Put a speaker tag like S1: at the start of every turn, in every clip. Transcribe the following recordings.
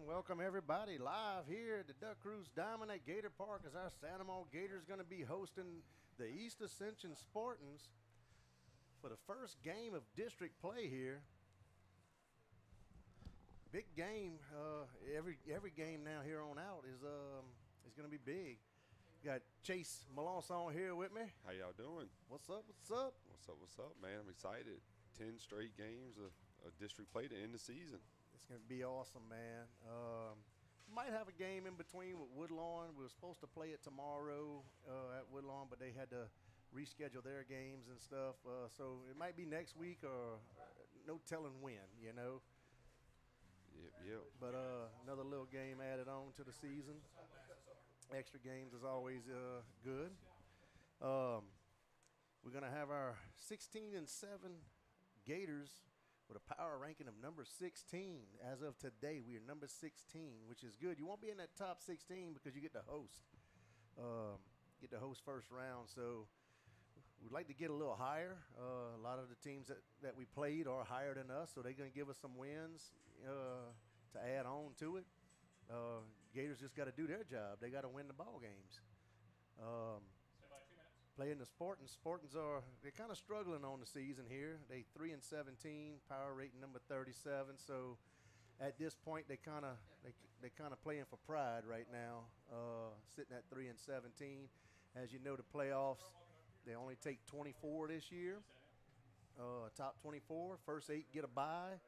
S1: Welcome everybody live here at the Duck Cruise Diamond at Gator Park as our Santa Monica Gators going to be hosting the East Ascension Spartans for the first game of district play here. Big game. Every game now here on out is going to be big. Got Chase Melanson here with me.
S2: How y'all doing?
S1: What's up? What's up?
S2: What's up, man? I'm excited. 10 straight games of district play to end the season.
S1: It's going to be awesome, man. Might have a game in between with Woodlawn. We were supposed to play it tomorrow at Woodlawn, but they had to reschedule their games and stuff. So it might be next week or no telling when, you know.
S2: Yep.
S1: But another little game added on to the season. Extra games is always good. We're going to have our 16-7 Gators with a power ranking of number 16. As of today, we are number 16, which is good. You won't be in that top 16 because you get to host. First round. So we'd like to get a little higher. A lot of the teams that we played are higher than us, so they're going to give us some wins to add on to it. Gators just got to do their job. They got to win the ball games. Playing the Spartans. They're kind of struggling on the season here. They 3-17, power rating number 37. So at this point, they kind of playing for pride right now, sitting at 3-17. As you know, the playoffs, they only take 24 this year. Top 24, first 8 get a bye,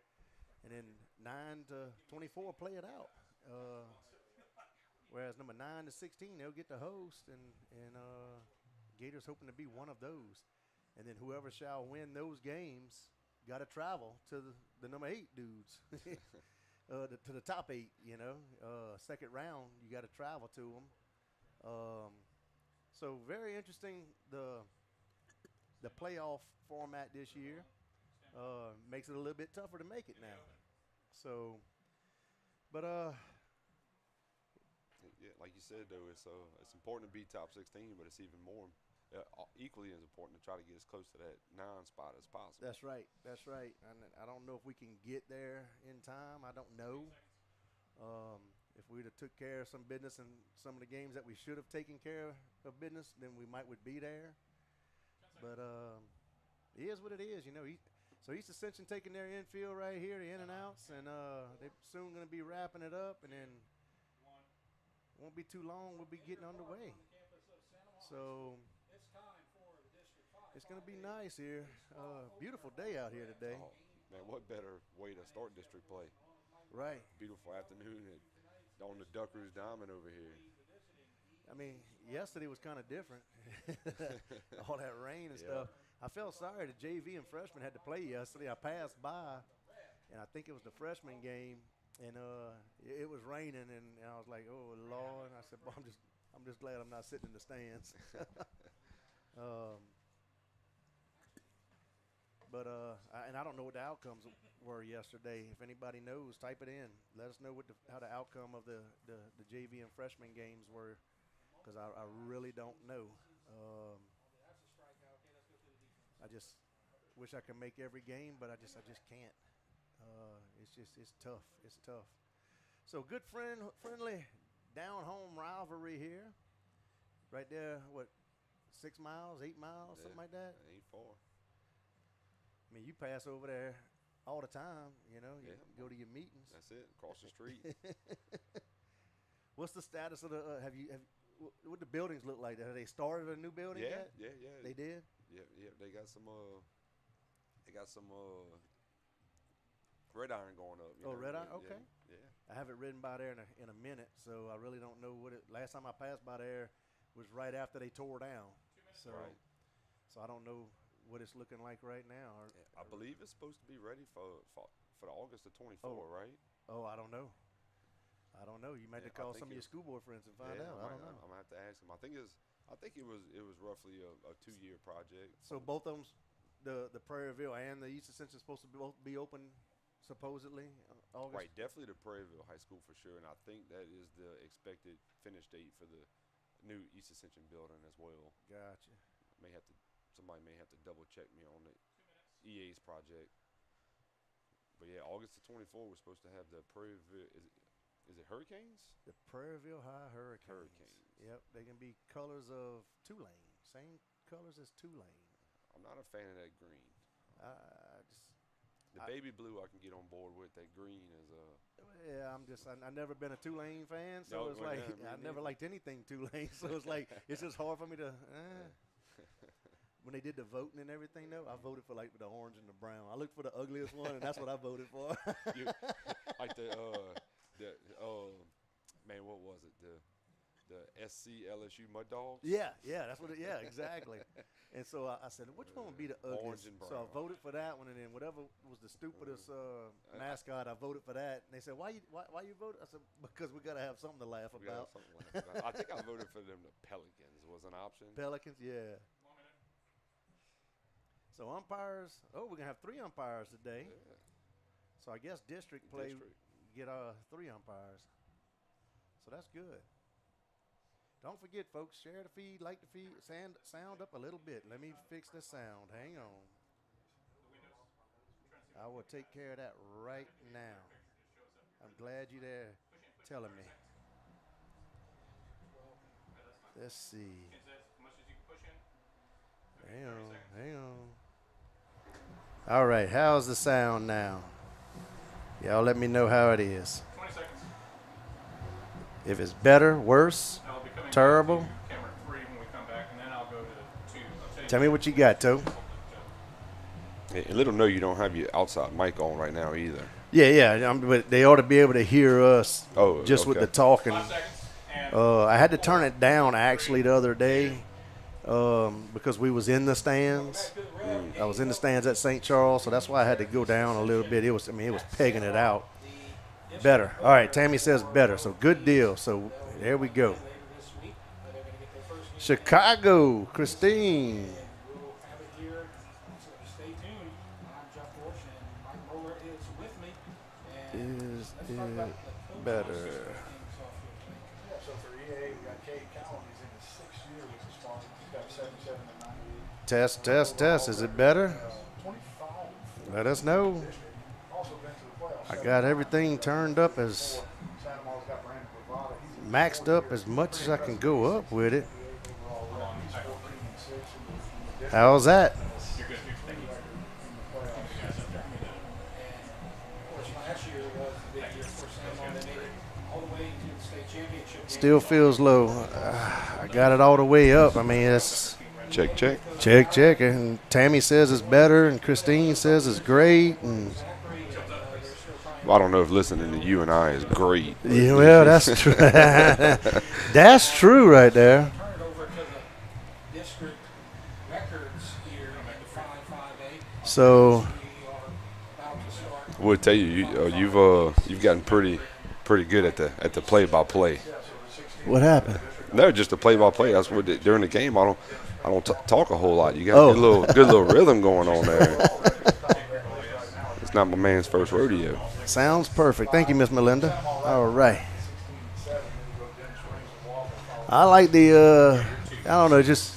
S1: and then 9 to 24 play it out. Whereas number 9 to 16, they'll get the host, and Gators hoping to be one of those. And then whoever shall win those games got to travel to the number 8 dudes, to the top 8, you know. Second round, you got to travel to them. So very interesting, the playoff format this year. Makes it a little bit tougher to make it now. So, but
S2: Yeah, like you said, though, it's important to be top 16, but it's even more equally as important to try to get as close to that 9 spot as possible.
S1: That's right. And I don't know if we can get there in time. I don't know. If we'd have took care of some business in some of the games that we should have taken care of business, then we would be there. But it is what it is, you know. So East Ascension taking their infield right here, the in and outs, and they're soon going to be wrapping it up, and then won't be too long. We'll be getting underway. So it's going to be nice here. Beautiful day out here today.
S2: Oh, man, what better way to start district play?
S1: Right.
S2: Beautiful afternoon on the Duck Cruise Diamond over here.
S1: I mean, yesterday was kind of different. All that rain and stuff. I felt sorry. The JV and freshmen had to play yesterday. I passed by, and I think it was the freshman game, and it was raining, and I was like, "Oh Lord!" And I said, "Well, I'm just glad I'm not sitting in the stands." And I don't know what the outcomes were yesterday. If anybody knows, type it in. Let us know how the outcome of the JV and freshman games were, because I really don't know. I just wish I could make every game, but I just can't. It's tough. It's tough. So good friendly down-home rivalry here. Right there, 6 miles, 8 miles, something like that?
S2: Ain't far.
S1: I mean, you pass over there all the time, you know. You go to your meetings.
S2: That's it, across the street.
S1: What's the status of the what the buildings look like? Have they started a new building yet?
S2: Yeah.
S1: They did?
S2: Yeah. They got some red iron going up.
S1: Red iron? Okay.
S2: Yeah.
S1: I haven't ridden by there in a minute, so I really don't know last time I passed by there was right after they tore down. So,
S2: right.
S1: So I don't know what it's looking like right now.
S2: I believe it's supposed to be ready for the August of 24, right?
S1: Oh, I don't know. You might have to call some of your school board friends and find out. I don't know.
S2: I'm gonna have to ask them. I think it was roughly a 2-year project.
S1: So both of them, the Prairieville and the East Ascension, supposed to both be open supposedly August.
S2: Right, definitely the Prairieville High School for sure, and I think that is the expected finish date for the new East Ascension building as well.
S1: Gotcha.
S2: Somebody may have to double check me on the EA's project. But yeah, August the 24th, we're supposed to have the Prairieville. Is it Hurricanes?
S1: The Prairieville High Hurricanes. Yep, they can be colors of Tulane. Same colors as Tulane.
S2: I'm not a fan of that green. The baby blue I can get on board with. That green is
S1: Yeah, I never been a Tulane fan, so
S2: No,
S1: it's like
S2: yeah,
S1: I never liked anything Tulane, so it's like it's just hard for me to. When they did the voting and everything, though, I voted for like the orange and the brown. I looked for the ugliest one, and that's what I voted for.
S2: Like man, what was it? The SC LSU Mud Dogs?
S1: Yeah, that's what. Yeah, exactly. And so I said, which one would be the
S2: Orange
S1: ugliest?
S2: and brown.
S1: So I voted for that one, and then whatever was the stupidest mascot, I voted for that. And they said, why you voted? I said, because we got to have something to laugh about.
S2: I think I voted for them. The Pelicans was an option.
S1: Pelicans, yeah. So umpires, we're going to have 3 umpires today.
S2: Yeah. So
S1: I guess district get 3 umpires. So that's good. Don't forget, folks, share the feed, like the feed, sound up a little bit. Let me fix the sound. Hang on. I will take care of that right now. I'm glad you're there telling me. Let's see. Hang on. All right, how's the sound now? Y'all let me know how it is.
S3: 20 seconds.
S1: If it's better, worse, terrible.
S3: Camera 3 when we come back, and then I'll go to 2.
S1: Tell me what you got, Toe.
S2: And let them know you don't have your outside mic on right now either.
S1: Yeah. But they ought to be able to hear us just with the talking.
S3: 5 seconds.
S1: I had to turn it down actually the other day because we was in the stands. I was in the stands at St. Charles, so that's why I had to go down a little bit. It was pegging it out. Better. All right, Tammy says better, so good deal. So there we go. Chicago, Christine. Is it better?
S4: So for EA, we got Kate Cowan. He's in his 6th year with the sponsor. He's got 77 and 98.
S1: Test. Is it better?
S4: 25.
S1: Let us know.
S4: Also been to the playoffs.
S1: I got everything turned up as
S4: Santa Mar's got Brandon Bravada. He's
S1: maxed up as much as I can go up with it.
S4: overall. He's 14 and 6 in the
S1: How's that?
S3: You're good. Thank you.
S4: playoffs.
S5: Of course, last year was the big year for San Juan. They made it all the way to the state championship game.
S1: Still feels low. I got it all the way up. I mean, it's
S2: Check.
S1: check. And Tammy says it's better, and Christine says it's great. And
S2: Well, I don't know if listening to you and I is great.
S1: yeah, well, that's true. That's true right there.
S5: Turn it over to the district records here at the 5-5A.
S1: So
S5: We are about to start.
S2: We'll tell you've gotten pretty good at the play-by-play.
S1: what happened?
S2: No, just the play-by-play. That's what during the game I don't talk a whole lot. You got a good little rhythm going on there. It's not my man's first rodeo.
S1: Sounds perfect. Thank you, Miss Melinda. All right. I like the I don't know, just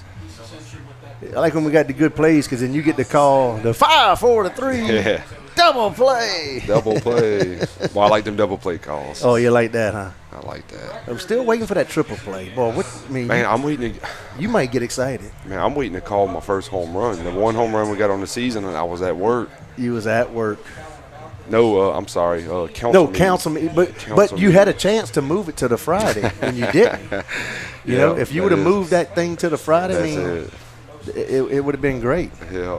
S1: I like when we got the good plays because then you get to call the 5, 4, 3
S2: Yeah,
S1: double play.
S2: double play. Well, I like them double play calls.
S1: Oh, you like that, huh?
S2: I like that.
S1: I'm still waiting for that triple play. Boy,
S2: Man, I'm waiting.
S1: You might get excited.
S2: I'm waiting to call my first home run. The one home run we got on the season, and I was at work.
S1: You was at work.
S2: No, I'm sorry. Council
S1: No,
S2: meeting.
S1: council meeting. But
S2: Council
S1: you had a chance to move it to the Friday, and you didn't. You know, if you would have moved that thing to the Friday, I mean, it would have been great.
S2: Yeah.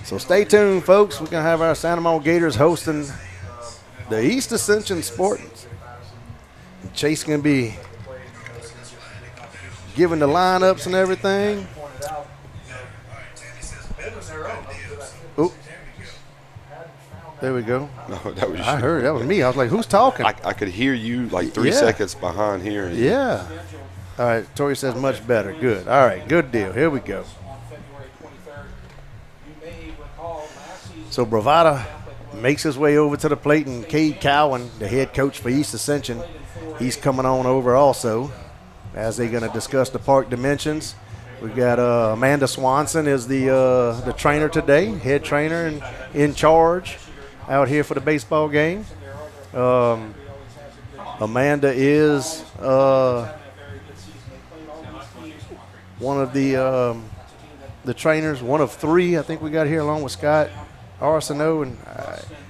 S1: So stay tuned, folks. We're going to have our Santa Monica Gators hosting the East Ascension Sportings. Chase going to be giving the lineups and everything. Oh, there we go.
S2: No, that was.
S1: I heard. That was me. I was like, who's talking?
S2: I could hear you like 3
S1: Yeah.
S2: seconds behind here.
S1: Yeah. All right. Tori says much better. Good. All right. Good deal. Here we go.
S5: On February 23rd. You may recall last season.
S1: So Bravada makes his way over to the plate, and Cade Cowan, the head coach for East Ascension, he's coming on over also as they're going to discuss the park dimensions. We've got Amanda Swanson is the trainer today, head trainer and in charge out here for the baseball game. Amanda is one of the trainers, one of 3 I think we got here, along with Scott Arsenault, and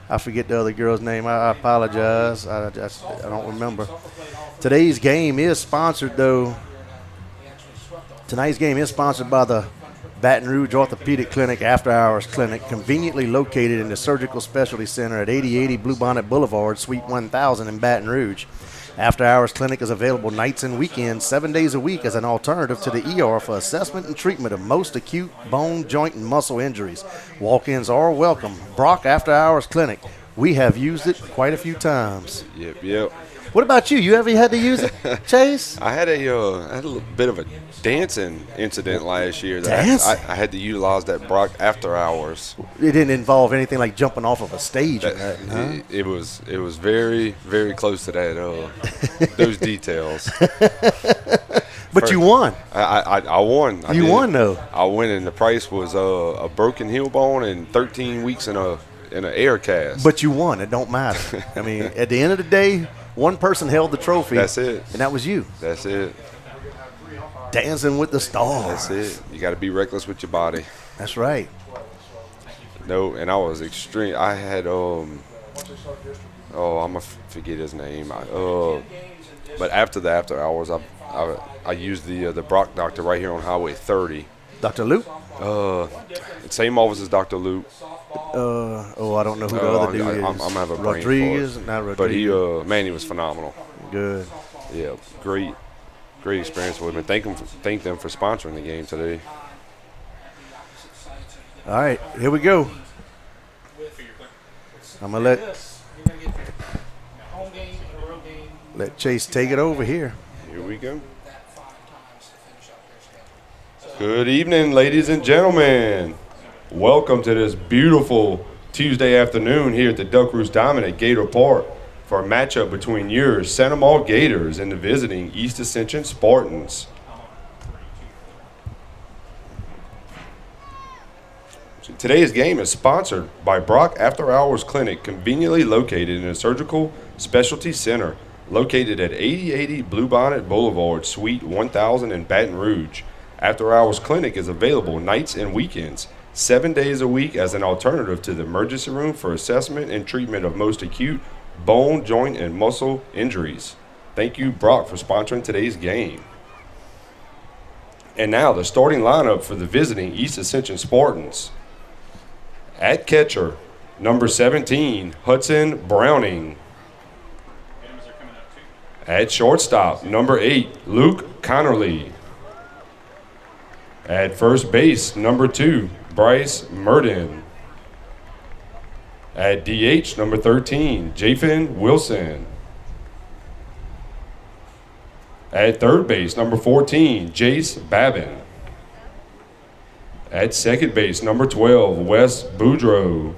S1: I forget the other girl's name. I apologize. I don't remember. Today's game is sponsored, though. Tonight's game is sponsored by the Baton Rouge Orthopedic Clinic After Hours Clinic, conveniently located in the Surgical Specialty Center at 8080 Bluebonnet Boulevard, Suite 1000 in Baton Rouge. After Hours Clinic is available nights and weekends, 7 days a week, as an alternative to the ER for assessment and treatment of most acute bone, joint, and muscle injuries. Walk-ins are welcome. bRAC After Hours Clinic. We have used it quite a few times.
S2: Yep.
S1: What about you? You ever had to use it, Chase?
S2: I had a little bit of a dancing incident last year.
S1: Dance?
S2: I had to utilize that bRAC After Hours.
S1: It didn't involve anything like jumping off of a stage or nothing, huh?
S2: It was very, very close to that. Those details.
S1: But you won.
S2: I won.
S1: You won, though.
S2: I won, and the price was a broken heel bone and 13 weeks in an air cast.
S1: But you won. It don't matter. I mean, at the end of the day, one person held the trophy.
S2: That's it.
S1: And that was you.
S2: That's it.
S1: Dancing with the stars.
S2: That's it. You got to be reckless with your body.
S1: That's right.
S2: No, and I was extreme. I had I'm gonna forget his name. But after the After Hours, I used the bRAC doctor right here on Highway 30.
S1: Dr. Luke?
S2: Same office as Dr. Luke.
S1: I don't know who the other dude is.
S2: I'm gonna have a brain
S1: Rodriguez?
S2: fart.
S1: Not Rodriguez.
S2: But he was phenomenal.
S1: Good.
S2: Yeah, great experience with him. Thank them for sponsoring the game today.
S1: All right, here we go. I'm gonna let Chase take it over here.
S2: Here we go. Good evening, ladies and gentlemen. Welcome to this beautiful Tuesday afternoon here at the Duck Roost Diamond at Gator Park for a matchup between your Santa Maria Gators and the visiting East Ascension Spartans. Today's game is sponsored by bRAC After Hours Clinic, conveniently located in a surgical specialty center located at 8080 Bluebonnet Boulevard, Suite 1000 in Baton Rouge. After Hours Clinic is available nights and weekends, 7 days a week, as an alternative to the emergency room for assessment and treatment of most acute bone, joint, and muscle injuries. Thank you, bRAC, for sponsoring today's game. And now the starting lineup for the visiting East Ascension Spartans. At catcher, number 17, Hudson Browning. At shortstop, number 8, Luke Connerly. At first base, number 2, Bryce Murden. At DH, number 13, Jathan Wilson. At third base, number 14, Jace Babin. At second base, number 12, Wes Boudreau.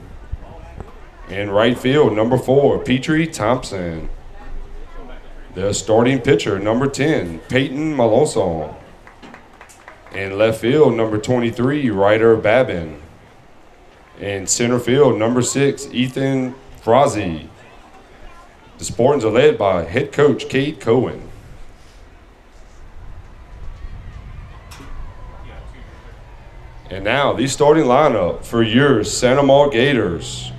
S2: In right field, number 4, Petrie Thompson. The starting pitcher, number 10, Peyton Malonson. In left field, number 23, Ryder Babin. In center field, number 6, Ethan Frazee. The Spartans are led by head coach Kate Cohen. And now the starting lineup for your Santa Maria Gators.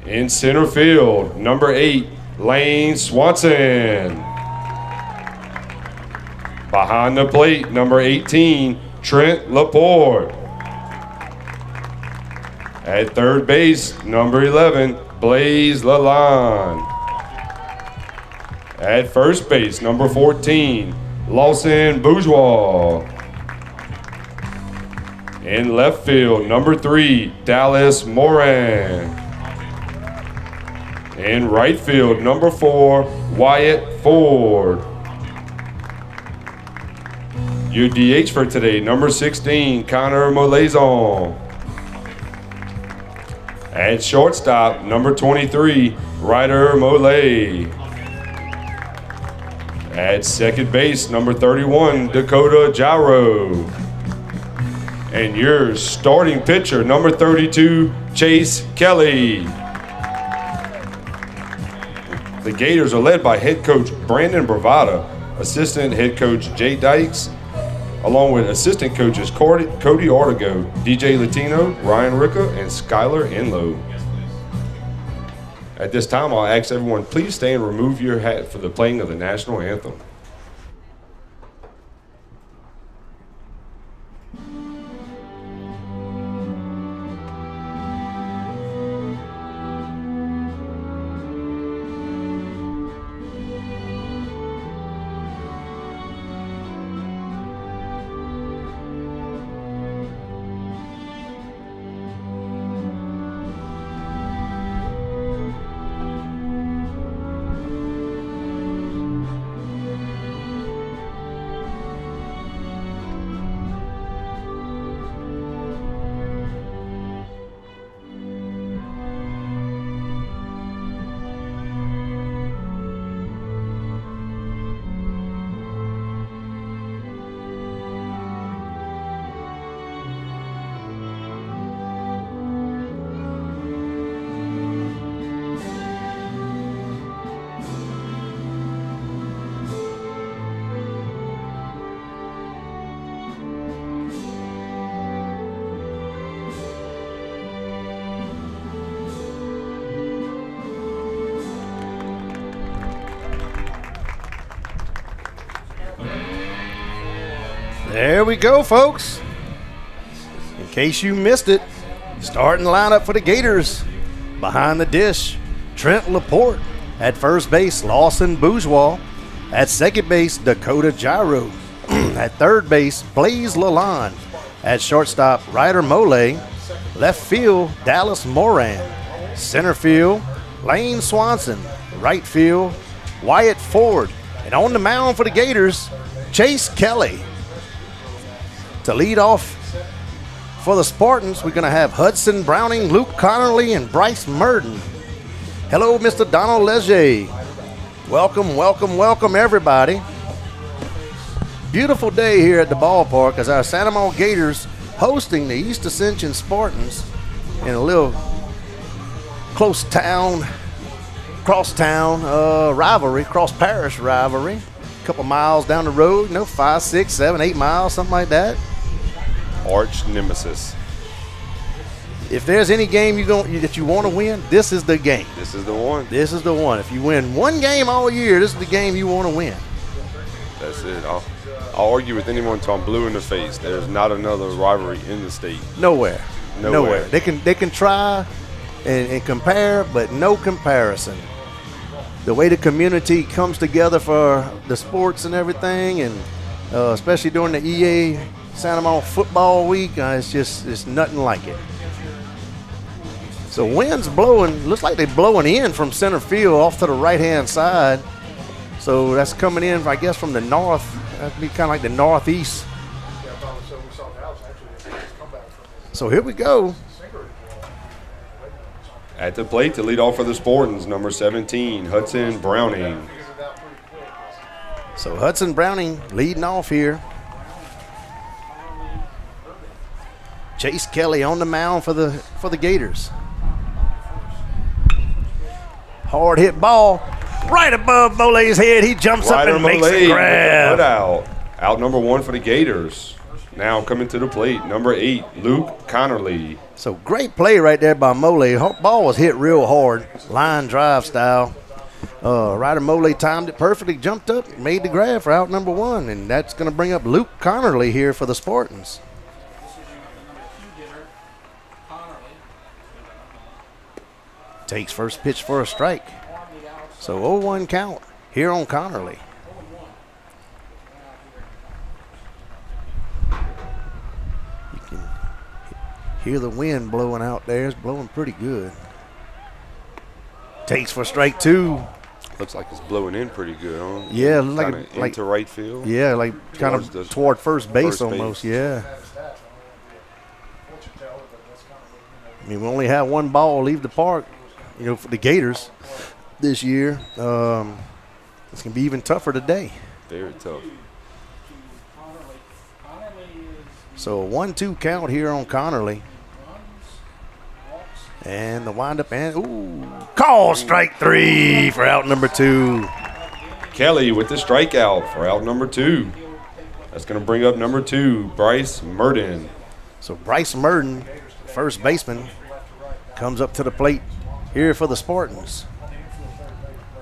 S2: In center field, number 8, Lane Swanson. Behind the plate, number 18, Trent Laporte. At third base, number 11, Blaze Lalonde. At first base, number 14, Lawson Bourgeois. In left field, number 3, Dallas Moran. In right field, number 4, Wyatt Ford. Your DH for today, number 16, Connor Molazon. At shortstop, number 23, Ryder Molay. At second base, number 31, Dakota Gyro. And your starting pitcher, number 32, Chase Kelly. The Gators are led by head coach Brandon Bravada, assistant head coach Jay Dykes, along with assistant coaches Cody Ortego, DJ Latino, Ryan Ricca, and Skylar Enlow. At this time, I'll ask everyone, please stand and remove your hat for the playing of the national anthem.
S1: There we go, folks. In case you missed it, starting lineup for the Gators. Behind the dish, Trent Laporte. At first base, Lawson Bourgeois. At second base, Dakota Gyro. At third base, Blaze Lalonde. At shortstop, Ryder Mole. Left field, Dallas Moran. Center field, Lane Swanson. Right field, Wyatt Ford. And on the mound for the Gators, Chase Kelly. To lead off for the Spartans, we're going to have Hudson Browning, Luke Connerly, and Bryce Murden. Hello, Mr. Donald Leger. Welcome, welcome, welcome, everybody. Beautiful day here at the ballpark as our Santa Monica Gators hosting the East Ascension Spartans in a little crosstown rivalry, cross-parish rivalry. A couple miles down the road, 5, 6, 7, 8 miles, something like that.
S2: Arch nemesis.
S1: If there's any game that you want to win, this is the game.
S2: This is the one.
S1: This is the one. If you win one game all year, this is the game you want to win.
S2: That's it. I'll argue with anyone until I'm blue in the face. There's not another rivalry in the state.
S1: Nowhere. They can try and compare, but no comparison. The way the community comes together for the sports and everything, and especially during the EA Santa Monica football week, it's nothing like it. So wind's blowing, looks like they're blowing in from center field off to the right-hand side. So that's coming in, I guess, from the north. That'd be kind of like the northeast. So here we go.
S2: At the plate to lead off for the Spartans, number 17, Hudson Browning.
S1: So Hudson Browning leading off here. Chase Kelly on the mound for the Gators. Hard hit ball right above Mole's head. He jumps up and makes a grab.
S2: Out number 1 for the Gators. Now coming to the plate, number 8, Luke Connerly.
S1: So great play right there by Mole. Ball was hit real hard, line drive style. Ryder Mole timed it perfectly, jumped up, made the grab for out number 1, and that's going to bring up Luke Connerly here for the Spartans. Takes first pitch for a strike. So 0-1 count here on Connerly. You can hear the wind blowing out there. It's blowing pretty good. Takes for strike 2.
S2: Looks like it's blowing in pretty good, huh?
S1: Yeah, like
S2: into right field.
S1: Yeah, like kind of toward first base almost. Yeah. I mean, we only had one ball leave the park, for the Gators this year. It's going to be even tougher today.
S2: Very tough.
S1: So a 1-2 count here on Connerly. And the windup and, call strike 3 for out number 2.
S2: Kelly with the strikeout for out number 2. That's going to bring up number 2, Bryce Murden.
S1: So Bryce Murden, first baseman, comes up to the plate here for the Spartans.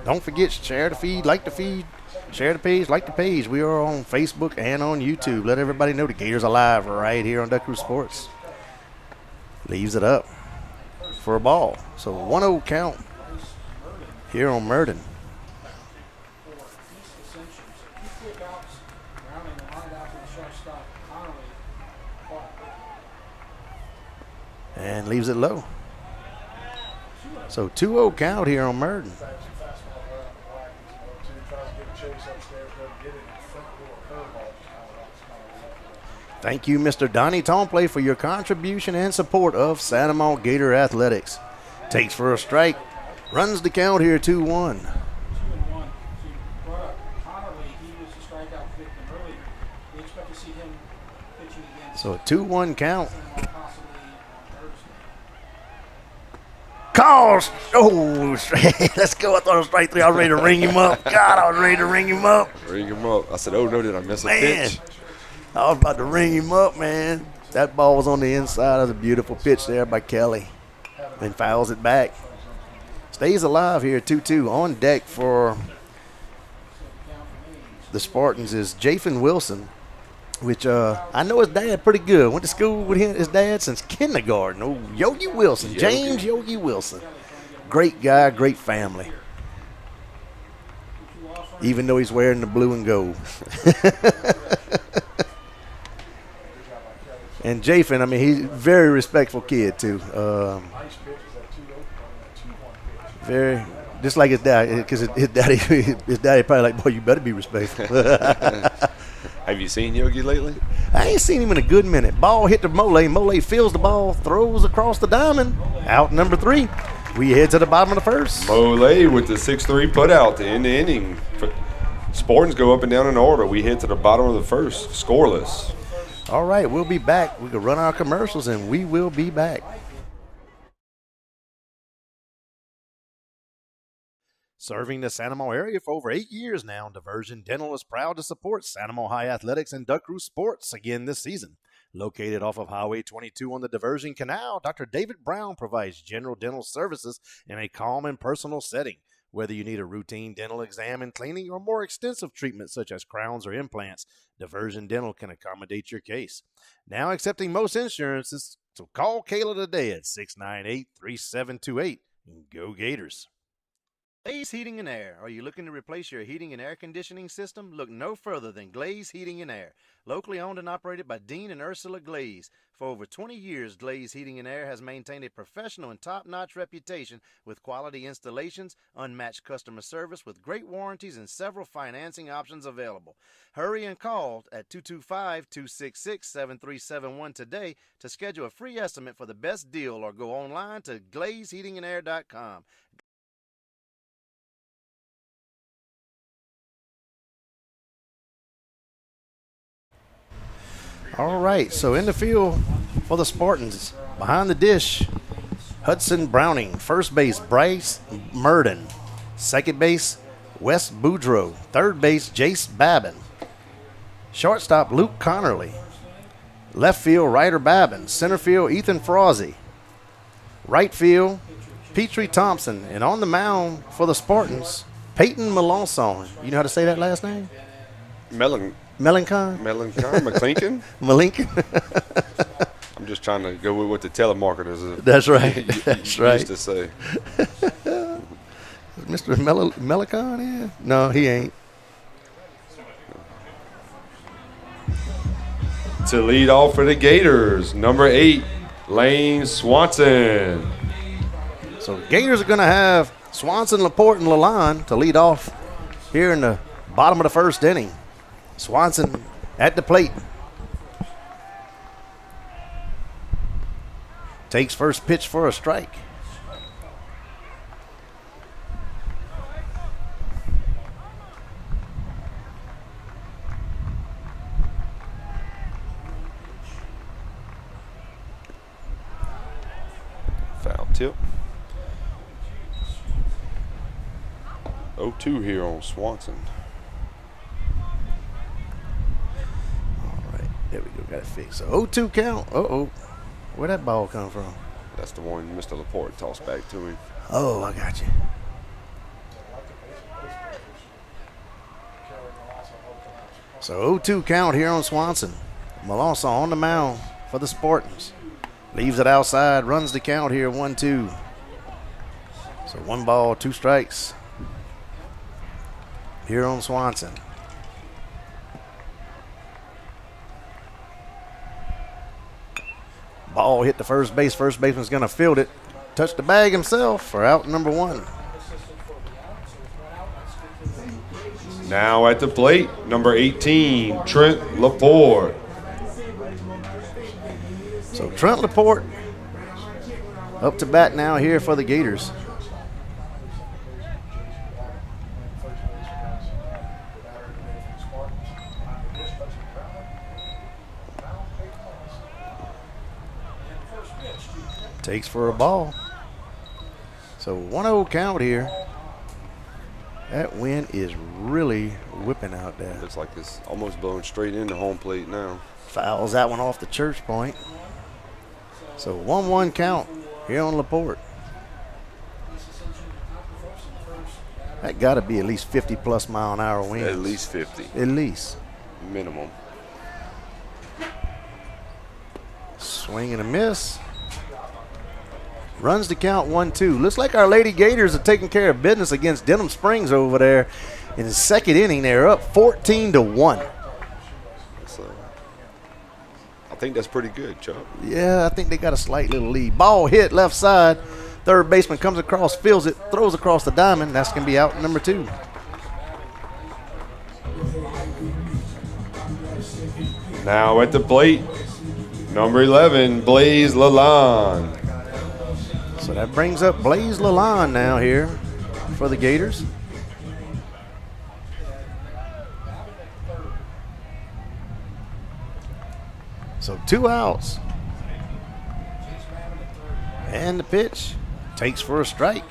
S1: Don't forget, share the feed, like the feed, share the page, like the page. We are on Facebook and on YouTube. Let everybody know the Gators are live right here on Duck Crew Sports. Leaves it up for a ball. So 1-0 count here on Murden. And leaves it low. So 2-0 count here on Murden. Thank you, Mr. Donnie Tomplay, for your contribution and support of Santamont Gator Athletics. Takes for a strike. Runs the count here 2-1. So a 2-1 count. Calls. Oh, let's go. I thought it was strike 3. I was ready to ring him up. God, I was ready to ring him up.
S2: Ring him up. I said, oh, no, did I miss a pitch?
S1: I was about to ring him up, man. That ball was on the inside. That was a beautiful pitch there by Kelly. Then fouls it back. Stays alive here, 2-2. On deck for the Spartans is Jathan Wilson, which I know his dad pretty good. Went to school with his dad since kindergarten. Oh, Yogi Wilson, James Yogi Wilson. Great guy, great family. Even though he's wearing the blue and gold. And Jathan, I mean, he's a very respectful kid, too. Very, just like his dad, because his daddy probably like, boy, you better be respectful.
S2: Have you seen Yogi lately?
S1: I ain't seen him in a good minute. Ball hit to Mole. Mole feels the ball, throws across the diamond. Out number 3. We head to the bottom of the first.
S2: Mole with the 6-3 putout to end the inning. Spartans go up and down in order. We head to the bottom of the first, scoreless.
S1: All right, we'll be back. We can run our commercials, and we will be back. Serving the Santamont area for over 8 years now, Diversion Dental is proud to support Santamont High Athletics and Duck Crew Sports again this season. Located off of Highway 22 on the Diversion Canal, Dr. David Brown provides general dental services in a calm and personal setting. Whether you need a routine dental exam and cleaning or more extensive treatments such as crowns or implants, Diversion Dental can accommodate your case. Now accepting most insurances, so call Kayla today at 698-3728. Go Gators. Glaze Heating and Air. Are you looking to replace your heating and air conditioning system? Look no further than Glaze Heating and Air. Locally owned and operated by Dean and Ursula Glaze. For over 20 years, Glaze Heating and Air has maintained a professional and top-notch reputation with quality installations, unmatched customer service with great warranties, and several financing options available. Hurry and call at 225-266-7371 today to schedule a free estimate for the best deal, or go online to glazeheatingandair.com. All right, so in the field for the Spartans, behind the dish, Hudson Browning. First base, Bryce Murden. Second base, Wes Boudreau. Third base, Jace Babin. Shortstop, Luke Connerly. Left field, Ryder Babin. Center field, Ethan Frazee. Right field, Petrie Thompson. And on the mound for the Spartans, Peyton Melanson. You know how to say that last name?
S2: Melancon? McClinkin?
S1: Malinkin?
S2: I'm just trying to go with what the telemarketers
S1: That's right. That's right.
S2: used to say.
S1: Mr. Melicon, yeah? No, he ain't.
S2: To lead off for the Gators, number 8, Lane Swanson.
S1: So the Gators are going to have Swanson, Laporte, and Lalonde to lead off here in the bottom of the first inning. Swanson at the plate. Takes first pitch for a strike.
S2: Foul tip. 0-2 here on Swanson.
S1: All right, there we go. Got it fixed. So 0-2 count. Uh-oh. Where'd that ball come from?
S2: That's the one Mr. Laporte tossed back to him.
S1: Oh, I got you. So 0-2 count here on Swanson. Melanson on the mound for the Spartans. Leaves it outside, runs the count here, 1-2. So 1 ball, 2 strikes here on Swanson. Ball hit the first base. First baseman's going to field it. Touch the bag himself for out number 1.
S2: Now at the plate, number 18, Trent Laporte.
S1: So Trent Laporte up to bat now here for the Gators. Takes for a ball. So 1-0 count here. That wind is really whipping out there.
S2: Looks like it's almost blowing straight into home plate now.
S1: Fouls that one off the church point. So 1-1 count here on Laporte. That got to be at least 50+ mile an hour winds.
S2: At least 50.
S1: At least.
S2: Minimum.
S1: Swing and a miss. Runs the count 1-2. Looks like our Lady Gators are taking care of business against Denham Springs over there. In the second inning, they're up 14-1.
S2: I think that's pretty good, Chuck.
S1: Yeah, I think they got a slight little lead. Ball hit left side. Third baseman comes across, fields it, throws across the diamond. That's going to be out number 2.
S2: Now at the plate, number 11, Blaze Lalonde.
S1: So that brings up Blaze Lalonde now here for the Gators. So 2 outs. And the pitch takes for a strike.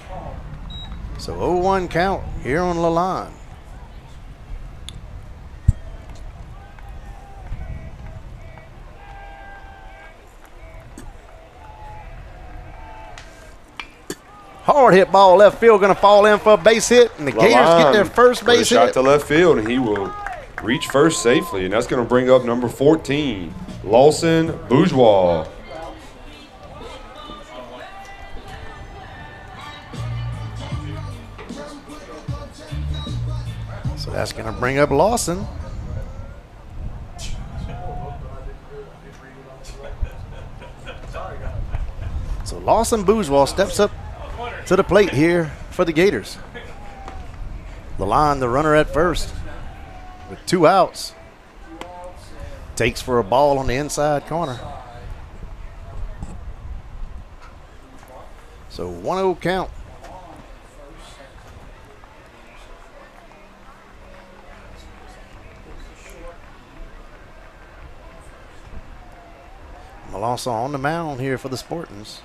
S1: So 0-1 count here on Lalonde. Hard hit ball left field, going to fall in for a base hit, and the Gators get their first base
S2: shot
S1: hit.
S2: to left field, and he will reach first safely, and that's going to bring up number 14, Lawson Bourgeois.
S1: So that's going to bring up Lawson. So Lawson Bourgeois steps up to the plate here for the Gators. Lalonde, the runner at first, with 2 outs. Takes for a ball on the inside corner. So 1-0 count. Melanson on the mound here for the Spartans.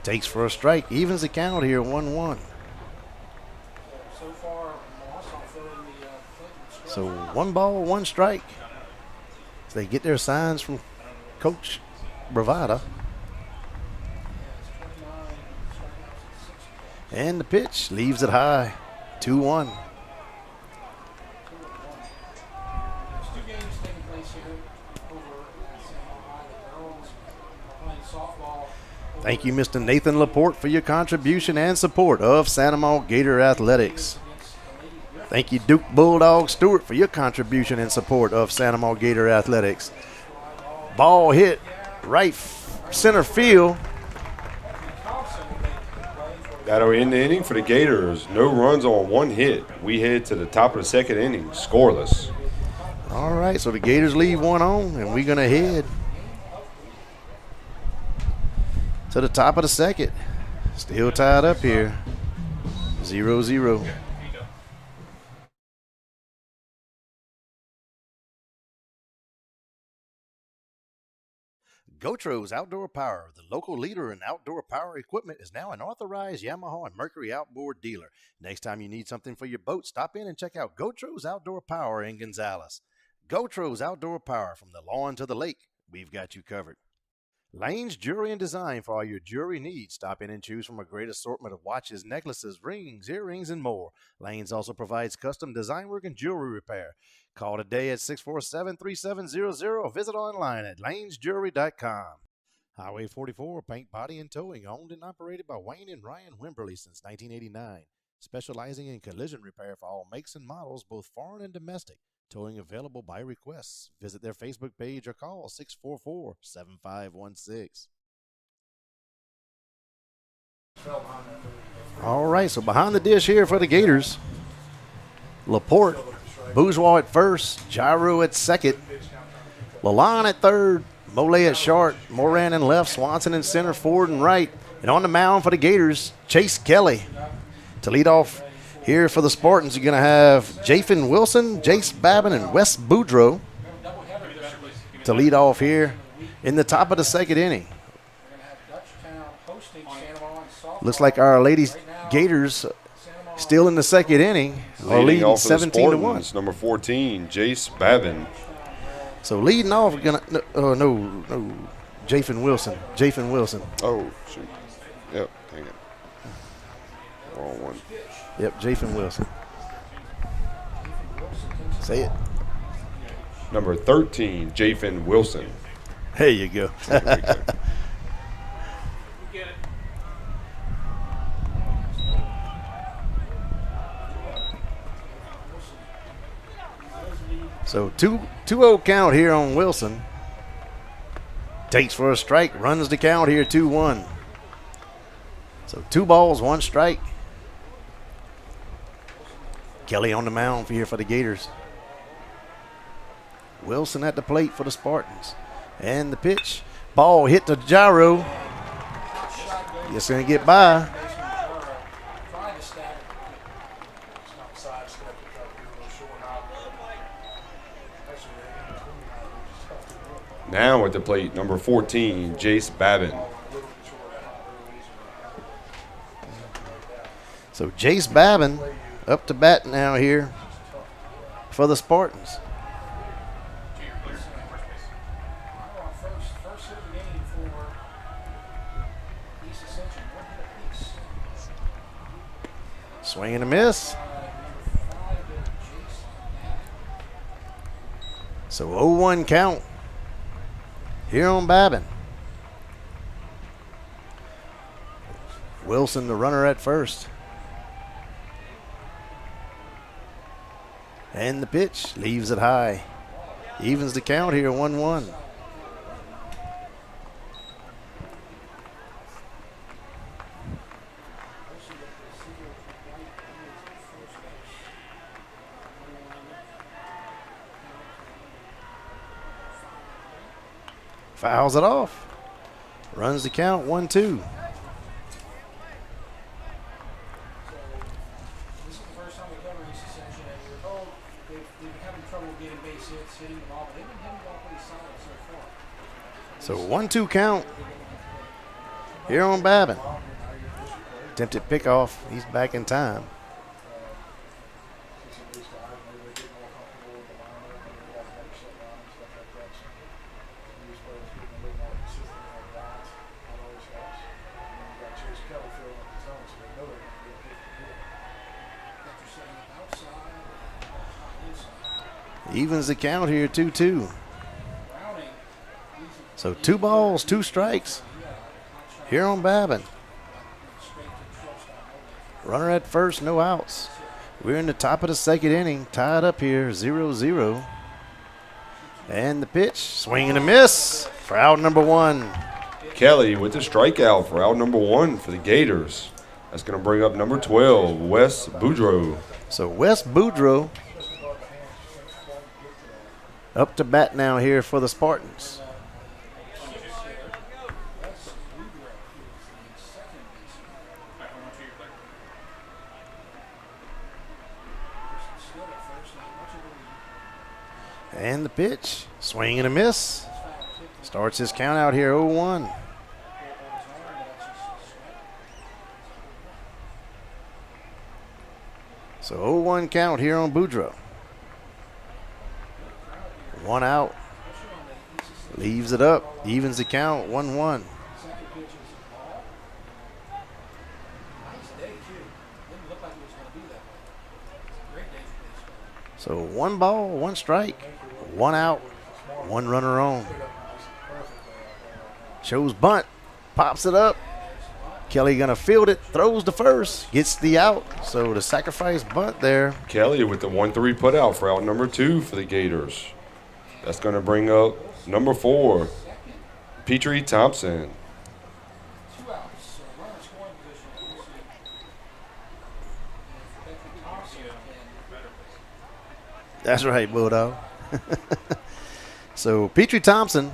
S1: Takes for a strike, evens the count here, 1-1. So 1 ball, 1 strike. So they get their signs from Coach Bravada. And the pitch leaves it high, 2-1. Thank you, Mr. Nathan Laporte, for your contribution and support of Santa Maria Gator Athletics. Thank you, Duke Bulldog Stewart, for your contribution and support of Santa Maria Gator Athletics. Ball hit right center field.
S2: That'll end the inning for the Gators. No runs on 1 hit. We head to the top of the second inning, scoreless.
S1: All right, so the Gators leave 1 on, and we're going to head to the top of the second. Still tied up here, 0-0. Gotro's Outdoor Power, the local leader in outdoor power equipment, is now an authorized Yamaha and Mercury outboard dealer. Next time you need something for your boat, stop in and check out Gotro's Outdoor Power in Gonzales. Gotro's Outdoor Power, from the lawn to the lake, we've got you covered. Lane's Jewelry and Design, for all your jewelry needs. Stop in and choose from a great assortment of watches, necklaces, rings, earrings, and more. Lane's also provides custom design work and jewelry repair. Call today at 647-3700 or visit online at lanesjewelry.com. Highway 44, paint, body, and towing, owned and operated by Wayne and Ryan Wimberly since 1989. Specializing in collision repair for all makes and models, both foreign and domestic. Towing available by request. Visit their Facebook page or call 644-7516. All right, so behind the dish here for the Gators, Laporte, Bourgeois at first, Gyro at second, Lalonde at third, Mole at short, Moran in left, Swanson in center, Ford in right. And on the mound for the Gators, Chase Kelly. To lead off here for the Spartans, you're going to have Jafin Wilson, Jace Babin, and Wes Boudreau to lead off here in the top of the second inning. Looks like our Lady Gators still in the second inning.
S2: Leading off
S1: 17-1.
S2: Number 14, Jace Babin.
S1: So leading off, Jafin Wilson.
S2: Oh, shoot. Yep, dang it. Wrong one.
S1: Yep, Jafin Wilson. Say it.
S2: Number 13, Jafin Wilson.
S1: There you go. So 2-0 count here on Wilson. Takes for a strike, runs the count here 2-1. So 2 balls, 1 strike. Kelly on the mound here for the Gators. Wilson at the plate for the Spartans. And the pitch. Ball hit to Gyro. Just going to get by.
S2: Now at the plate, number 14, Jace Babin.
S1: So Jace Babin up to bat now here for the Spartans. Swing and a miss. So 0-1 count here on Babin. Wilson, the runner at first. And the pitch leaves it high. Evens the count here, 1-1. Fouls it off. Runs the count, 1-2. So 1-2 count here on Babin. Attempted pickoff. He's back in time. Evens the count here, 2-2. So 2 balls, 2 strikes here on Babin. Runner at first, no outs. We're in the top of the second inning, tied up here, 0-0. And the pitch, swing and a miss for out number 1.
S2: Kelly with the strikeout for out number 1 for the Gators. That's going to bring up number 12, Wes Boudreau.
S1: So Wes Boudreau up to bat now here for the Spartans. And the pitch, swing and a miss. Starts his count out here, 0-1. So 0-1 count here on Boudreaux. 1 out. Leaves it up. Evens the count, 1-1. So 1 ball, 1 strike, 1 out, 1 runner on. Shows bunt, pops it up. Kelly gonna field it, throws the first, gets the out. So the sacrifice bunt there.
S2: Kelly with the 1-3 put out for out number 2 for the Gators. That's going to bring up number 4, Petrie Thompson.
S1: That's right, Bulldog. So Petrie Thompson.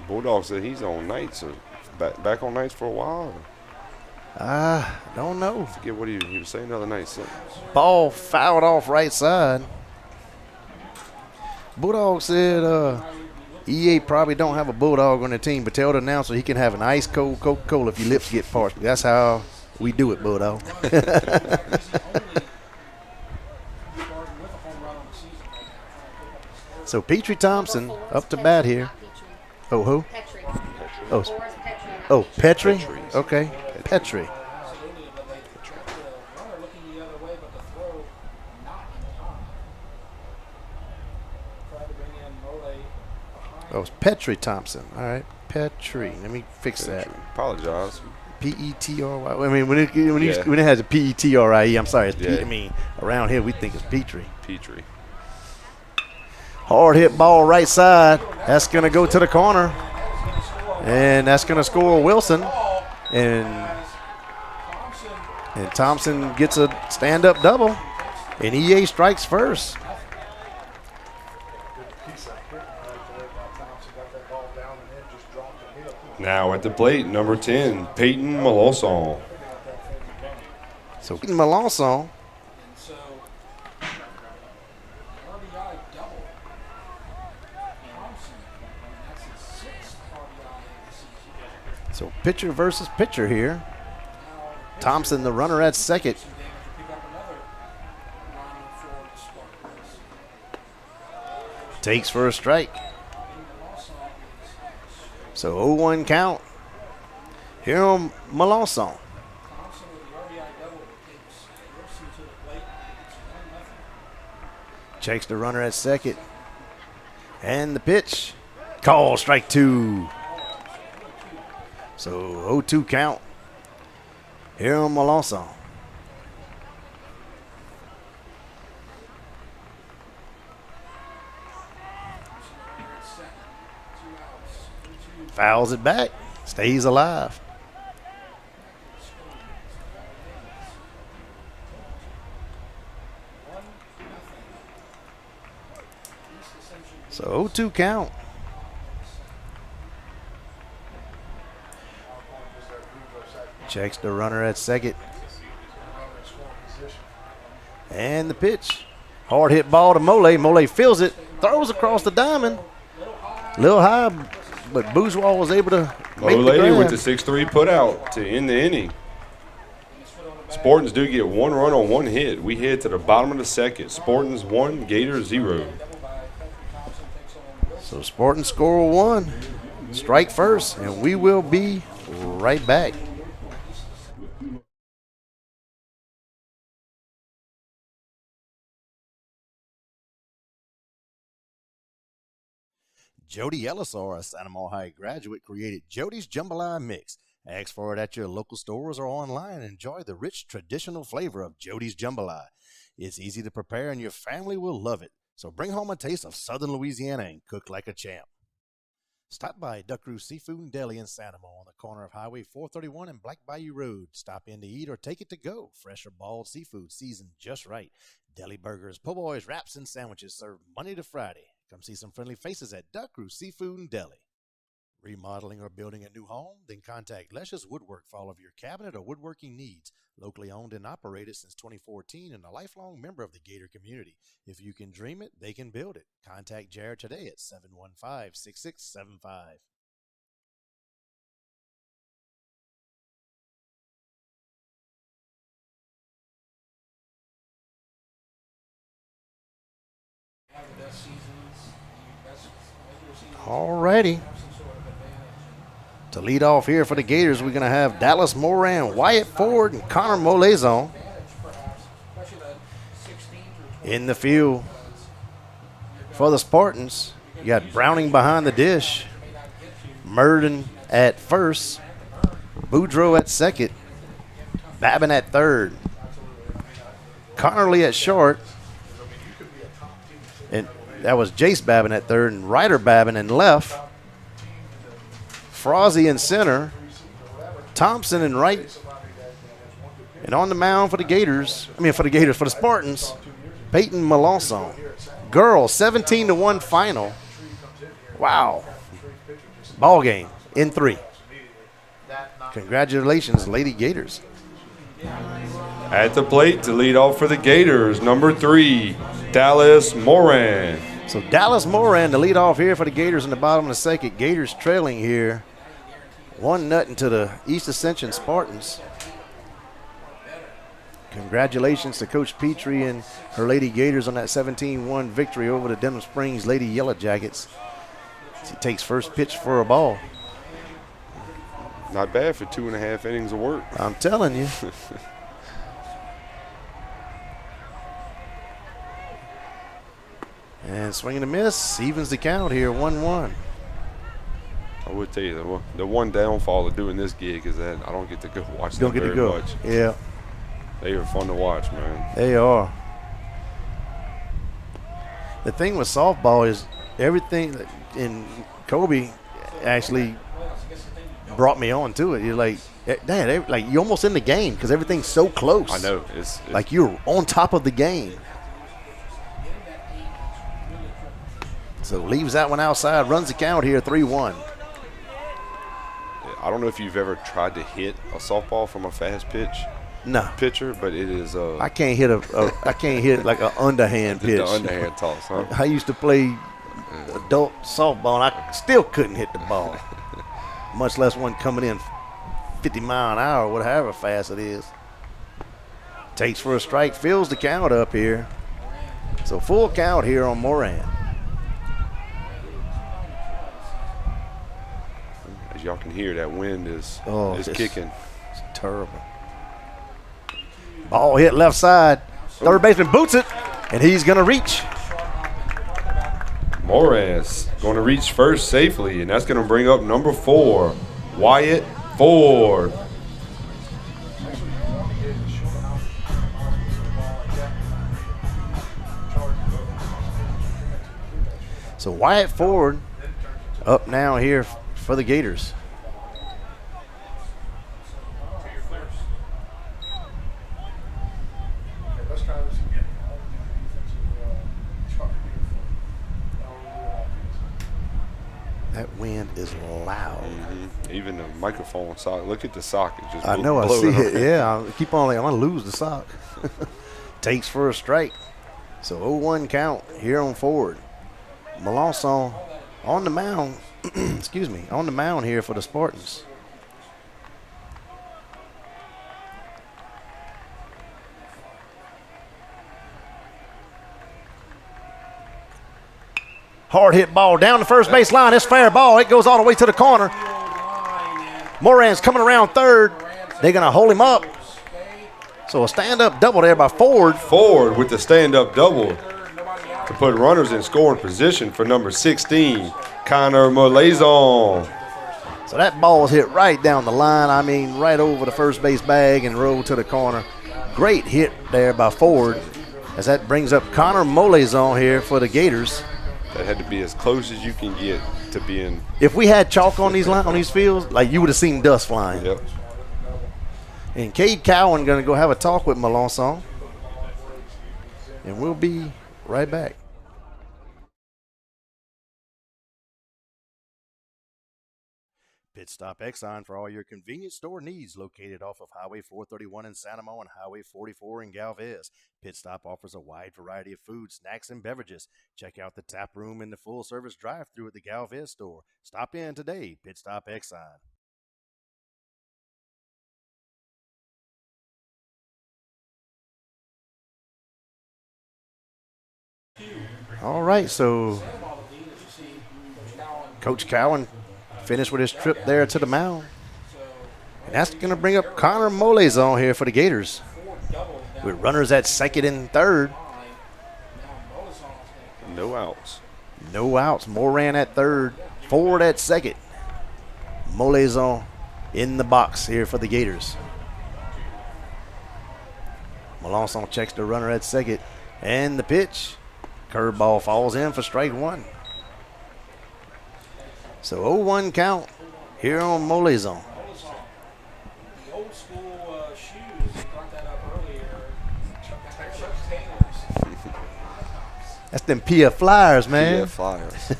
S2: Bulldog said he's on nights, or back on nights for a while.
S1: Don't know.
S2: I forget what he was saying the other night. So.
S1: Ball fouled off right side. Bulldog said EA probably don't have a Bulldog on the team, but tell the announcer he can have an ice cold Coca-Cola if your lips get parched. That's how we do it, Bulldog. So Petrie Thompson up to bat here. Oh, who?
S6: Petrie.
S1: Oh, Petrie? Okay, Petrie. Oh, it's Petrie Thompson. All right, Petrie. Let me fix that.
S2: Apologize.
S1: Petry. I mean, when it has a Petrie, I'm sorry. It's I mean, around here we think it's Petrie.
S2: Petrie.
S1: Hard hit ball right side. That's going to go to the corner. And that's going to score Wilson. And Thompson gets a stand-up double. And EA strikes first.
S2: Now at the plate, number 10, Peyton Melanson.
S1: So Peyton Melanson. So pitcher versus pitcher here. Thompson, the runner at second. Takes for a strike. So 0-1 count. Here on Melanson. Checks the runner at second. And the pitch. Call, strike 2. So 0-2 count. Here on Melanson. Fouls it back. Stays alive. So 0-2 count. Checks the runner at second. And the pitch. Hard hit ball to Mole. Mole feels it. Throws across the diamond. Little high, but Bourgeois was able to make the grab.
S2: With the 6-3 put out to end the inning. Spartans do get 1 run on 1 hit. We head to the bottom of the second. Spartans 1, Gators 0.
S1: So Spartans score 1. Strike first, and we will be right back. Jody Ellisor, a Santa Monica High graduate, created Jody's Jambalaya Mix. Ask for it at your local stores or online and enjoy the rich traditional flavor of Jody's Jambalaya. It's easy to prepare and your family will love it. So bring home a taste of Southern Louisiana and cook like a champ. Stop by Duck Roost Seafood and Deli in Santa Monica on the corner of Highway 431 and Black Bayou Road. Stop in to eat or take it to go. Fresh or balled seafood seasoned just right. Deli burgers, po' boys, wraps, and sandwiches served Monday to Friday. Come see some friendly faces at Duck Roost Seafood and Deli.
S6: Remodeling or building a new home? Then contact Lesha's Woodwork for all of your cabinet or woodworking needs. Locally owned and operated since 2014 and a lifelong member of the Gator community. If you can dream it, they can build it. Contact Jared today at 715-6675.
S5: Have the best seasons, the best regular seasons.
S6: Alrighty.
S5: Have some sort of advantage.
S6: To lead off here for the Gators, we're going to have Dallas Moran, Wyatt Ford, and Connor Molezon
S5: Advantage, perhaps, especially the 16 through 20.
S6: in the field. For the Spartans, you got Browning behind the dish, Murden at first, Boudreaux at second, Babin at third, Connerly at short, and that was Jace Babin at third, and Ryder Babin in left, Frozzy in center, Thompson in right, and on the mound for the Spartans, Peyton Melanson. Girls, 17-1 final. Wow. Ball game in 3. Congratulations, Lady Gators.
S2: At the plate to lead off for the Gators, number 3, Dallas Moran.
S6: So Dallas Moran to lead off here for the Gators in the bottom of the second. Gators trailing here 1-0 to the East Ascension Spartans. Congratulations to Coach Petrie and her Lady Gators on that 17-1 victory over the Denham Springs Lady Yellow Jackets. She takes first pitch for a ball.
S2: Not bad for 2.5 innings of work.
S6: I'm telling you. And swing and a miss, evens the count here, 1-1.
S2: I would tell you the one downfall of doing this gig is that I don't get to go watch them
S6: Don't get
S2: very
S6: to go.
S2: much.
S6: Yeah,
S2: They are fun to watch, man.
S6: they are. The thing with softball is everything, and Kobe actually brought me on to it. You're like, Dad, like you're almost in the game because everything's so close.
S2: I know. It's
S6: Like you're on top of the game. So leaves that one outside, runs the count here, 3-1.
S2: I don't know if you've ever tried to hit a softball from a fast pitch
S6: No,
S2: pitcher, but it is
S6: I can't hit I can't hit like an underhand pitch.
S2: the underhand toss, huh?
S6: I used to play adult softball, and I still couldn't hit the ball, much less one coming in 50 mile an hour, whatever fast it is. Takes for a strike, fills the count up here. So full count here on Moran.
S2: As y'all can hear, that wind is
S6: It's
S2: kicking.
S6: It's terrible. Ball hit left side. Third baseman boots it, and he's going to reach.
S2: Moran's going to reach first safely, and that's going to bring up number 4, Wyatt Ford.
S6: So Wyatt Ford up now here for the Gators.
S4: Let's try this again.
S6: That wind is loud.
S2: Even the microphone socket. Look at the socket. Just
S6: I know, I
S2: blowing
S6: see
S2: up.
S6: it. Yeah, I keep on like, I'm going to lose the sock. Takes for a strike. So 0-1 count here on Ford. Melanson on the mound. Excuse me, on the mound here for the Spartans. Hard hit ball down the first base line. It's fair ball. It goes all the way to the corner. Moran's coming around third. They're going to hold him up. So a stand-up double there by Ford.
S2: Ford with the stand-up double to put runners in scoring position for number 16, Connor Molezon.
S6: So that ball was hit right down the line. I mean, right over the first base bag and rolled to the corner. Great hit there by Ford as that brings up Connor Molezon here for the Gators.
S2: That had to be as close as you can get to being.
S6: If we had chalk on these fields, like you would have seen dust flying.
S2: Yep.
S6: And Cade Cowan going to go have a talk with Melanson. And we'll be right back. Pit Stop Exxon for all your convenience store needs, located off of Highway 431 in Santa Monica and Highway 44 in Galvez. Pit Stop offers a wide variety of food, snacks, and beverages. Check out the tap room and the full-service drive-thru at the Galvez store. Stop in today. Pit Stop Exxon. All right, so Coach Cowan finished with his trip there to the mound. And that's going to bring up Connor Molezon here for the Gators, with runners at second and third.
S2: No outs.
S6: No outs. Moran at third, Ford at second. Molezon in the box here for the Gators. Melanson checks the runner at second. And the pitch. Curveball falls in for strike one. So 0-1 count here on Molezon.
S5: The old school shoes, you brought that up earlier. Chuck Taylor's.
S6: That's them PF Flyers, man.
S2: PF Flyers.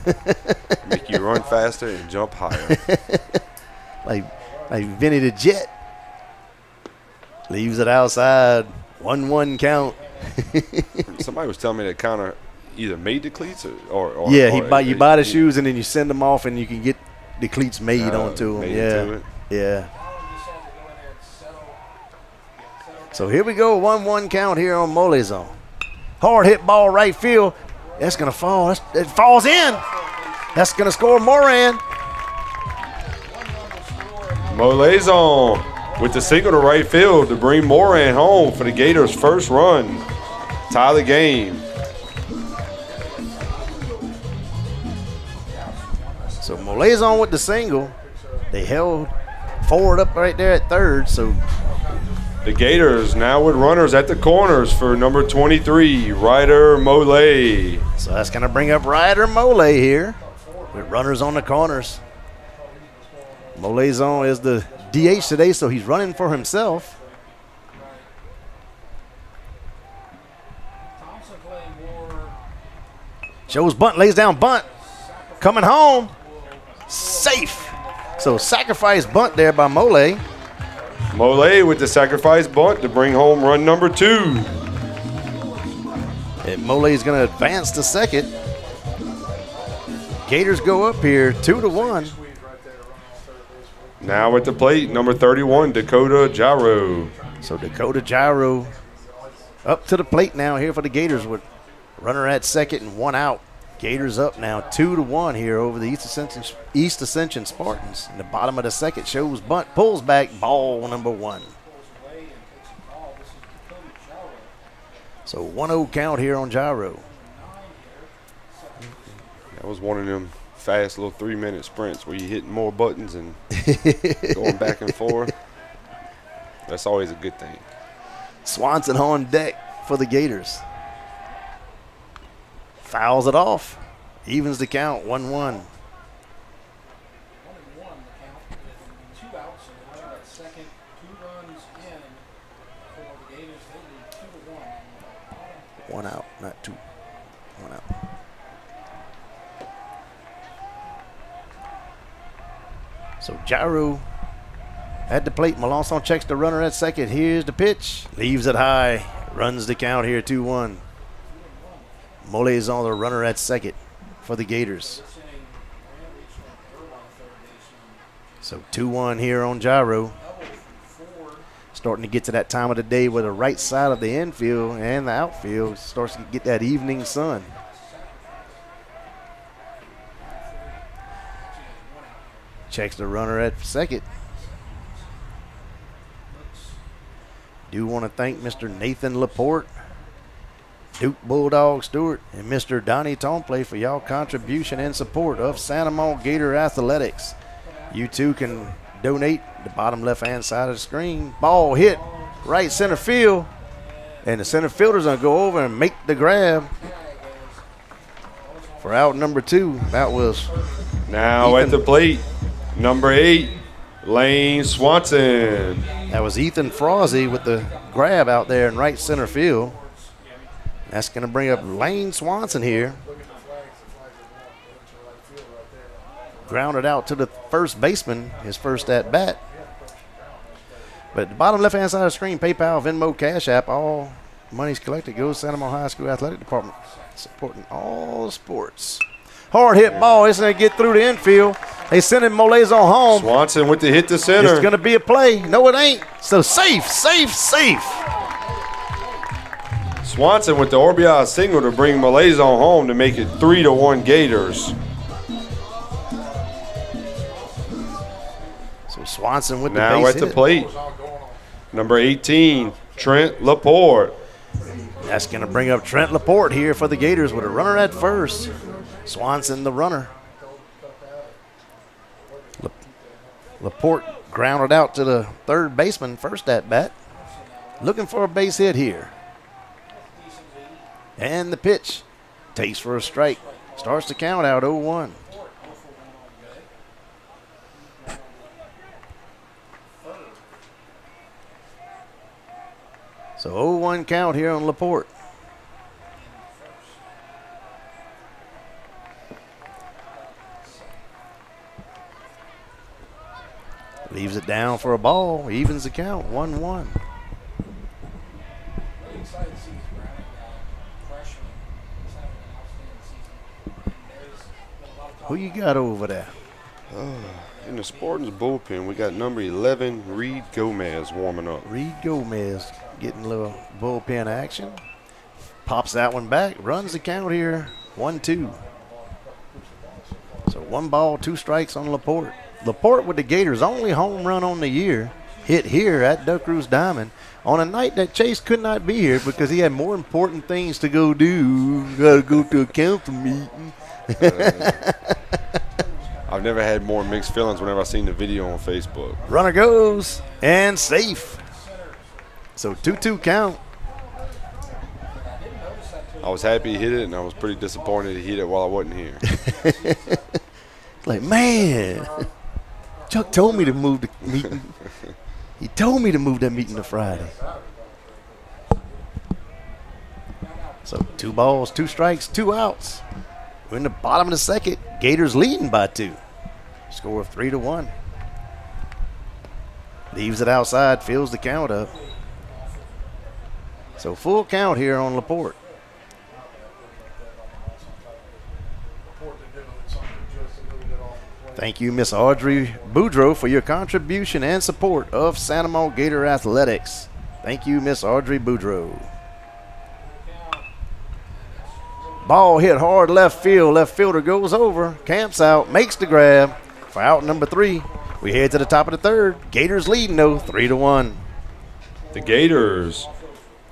S2: Make you run faster and jump higher.
S6: like Vinny the Jet. Leaves it outside. 1-1 count.
S2: Somebody was telling me that Connor either made the cleats or
S6: yeah, you buy the shoes and then you send them off and you can get the cleats made onto them. Yeah. So here we go, 1-1 count here on Molezon. Hard hit ball right field. That's gonna fall. It falls in. That's gonna score Moran.
S2: Molezon with the single to right field to bring Moran home for the Gators' first run. Tie the game.
S6: So Molezon with the single. They held Ford up right there at third. So
S2: the Gators now with runners at the corners for number 23, Ryder Mole.
S6: So that's going to bring up Ryder Mole here with runners on the corners. Molezon is the DH today, so he's running for himself. Shows bunt, lays down bunt. Coming home. Safe. So sacrifice bunt there by Mole.
S2: Mole with the sacrifice bunt to bring home run number 2.
S6: And Mole is going to advance to second. Gators go up here 2-1.
S2: Now at the plate, number 31, Dakota Gyro.
S6: So Dakota Gyro up to the plate now here for the Gators with runner at second and 1 out. Gators up now 2-1 here over the East Ascension Spartans. In the bottom of the second, shows bunt, pulls back, ball number 1. So 1-0 count here on Gyro.
S2: That was one of them fast little 3-minute sprints where you're hitting more buttons and going back and forth. That's always a good thing.
S6: Swanson on deck for the Gators. Fouls it off. Evens the count, 1-1.
S5: 1-1 the count. 2 outs and a runner at second. 2 runs in for the Gators. They lead 2-1.
S6: 1 out, not 2. 1 out. So Gyro at the plate. Melanson checks the runner at second. Here's the pitch. Leaves it high. Runs the count here, 2-1. Mole is on the runner at second for the Gators. So 2-1 here on Gyro. Starting to get to that time of the day where the right side of the infield and the outfield starts to get that evening sun. Checks the runner at second. Do want to thank Mr. Nathan Laporte, Duke Bulldog Stewart, and Mr. Donnie Tomplay for y'all contribution and support of Santa Monica Gator Athletics. You too can donate the bottom left-hand side of the screen. Ball hit right center field, and the center fielder's going to go over and make the grab for out number 2. That was
S2: now
S6: Ethan.
S2: At the plate, number 8, Lane Swanson.
S6: That was Ethan Frozzy with the grab out there in right center field. That's going to bring up Lane Swanson here. grounded out to the first baseman, his first at bat. But at the bottom left-hand side of the screen, PayPal, Venmo, Cash App, all monies collected goes to Santa Monica High School Athletic Department, supporting all the sports. Hard hit ball. Isn't going to get through the infield. They sending Molezon home.
S2: Swanson with the hit to center.
S6: It's going to be a play. No, it ain't. So safe.
S2: Swanson with the RBI single to bring Molezon home to make it 3-1 Gators.
S6: So Swanson with the
S2: Now
S6: base
S2: at the
S6: hit.
S2: plate, number 18, Trent Laporte.
S6: That's going to bring up Trent Laporte here for the Gators with a runner at first. Swanson the runner. Laporte grounded out to the third baseman first at bat. Looking for a base hit here. And the pitch takes for a strike. Starts to count out 0-1. So 0-1 count here on Laporte. Leaves it down for a ball. Evens the count. 1-1.
S5: Really excited to see this Browning freshman. He's having an outstanding season. And there's been a lot of talk
S6: Who you got over there?
S2: In the Spartans bullpen, we got number 11, Reed Gomez, warming up.
S6: Reed Gomez getting a little bullpen action. Pops that one back. Runs the count here. 1-2. So 1 ball, 2 strikes on Laporte. Laporte with the Gators' only home run on the year, hit here at Duck Roost Diamond on a night that Chase could not be here because he had more important things to go do. Got to go to a council meeting.
S2: I've never had more mixed feelings whenever I seen the video on Facebook.
S6: Runner goes and safe. So 2-2 count.
S2: I was happy he hit it, and I was pretty disappointed he hit it while I wasn't here.
S6: Like, man, Chuck told me to move the meeting. He told me to move that meeting to Friday. So 2 balls, 2 strikes, 2 outs. We're in the bottom of the second. Gators leading by 2. Score of 3-1. Leaves it outside, fills the count up. So full count here on Laporte. Thank you, Miss Audrey Boudreau, for your contribution and support of Santa Monica Gator Athletics. Thank you, Miss Audrey Boudreau. Ball hit hard left field. Left fielder goes over, camps out, makes the grab for out number 3. We head to the top of the third. Gators leading, though, 3-1.
S2: The Gators,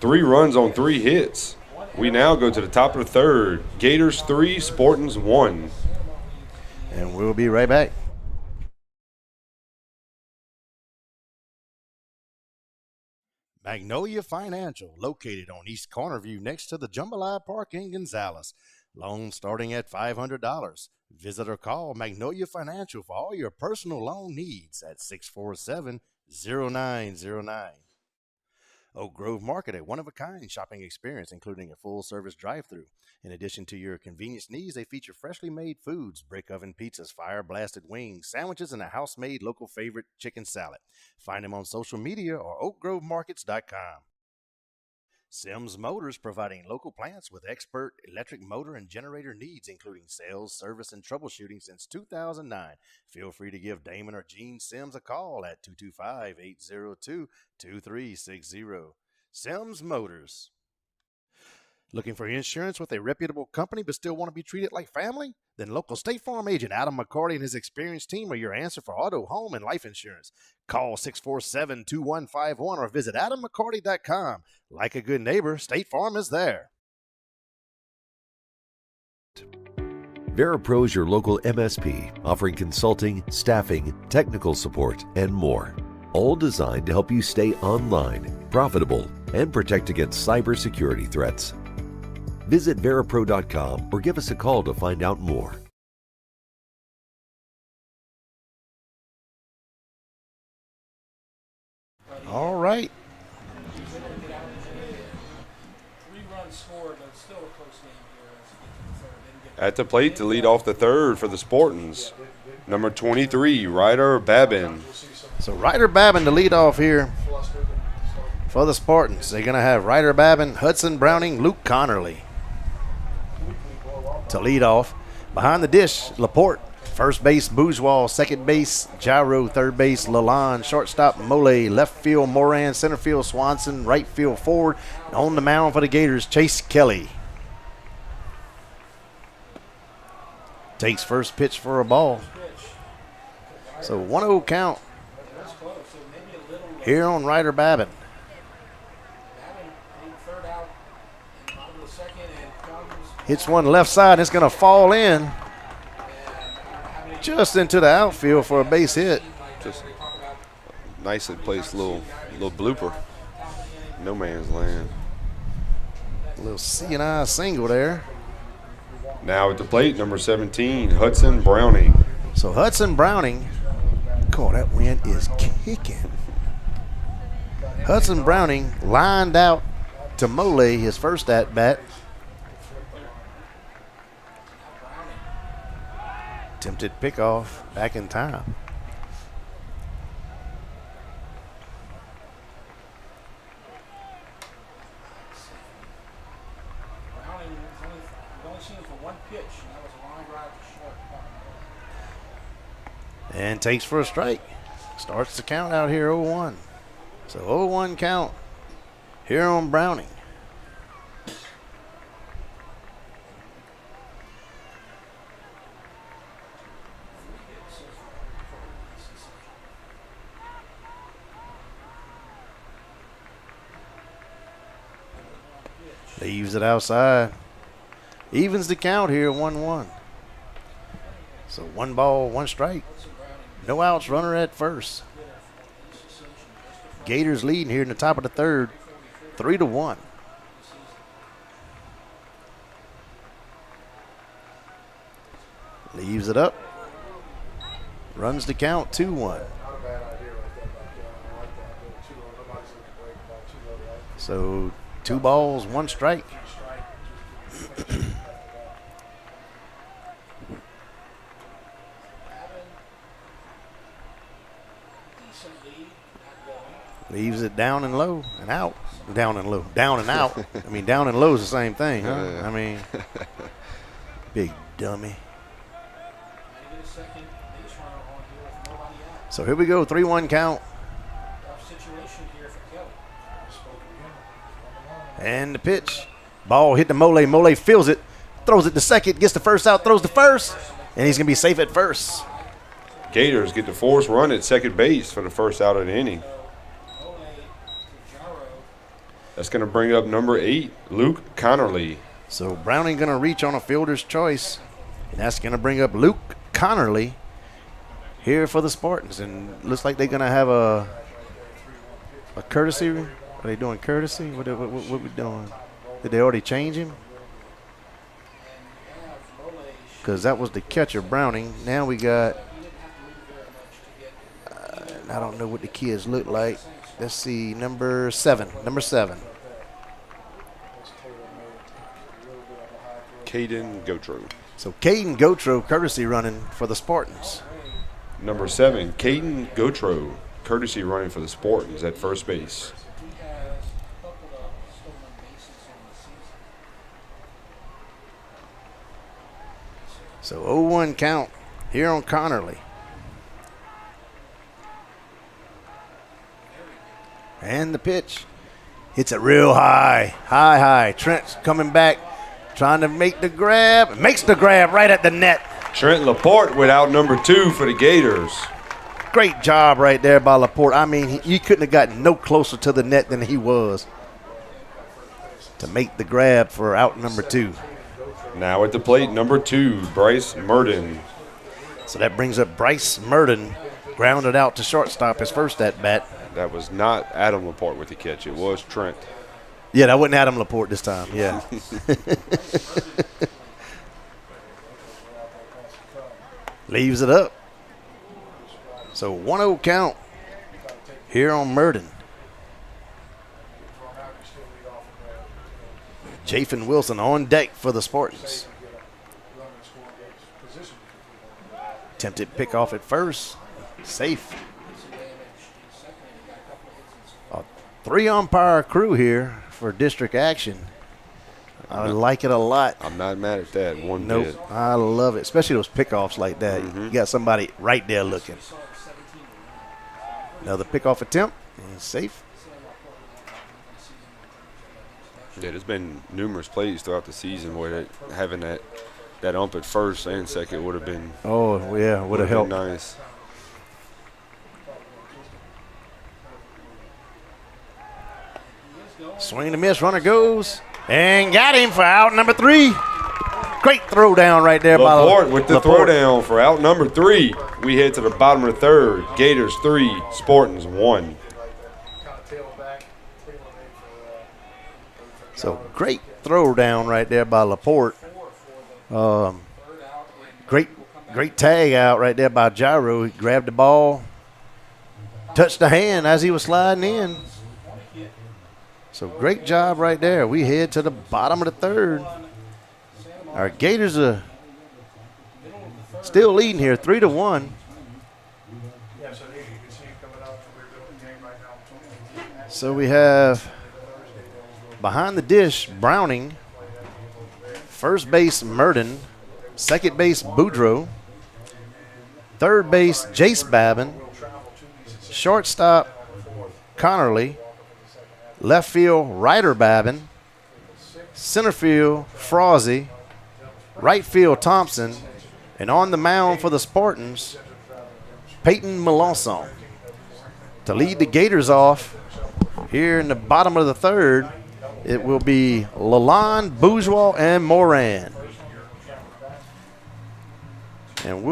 S2: 3 runs on 3 hits. We now go to the top of the third. Gators 3, Spartans 1.
S6: And we'll be right back. Magnolia Financial, located on East Cornerview next to the Jambalaya Park in Gonzales. Loans starting at $500. Visit or call Magnolia Financial for all your personal loan needs at 647-0909. Oak Grove Market, a one-of-a-kind shopping experience, including a full-service drive-thru. In addition to your convenience needs, they feature freshly made foods, brick oven pizzas, fire-blasted wings, sandwiches, and a house-made local favorite chicken salad. Find them on social media or oakgrovemarkets.com. Sims Motors, providing local plants with expert electric motor and generator needs, including sales, service, and troubleshooting since 2009. Feel free to give Damon or Gene Sims a call at 225-802-2360. Sims Motors. Looking for insurance with a reputable company but still want to be treated like family? Then local State Farm agent Adam McCarty and his experienced team are your answer for auto, home, and life insurance. Call 647-2151 or visit AdamMcCarty.com. Like a good neighbor, State Farm is there.
S7: VeraPro is your local MSP, offering consulting, staffing, technical support, and more. All designed to help you stay online, profitable, and protect against cybersecurity threats. Visit verapro.com or give us a call to find out more.
S6: All right.
S5: 3 runs scored, but it's still a close game here as we get to the third. Didn't get
S2: At the plate to lead off the third for the Spartans, Number 23, Ryder Babin.
S6: So Ryder Babin to lead off here for the Spartans. They're going to have Ryder Babin, Hudson Browning, Luke Connerly to lead off. Behind the dish, Laporte. First base, Bourgeois. Second base, Gyro. Third base, Lalonde. Shortstop, Mole. Left field, Moran. Center field, Swanson. Right field, Ford. And on the mound for the Gators, Chase Kelly. Takes first pitch for a ball. So 1-0 count here on Ryder Babin. Hits one left side. It's going to fall in just into the outfield for a base hit.
S2: Just nicely placed little blooper. No man's land.
S6: A little C&I single there.
S2: Now at the plate, number 17, Hudson Browning.
S6: So Hudson Browning, God, that wind is kicking. Hudson Browning lined out to Mole, his first at-bat. Attempted pickoff back in time. And takes for a strike. Starts the count out here 0-1. So 0-1 count here on Browning. Leaves it outside. Evens the count here 1-1. So 1 ball, 1 strike. No outs, runner at first. Gators leading here in the top of the third, 3-1. Leaves it up. Runs the count 2-1. So 2 balls, 1 strike. Leaves it down and low and out. Down and low. Down and out. I mean, down and low is the same thing, huh?
S2: Yeah.
S6: I mean, big dummy. So here we go, 3-1 count. And the pitch. Ball hit the Mole. Mole feels it. Throws it to second. Gets the first out. Throws the first. And he's going to be safe at first.
S2: Gators get the force run at second base for the first out of the inning. That's going to bring up number 8, Luke Connerly.
S6: So Browning going to reach on a fielder's choice. And that's going to bring up Luke Connerly here for the Spartans. And looks like they're going to have a courtesy. Are they doing courtesy? What we doing? Did they already change him? Because that was the catcher, Browning. Now we got, I don't know what the kids look like. Let's see, number 7.
S2: Caden Gotro.
S6: So Caden Gotro courtesy running for the Spartans.
S2: Number 7, Caden Gotro, courtesy running for the Spartans at first base.
S6: So 0-1 count here on Connerly. And the pitch. Hits it real high. Trent's coming back, trying to make the grab. Makes the grab right at the net.
S2: Trent Laporte without number 2 for the Gators.
S6: Great job right there by Laporte. I mean, you couldn't have gotten no closer to the net than he was to make the grab for out number 2.
S2: Now at the plate, number 2, Bryce Murden.
S6: So that brings up Bryce Murden, grounded out to shortstop, his first at bat.
S2: That was not Adam Laporte with the catch. It was Trent.
S6: Yeah, that wasn't Adam Laporte this time. Yeah. Leaves it up. So 1-0 count here on Murden. Jafin Wilson on deck for the Spartans. Attempted pickoff at first. Safe. A 3-umpire crew here for district action. I like it a lot.
S2: I'm not mad at that one
S6: Nope.
S2: bit.
S6: I love it, especially those pickoffs like that. You got somebody right there looking. Another pickoff attempt. And safe.
S2: Yeah, there's been numerous plays throughout the season where having that ump at first and second would have been.
S6: Oh, yeah, would have helped.
S2: Nice.
S6: Swing and a miss. Runner goes. And got him for out number 3. Great throw down right there by
S2: Laporte with the
S6: Laporte.
S2: throwdown for out number 3. We head to the bottom of the third. Gators 3, Spartans 1.
S4: Kind of tail back, tailor made for
S6: So great throw down right there by Laporte. Great tag out right there by Gyro. He grabbed the ball, touched the hand as he was sliding in. So great job right there. We head to the bottom of the third. Our Gators are still leading here, 3-1.
S4: Yeah, so here you can see it coming out. We're doing the game right now.
S6: So we have behind the dish Browning, first base Murden, second base Boudreaux, third base Jace Babin, shortstop Connerly, left field Ryder Babin, center field Frozzy, right field Thompson, and on the mound for the Spartans, Peyton Melanson. To lead the Gators off here in the bottom of the third, it will be Lalonde, Bourgeois, and Moran. And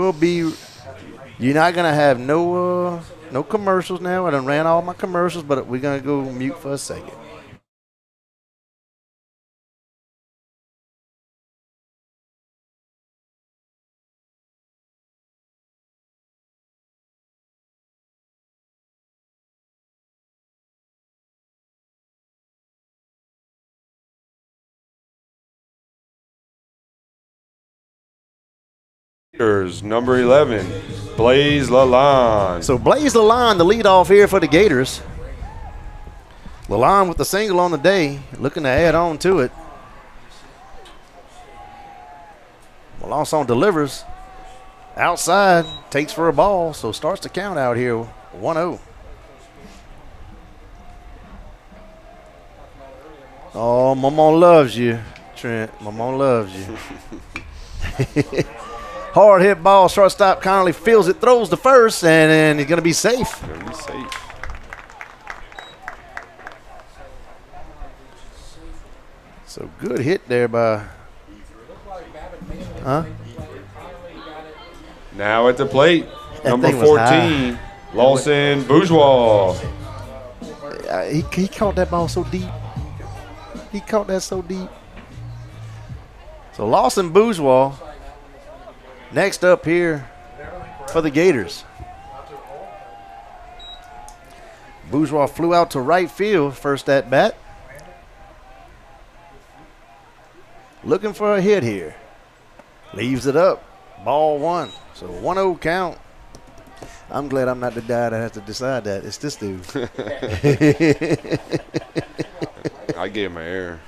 S6: you're not going to have no commercials now. I done ran all my commercials, but we're going to go mute for a second.
S2: Gators number 11, Blaze Lalonde.
S6: So Blaze Lalonde, the leadoff here for the Gators. Lalonde with the single on the day, looking to add on to it. Melanson delivers. Outside, takes for a ball, so starts to count out here, 1-0. Oh, Maman loves you, Trent. Maman loves you. Hard hit ball, shortstop Connolly feels it, throws the first, and then he's going to be safe.
S2: Gonna be safe.
S6: So good hit there by. Huh?
S2: Now at the plate,
S6: That
S2: number
S6: thing was
S2: 14, Lawson Bourgeois.
S6: He caught that ball so deep. He caught that so deep. So Lawson Bourgeois next up here for the Gators. Bourgeois flew out to right field first at bat. Looking for a hit here. Leaves it up. Ball 1. So 1-0 count. I'm glad I'm not the guy that has to decide that. It's this dude.
S2: I gave him an error.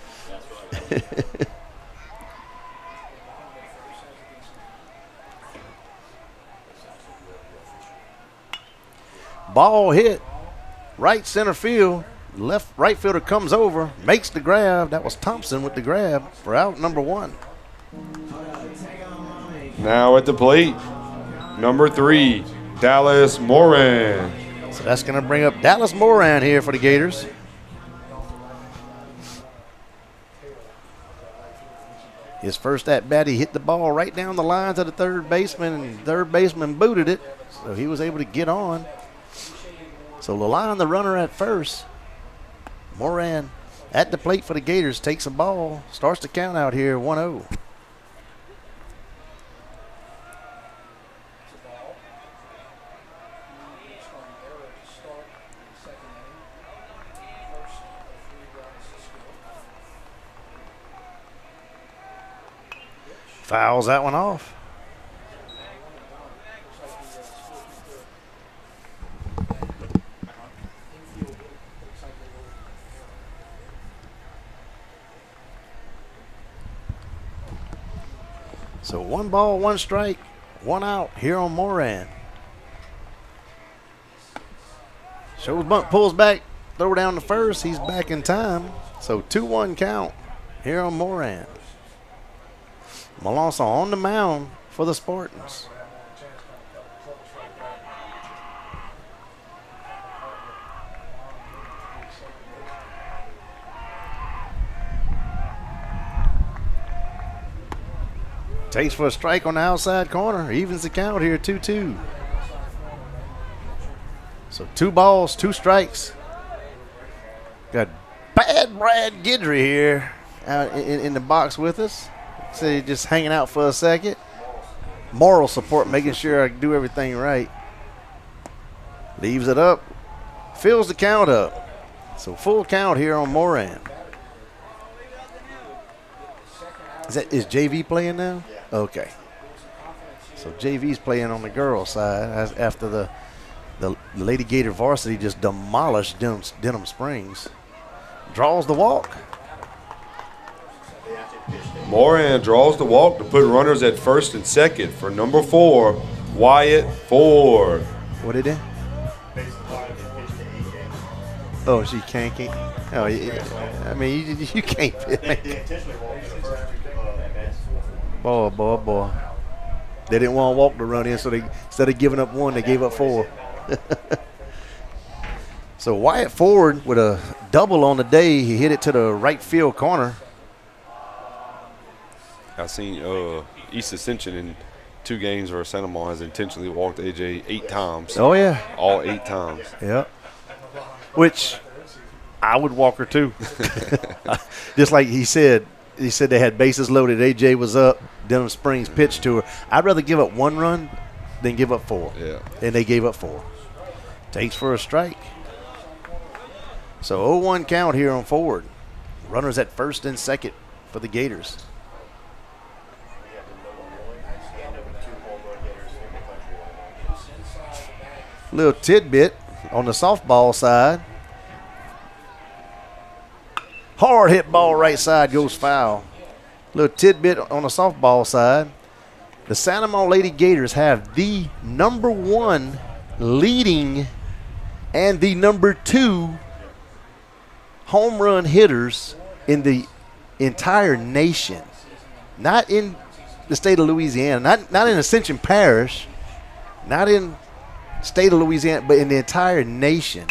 S6: Ball hit. Right center field. Right fielder comes over. Makes the grab. That was Thompson with the grab for out number 1.
S2: Now at the plate, number 3, Dallas Moran.
S6: So that's going to bring up Dallas Moran here for the Gators. His first at bat, he hit the ball right down the line to the third baseman, and third baseman booted it, so he was able to get on. So Lalonde, the runner at first. Moran at the plate for the Gators, takes a ball, starts the count out here, 1-0. Fouls that one off. So 1 ball, 1 strike, 1 out here on Moran. Shows bunt, pulls back, throw down the first. He's back in time. So 2-1 count here on Moran. Melanson on the mound for the Spartans. Takes for a strike on the outside corner. Evens the count here, 2-2. So 2 balls, 2 strikes. Got bad Brad Guidry here out in the box with us. So just hanging out for a second. Moral support, making sure I do everything right. Leaves it up. Fills the count up. So full count here on Moran. Is JV playing now? Okay. So JV's playing on the girls' side after the Lady Gator varsity just demolished Denham Springs. Draws the walk.
S2: Moran draws the walk to put runners at first and second for number 4, Wyatt Ford.
S6: What did it? Oh, she can't. Oh, yeah. I mean, you can't. Boy. They didn't want to walk the run in, so they instead of giving up 1, they gave up 4. So Wyatt Ford with a double on the day. He hit it to the right field corner.
S2: I seen East Ascension in 2 games where Santa Monica has intentionally walked AJ 8 times.
S6: Oh, yeah.
S2: All 8 times.
S6: Yep. Which I would walk her too. Just like he said they had bases loaded. AJ was up. Denham Springs pitched to her. I'd rather give up 1 run than give up 4.
S2: Yeah.
S6: And they gave up 4. Takes for a strike. So 0-1 count here on Ford. Runners at first and second for the Gators. Little tidbit on the softball side. Hard hit ball right side goes foul. Little tidbit on the softball side. The Santa Monica Lady Gators have the number 1 leading and the number 2 home run hitters in the entire nation. Not in the state of Louisiana, not in Ascension Parish, not in state of Louisiana, but in the entire nation.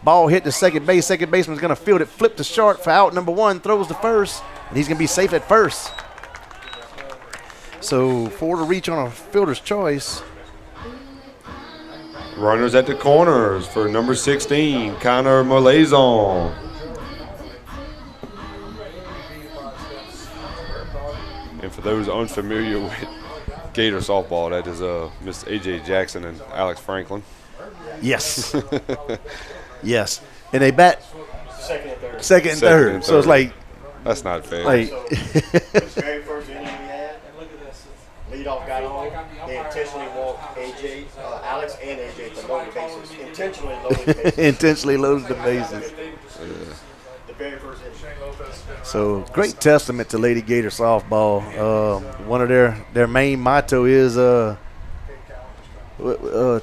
S6: Ball hit to second base. Second baseman's going to field it, flip to short for out number 1, throws to first, and he's going to be safe at first. So 4 to reach on a fielder's choice.
S2: Runners at the corners for number 16, Connor Malazon. And for those unfamiliar with Gator softball, that is Miss A.J. Jackson and Alex Franklin.
S6: Yes. Yes. And they bat second and third. So it's like.
S2: That's not fair.
S6: Like,
S8: This very first inning we had, leadoff got on. They intentionally walked AJ, Alex and AJ to load the bases. Intentionally loaded the bases.
S6: intentionally loaded the bases.
S8: The very first inning.
S6: So great testament to Lady Gator softball. One of their main motto is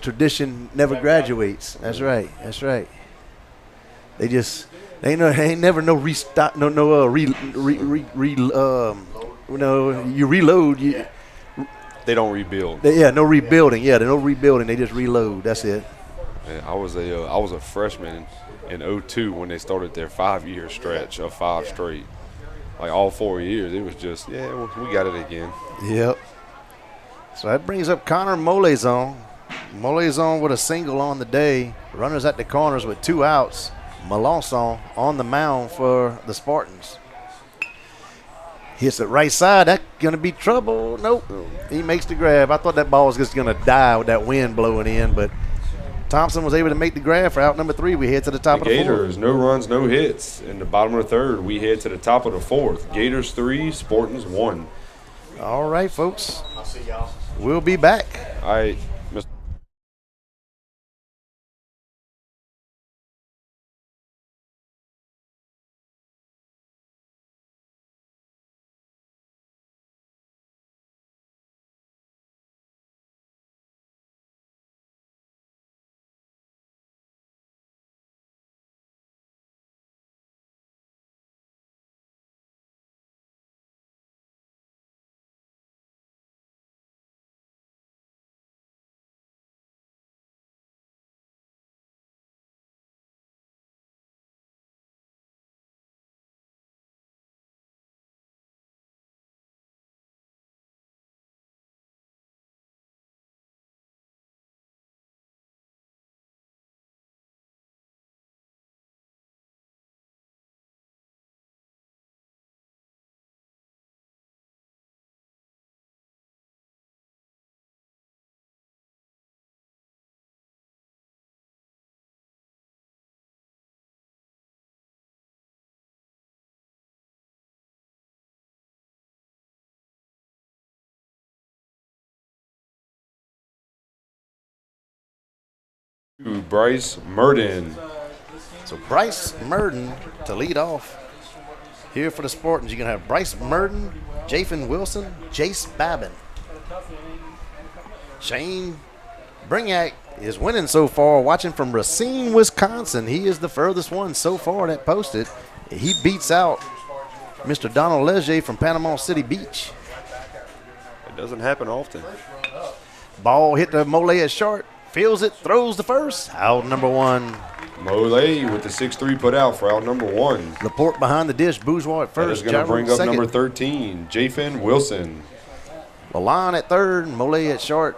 S6: tradition never graduates. That's right. That's right. They never no restock, you reload.
S2: They don't rebuild.
S6: No rebuilding. Yeah, no rebuilding. They just reload. That's it.
S2: Yeah, I was a freshman in 2002 when they started their 5-year stretch of 5 straight. Like all 4 years, it was just, we got it again.
S6: Yep. So that brings up Connor Molezon. Molezon with a single on the day. Runners at the corners with 2 outs. Melanson on the mound for the Spartans. Hits it right side. That's going to be trouble. Nope. He makes the grab. I thought that ball was just going to die with that wind blowing in, but Thompson was able to make the grab for out number 3. We head to the top of the 4th.
S2: Gators, no runs, no hits. In the bottom of the 3rd, we head to the top of the 4th. Gators 3, Spartans 1.
S6: All right, folks.
S8: I'll see y'all.
S6: We'll be back.
S2: All right. Bryce Murden.
S6: So Bryce Murden to lead off here for the Spartans. You're going to have Bryce Murden, Jathan Wilson, Jace Babin. Shane bEAt is winning so far, watching from Racine, Wisconsin. He is the furthest one so far that posted. He beats out Mr. Donald Leger from Panama City Beach.
S2: It doesn't happen often.
S6: Ball hit the Mole at short. Feels it, throws the first. Out number one.
S2: Mole with the 6-3 put out for out number 1.
S6: Laporte behind the dish. Bourgeois at
S2: That is
S6: first.
S2: going to
S6: Gyro
S2: bring up
S6: second.
S2: number 13, Jathan Wilson.
S6: Lalonde at third. Mole at short.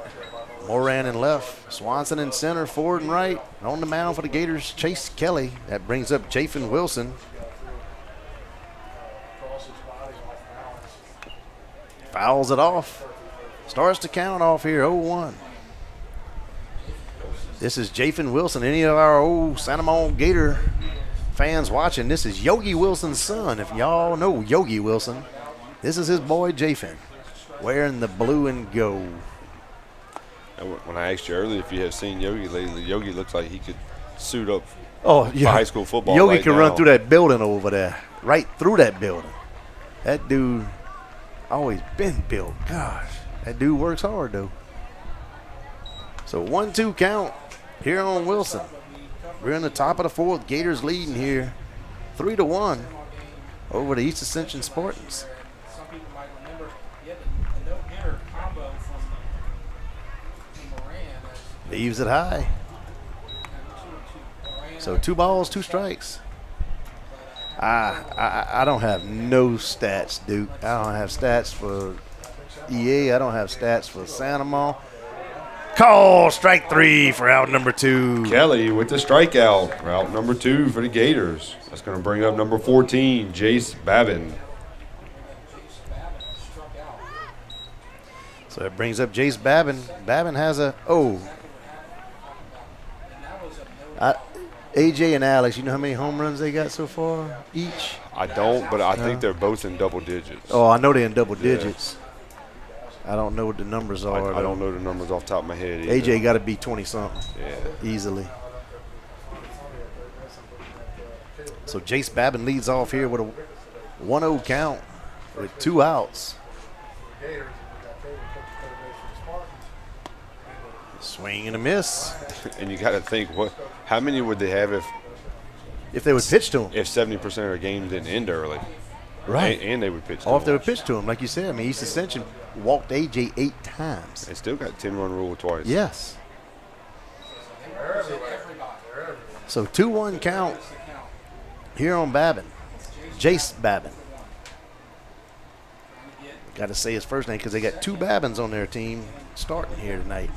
S6: Moran in left. Swanson in center. Ford and right. On the mound for the Gators, Chase Kelly. That brings up Jathan Wilson. Fouls it off. Starts to count off here, 0-1. This is Jathan Wilson. Any of our old Santa Monica Gator fans watching, this is Yogi Wilson's son. If y'all know Yogi Wilson, this is his boy Jathan, wearing the blue and gold.
S2: When I asked you earlier if you have seen Yogi lately, Yogi looks like he could suit up
S6: Oh,
S2: for
S6: yeah.
S2: high school football.
S6: Yogi
S2: right
S6: can
S2: now.
S6: run through that building over there, right through that building. That dude always been built. Gosh, that dude works hard, though. So 1-2 count here on Wilson. We're in the top of the fourth. Gators leading here 3-1 over the East Ascension Spartans.
S5: Some people might remember he had the no-hitter combo from Moran.
S6: Leaves it high. So 2 balls, 2 strikes. I don't have no stats, Duke. I don't have stats for EA. I don't have stats for Santa Monica. Call strike 3 for out number 2.
S2: Kelly with the strikeout. Route number 2 for the Gators. That's going to bring up number 14, Jace Babin.
S6: So it brings up Jace Babin. Babin has a AJ and Alex, you know how many home runs they got so far each?
S2: I don't, but I think they're both in double digits.
S6: Oh, I know they're in double digits. I don't know what the numbers are.
S2: I don't know the numbers off the top of my head either.
S6: AJ got to be 20-something.
S2: Yeah.
S6: Easily. So Jace Babin leads off here with a 1-0 count with 2 outs. Swing and a miss.
S2: And you got to think, how many would they have
S6: If they would pitch to him.
S2: if 70% of their games didn't end early?
S6: Right.
S2: And they would pitch to
S6: Or if they
S2: him.
S6: would pitch to him, like you said. I mean, East Ascension walked AJ 8 times.
S2: They still got 10-run rule twice.
S6: Yes. So 2-1 count here on Babin. Jace Babin. Got to say his first name because they got 2 Babins on their team starting here tonight.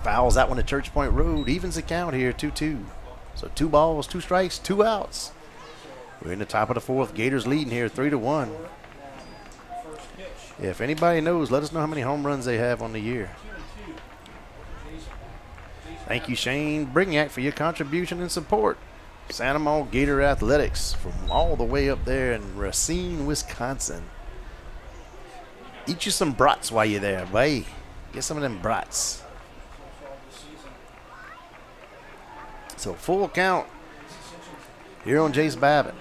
S6: Fouls that one to Church Point Road. Evens the count here, 2-2. So 2 balls, 2 strikes, 2 outs. We're in the top of the fourth. Gators leading here 3-1. Yeah, if anybody knows, let us know how many home runs they have on the year. Thank you, Shane bEAt, for your contribution and support. Santa Monica Gator Athletics from all the way up there in Racine, Wisconsin. Eat you some brats while you're there, boy. Get some of them brats. So full count here on Jace Babin.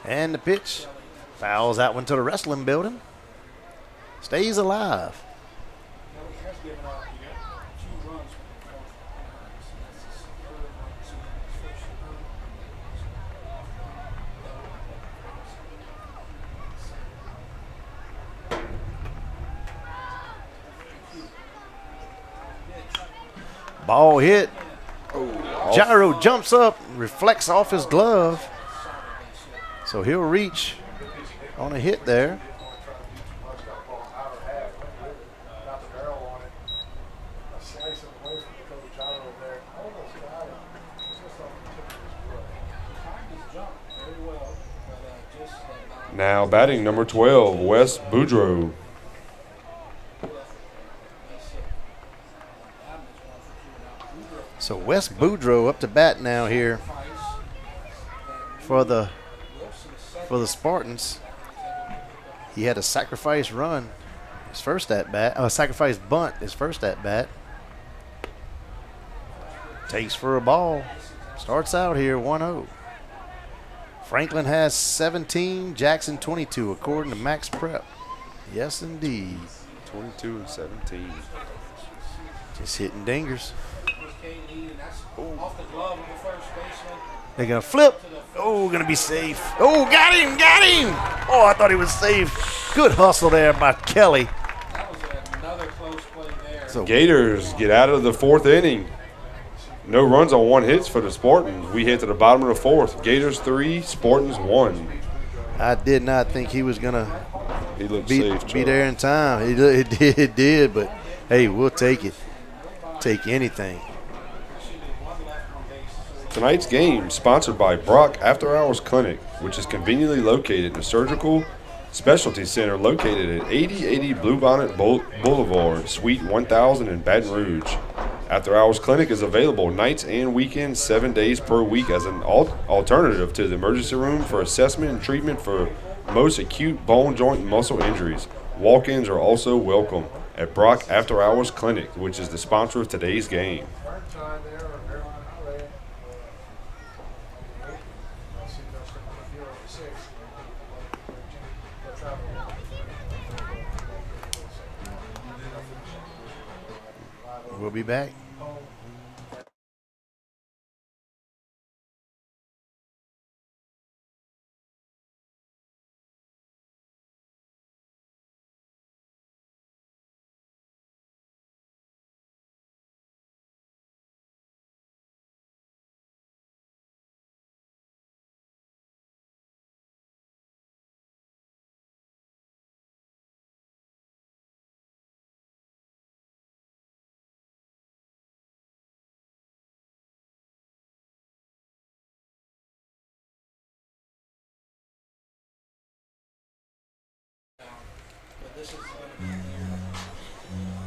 S6: And the pitch fouls that one to the wrestling building. Stays alive. Ball hit. Gyro jumps up, reflects off his glove. So he'll reach on a hit there.
S2: Now batting number 12, Wes Boudreaux.
S6: So Wes Boudreaux up to bat now here for the Spartans. He had a sacrifice run, his first at bat. Sacrifice bunt, his first at bat. Takes for a ball. Starts out here 1-0. Franklin has 17, Jackson 22, according to Max Prep. Yes, indeed.
S2: 22 and 17.
S6: Just hitting dingers.
S5: Off the glove of the first baseman.
S6: They're going to flip. Oh, going to be safe. Oh, got him. Oh, I thought he was safe. Good hustle there by Kelly.
S5: That was another close play there.
S6: So
S2: Gators get out of the 4th inning. No runs on 1 hits for the Spartans. We hit to the bottom of the 4th. Gators 3, Spartans 1.
S6: I did not think he was going to
S2: He looked
S6: be
S2: safe. Charles.
S6: there in time. It did, but hey, we'll take it. Take anything.
S2: Tonight's game sponsored by Brock After Hours Clinic, which is conveniently located in the Surgical Specialty Center located at 8080 Bluebonnet Boulevard, Suite 1000 in Baton Rouge. After Hours Clinic is available nights and weekends 7 days per week as an alternative to the emergency room for assessment and treatment for most acute bone, joint, and muscle injuries. Walk-ins are also welcome at Brock After Hours Clinic, which is the sponsor of today's game.
S6: We'll be back.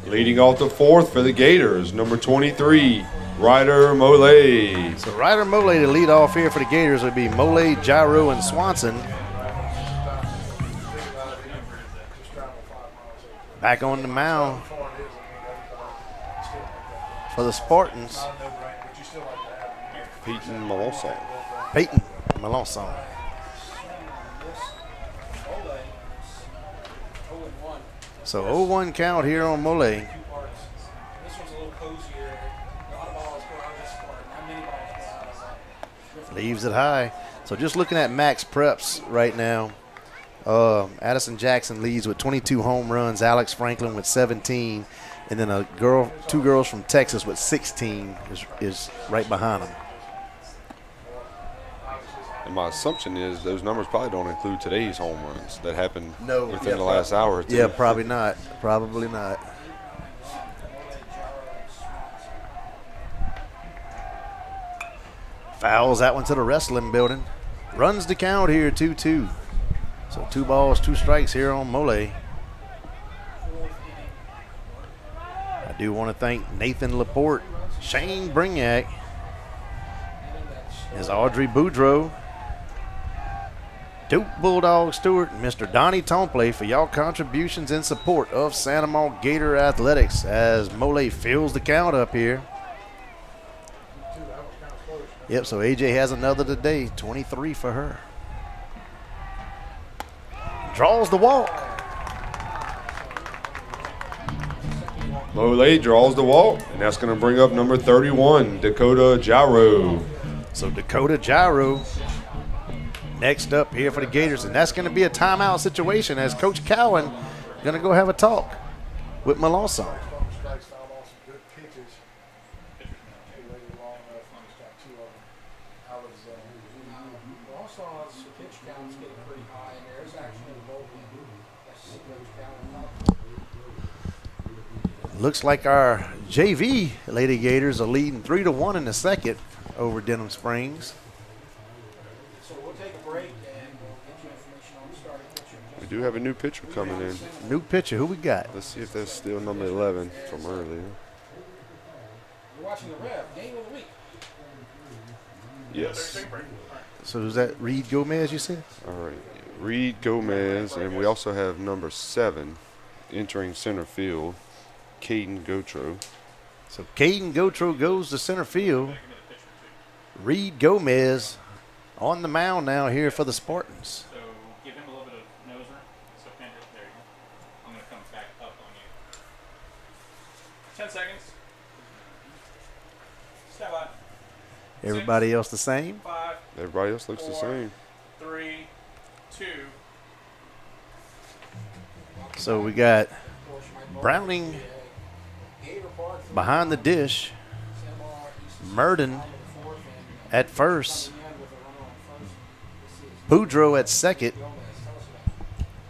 S2: Leading off the 4th for the Gators, number 23, Ryder Mole.
S6: So Ryder Mole to lead off here for the Gators would be Mole, Gyro, and Swanson. Back on the mound for the Spartans,
S2: Peyton Melanson.
S6: Peyton Melanson. So 0-1 count here on Mole.
S5: This one's a little cozier. A lot of balls go out of this part. Not many balls go out of that.
S6: Leaves it high. So just looking at Max Preps right now, Addison Jackson leads with 22 home runs, Alex Franklin with 17, and then two girls from Texas with 16 is right behind them.
S2: And my assumption is those numbers probably don't include today's home runs that happened within
S6: Yeah,
S2: the last hour or two.
S6: Yeah, probably not. Probably not. Fouls that one to the wrestling building. Runs the count here, 2-2. So 2 balls, 2 strikes here on Mole. I do want to thank Nathan Laporte, Shane Brignac, as Audrey Boudreau, Duke Bulldog Stewart, and Mr. Donnie Tompley for y'all contributions in support of Santa Maria Gator Athletics as Mole fills the count up here. Yep, so AJ has another today, 23 for her. Draws the walk.
S2: Mole draws the walk, and that's going to bring up number 31, Dakota Gyro.
S6: So Dakota Gyro next up here for the Gators, and that's going to be a timeout situation as Coach Cowan going to go have a talk with Melanson. Looks like our JV Lady Gators are leading 3-1 in the second over Denham Springs.
S5: So we'll take a break and we'll get you information on the starting pitcher.
S2: We do have a new pitcher coming in.
S6: New pitcher, who we got?
S2: Let's see if that's still number 11 from earlier.
S5: You're watching the Rev, game of the week.
S2: Yes.
S6: So is that Reed Gomez, you said?
S2: All right. Reed Gomez, and we also have number 7 entering center field, Caden Gotro.
S6: So Caden Gotro goes to center field. Reed Gomez on the mound now here for the Spartans.
S3: So give him a little bit of noser. So Kendrick, there you go. I'm going to come back up on you. 10 seconds. Stand by.
S6: Everybody else the same?
S3: 5,
S2: Everybody else looks the
S3: 4,
S2: same.
S3: 3, 2.
S6: So we got Browning behind the dish. Murden at first. Boudreaux at second.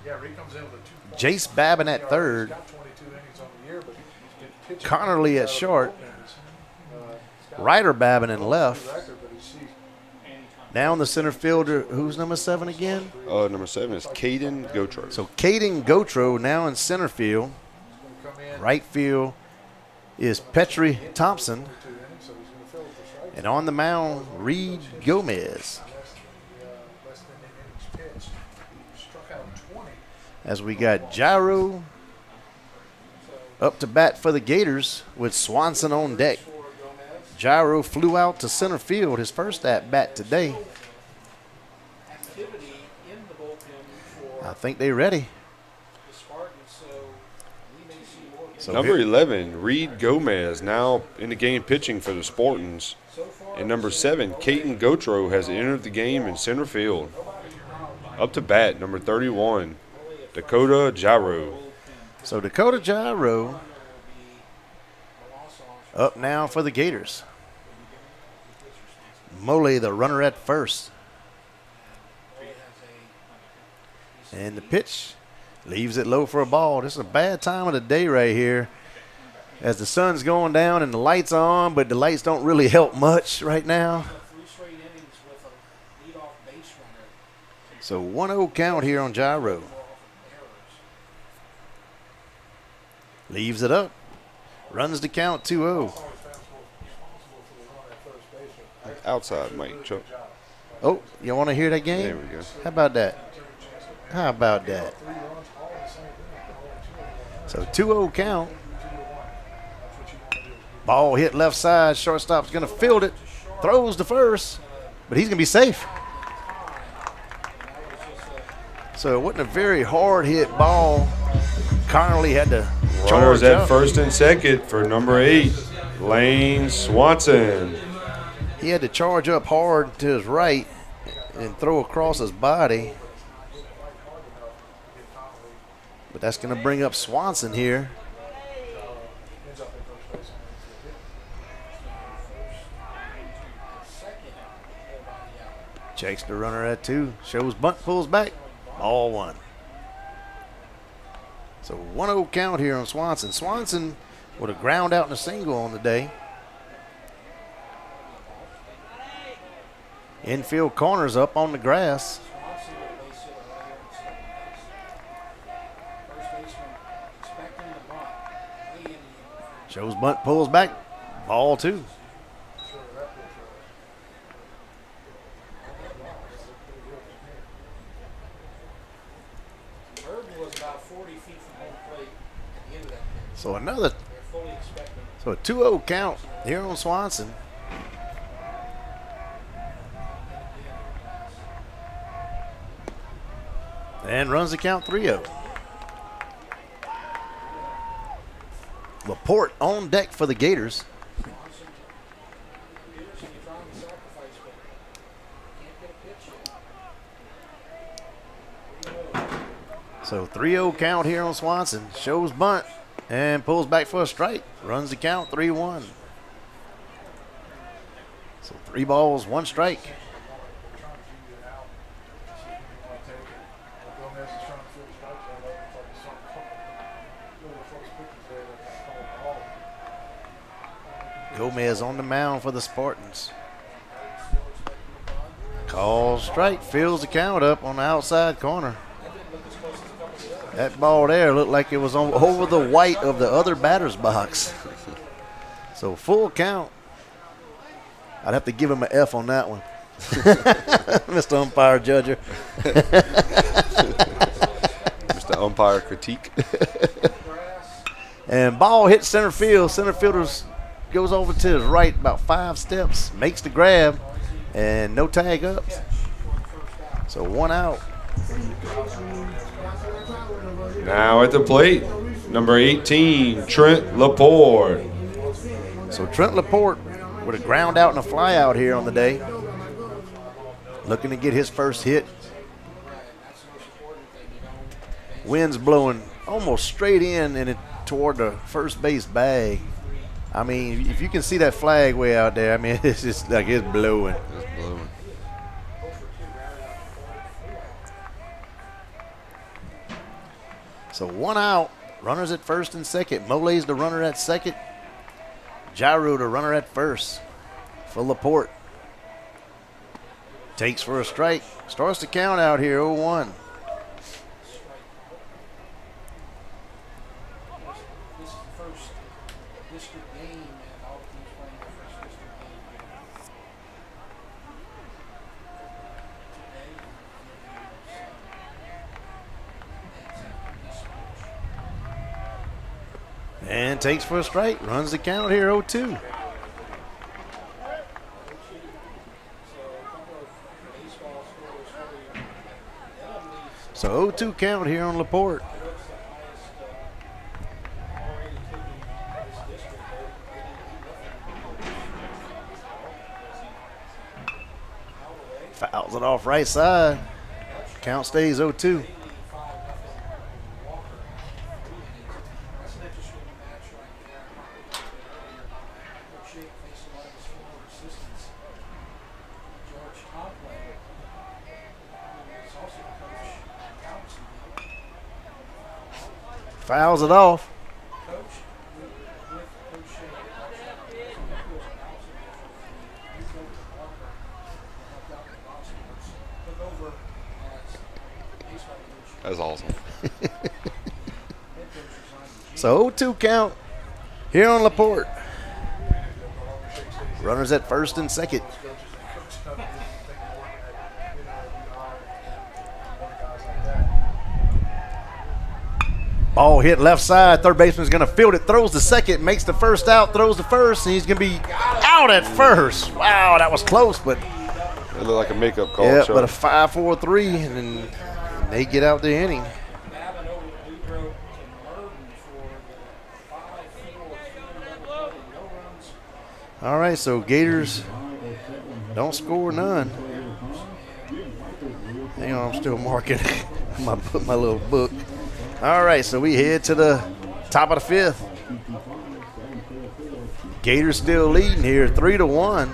S4: Yeah, Reed comes in with a 2 point.
S6: Jace Babin at third.
S4: He's got 22 innings on the year, but he's been pitching
S6: Connerly at short.
S4: He's got
S6: Ryder Babin in
S4: a
S6: left.
S4: record, but he's
S6: Down the center fielder, who's number 7 again?
S2: Number 7 is Caden Gotro.
S6: So Caden Gotro now in center field.
S4: going to come in
S6: Right field is Petrie Thompson.
S4: 2 innings, so he's going to fill it for strikes.
S6: And on the mound, Reed Gomez.
S4: Less than innings pitched. He struck out 20.
S6: As we got Gyro up to bat for the Gators with Swanson on deck. Gyro flew out to center field, his first at bat today. I think they're ready. So
S2: Number
S6: here-
S2: 11, Reed Gomez, now in the game pitching for the Spartans. And number 7, Caden Gotro, has entered the game in center field. Up to bat, number 31, Dakota Gyro.
S6: So Dakota Gyro up now for the Gators. Mole, the runner at first. And the pitch leaves it low for a ball. This is a bad time of the day right here as the sun's going down and the lights are on, but the lights don't really help much right now. So 1-0 count here on Gyro. Leaves it up. Runs the count 2-0.
S2: Outside, Mike. Chuck.
S6: Oh, you want to hear that game?
S2: There we go.
S6: How about that? How about that? So 2-0 count. Ball hit left side. Shortstop's going to field it. Throws to first, but he's going to be safe. So it wasn't a very hard hit ball. Connerly had to
S2: Runners
S6: charge
S2: at
S6: up.
S2: first and second for number 8, Lane Swanson.
S6: He had to charge up hard to his right and throw across his body. But that's going to bring up Swanson here. Checks the runner at 2. Shows bunt, pulls back. Ball 1. So 1-0 count here on Swanson. Swanson with a ground out and a single on the day. Infield corners up on the grass. Shows bunt, pulls back. Ball 2. So another, so a 2-0 count here on Swanson. And runs the count 3-0. Laporte on deck for the Gators. So 3-0 count here on Swanson. Shows bunt and pulls back for a strike. Runs the count 3-1. So 3 balls, 1 strike. Gomez on the mound for the Spartans. Calls strike, fills the count up on the outside corner. That ball there looked like it was over the white of the other batter's box. So full count. I'd have to give him an F on that one. Mr. Umpire Judger.
S2: Mr. Umpire Critique.
S6: And ball hits center field. Center fielder's goes over to his right about 5 steps, makes the grab, and no tag ups. So 1 out.
S2: Now at the plate, number 18, Trent Laporte.
S6: So Trent Laporte with a ground out and a fly out here on the day. Looking to get his first hit. Wind's blowing almost straight in and toward the first base bag. I mean, if you can see that flag way out there, I mean, it's just like it's blowing.
S2: It's blowing.
S6: So 1 out. Runners at first and second. Mole's the runner at second. Jairo the runner at first for Laporte. Takes for a strike. Starts the count out here, 0-1.
S5: This is the first district game, and all teams playing their first district game today.
S6: And takes for a strike. Runs the count here, 0-2. So 0-2 count here on Laporte. Fouls it off right side. Count stays 0-2. Fouls it off.
S2: That's awesome.
S6: So 0-2 count here on Laporte. Runners at first and second. Ball hit left side. Third baseman's going to field it. Throws the second. Makes the first out. Throws the first. And he's going to be out at first. Wow, that was close. But
S2: It looked like a makeup call.
S6: yeah,
S2: Chuck.
S6: but a 5-4-3. And then they get out the inning. All right, so Gators don't score none. Hang on, I'm still marking my little book. All right, so we head to the top of the 5th. Gators still leading here, 3-1.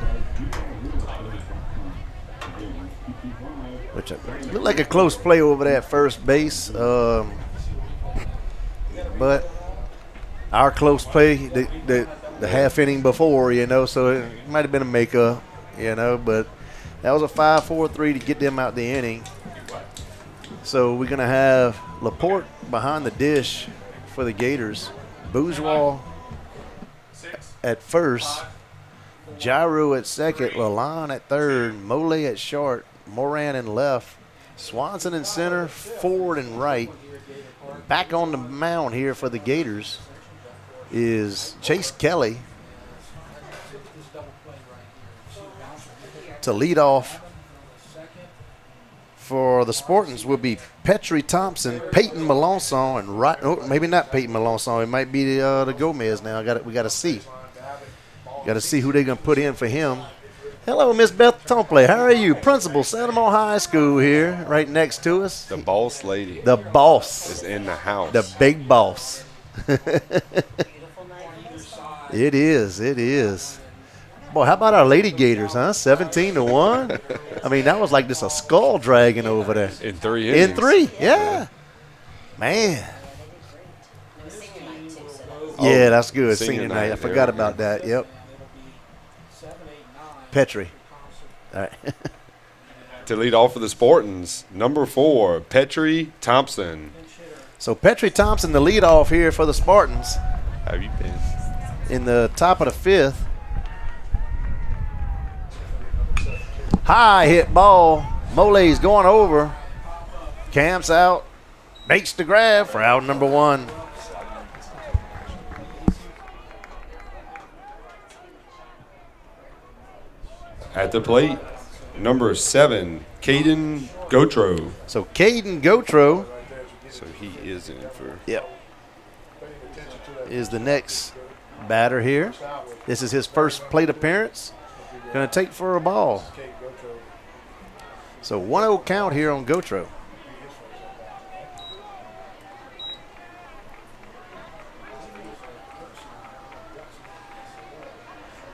S6: Which looked like a close play over there at first base. But our close play, the half inning before, so it might have been a makeup, but that was a 5-4-3 to get them out the inning. So we're going to have Laporte behind the dish for the Gators. Bourgeois at first. Jairo at second. Lalonde at third. Mole at short. Moran in left. Swanson in center. Ford in right. Back on the mound here for the Gators is Chase Kelly to lead off. For the Spartans will be Petrie Thompson, Peyton Melanson, and maybe not Peyton Melanson. It might be the Gomez now. We got to see. Got to see who they're going to put in for him. Hello, Miss Beth Tompley. How are you? Principal, Santamon High School here, right next to us.
S2: The boss lady.
S6: The boss.
S2: Is in the house.
S6: The big boss. It is. It is. Boy, how about our Lady Gators, huh? 17-1. I mean, that was like just a skull dragging over there.
S2: In 3 innings.
S6: In 3, yeah. Man. Yeah, that's good. Senior night. I forgot about that. Yep. Petrie. All right.
S2: To lead off for the Spartans, number 4, Petrie Thompson.
S6: So Petrie Thompson, the leadoff here for the Spartans.
S2: How have you been?
S6: In the top of the 5th. High hit ball. Mole's going over. Camps out. Makes the grab for out number 1.
S2: At the plate, number 7, Caden Gotro.
S6: So Caden Gotro,
S2: So he is in for.
S6: yep, is the next batter here. This is his first plate appearance. Going to take for a ball. So 1-0 count here on Gotro.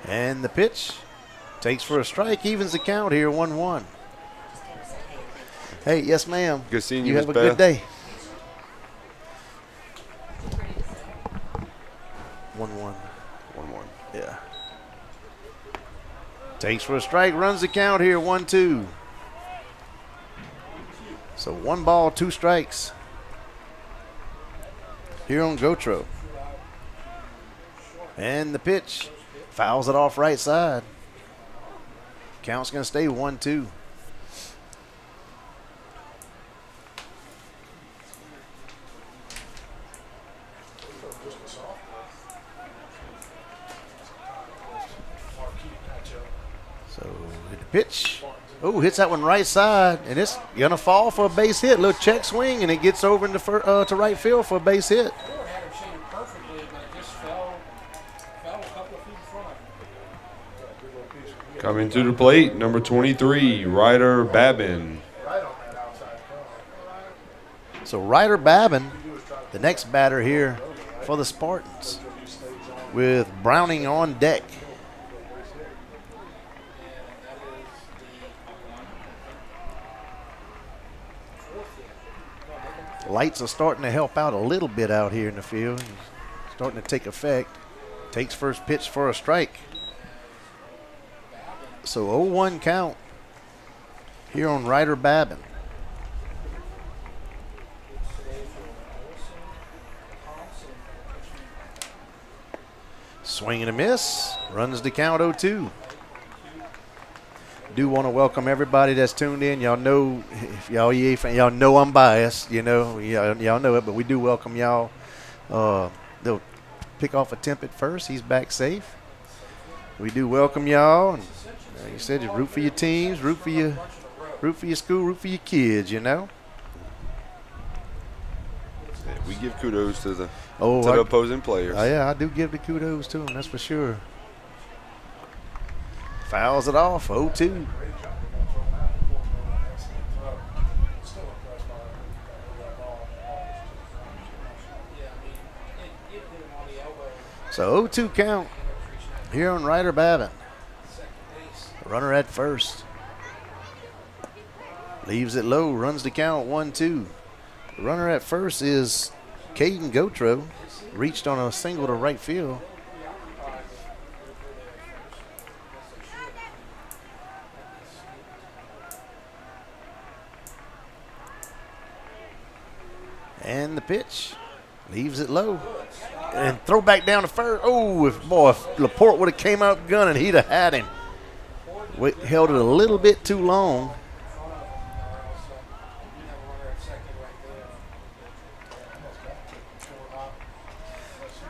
S6: And the pitch takes for a strike, evens the count here, 1-1. Hey, yes, ma'am.
S2: Good seeing you,
S6: You
S2: Miss
S6: have a good
S2: Beth.
S6: day. 1-1.
S2: 1-1.
S6: Yeah. Takes for a strike, runs the count here, 1-2. So 1 ball, 2 strikes here on Gotro. And the pitch fouls it off right side. Count's going to stay 1-2. So hit the pitch. Oh, hits that one right side, and it's going to fall for a base hit. Little check swing, and it gets over into to right field for a base hit.
S5: Ford had him shaded perfectly, but it just fell a couple of feet in front of him.
S2: Coming to the plate, number 23, Ryder Babin.
S6: So Ryder Babin, the next batter here for the Spartans, with Browning on deck. Lights are starting to help out a little bit out here in the field. Starting to take effect. Takes first pitch for a strike. So 0-1 count here on Ryder Babin. Swing and a miss. Runs the count 0-2. Do want to welcome everybody that's tuned in. Y'all know, if y'all EA fan, y'all know I'm biased. You know, y'all know it, but we do welcome y'all. They'll pick off a temp at first. He's back safe. We do welcome y'all. And like you said, you root for your teams, root for your school, root for your kids. You know.
S2: Yeah, we give kudos to the
S6: Oh,
S2: to the opposing players.
S6: Oh yeah, I do give the kudos to him. That's for sure. Fouls it off, 0-2. So 0-2 count here on Ryder Babin. Runner at first. Leaves it low, runs the count 1-2. The runner at first is Caden Gotro. Reached on a single to right field. And the pitch leaves it low. And throw back down to first. Oh, if Laporte would have came out gunning, he'd have had him. Held it a little bit too long.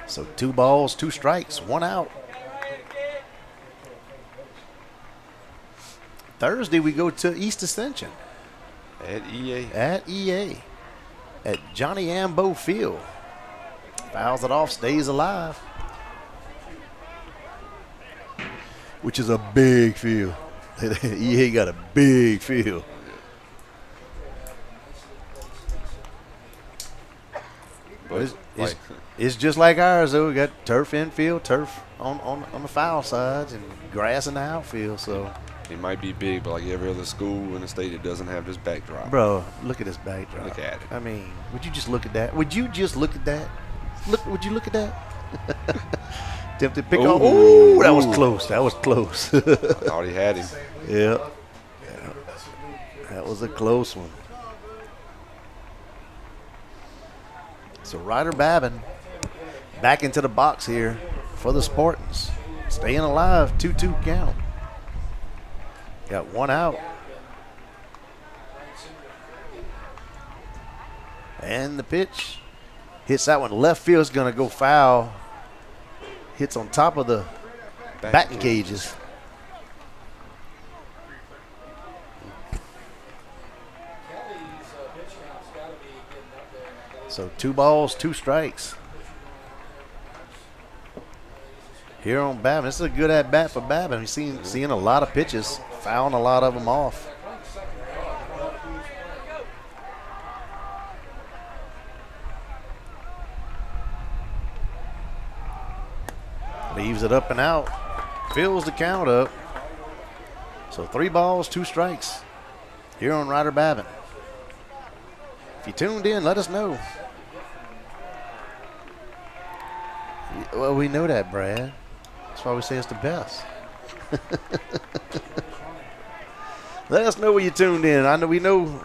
S6: So 2 balls, 2 strikes, 1 out. Thursday we go to East Ascension.
S2: At EA.
S6: At EA. At Johnny Ambo Field. Fouls it off, stays alive. Which is a big field. EA got a big field.
S2: But
S6: It's just like ours, though. We got turf infield, turf on the foul sides, and grass in the outfield. So,
S2: it might be big, but like every other school in the state, it doesn't have this backdrop.
S6: bro, look at this backdrop.
S2: Look at it.
S6: I mean, would you just look at that? Would you just look at that? Would you look at that? Tempted to pick off. Oh, that was close. That was close.
S2: I thought he had him.
S6: Yeah. That was a close one. So Ryder Babin back into the box here for the Spartans. Staying alive, 2-2 count. Got 1 out. And the pitch. Hits that one. Left field's going to go foul. Hits on top of the batting cages. So 2 balls, 2 strikes. Here on Babin. This is a good at bat for Babin. He's seeing a lot of pitches, fouling a lot of them off. Leaves it up and out. Fills the count up. So 3 balls, 2 strikes. Here on Ryder Babin. If you tuned in, let us know. Well, we know that, Brad. That's why we say it's the best. Let us know where you tuned in. I know we know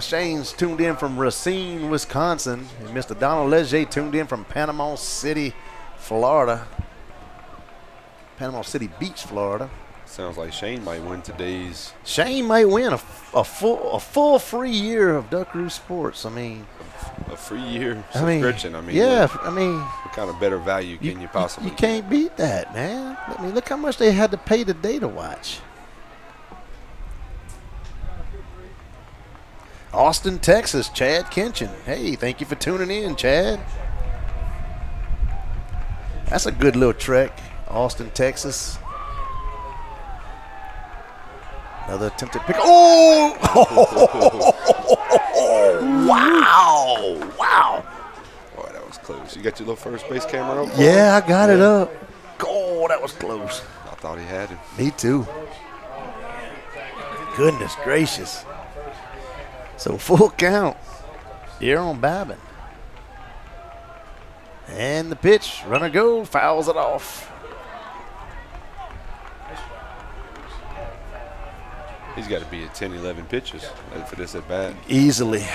S6: Shane's tuned in from Racine, Wisconsin. And Mr. Donald Leger tuned in from Panama City, Florida. Panama City Beach, Florida.
S2: Sounds like Shane might win today's.
S6: Shane might win a full free year of Duck Roost Sports. I mean,
S2: a free year subscription.
S6: Yeah,
S2: what kind of better value can you possibly
S6: You can't beat that, man. I mean, look how much they had to pay today to watch. Austin, Texas, Chad Kinchin. Hey, thank you for tuning in, Chad. That's a good little trek. Austin, Texas. Another attempted pick. Oh! Wow!
S2: Boy, that was close. You got your little first base camera up?
S6: Yeah, I got it up. Oh, that was close.
S2: I thought he had him.
S6: Me too. Goodness gracious. So full count here on Babin. And the pitch, runner go, fouls it off.
S2: He's got to be at 10, 11 pitches for this at bat.
S6: Easily.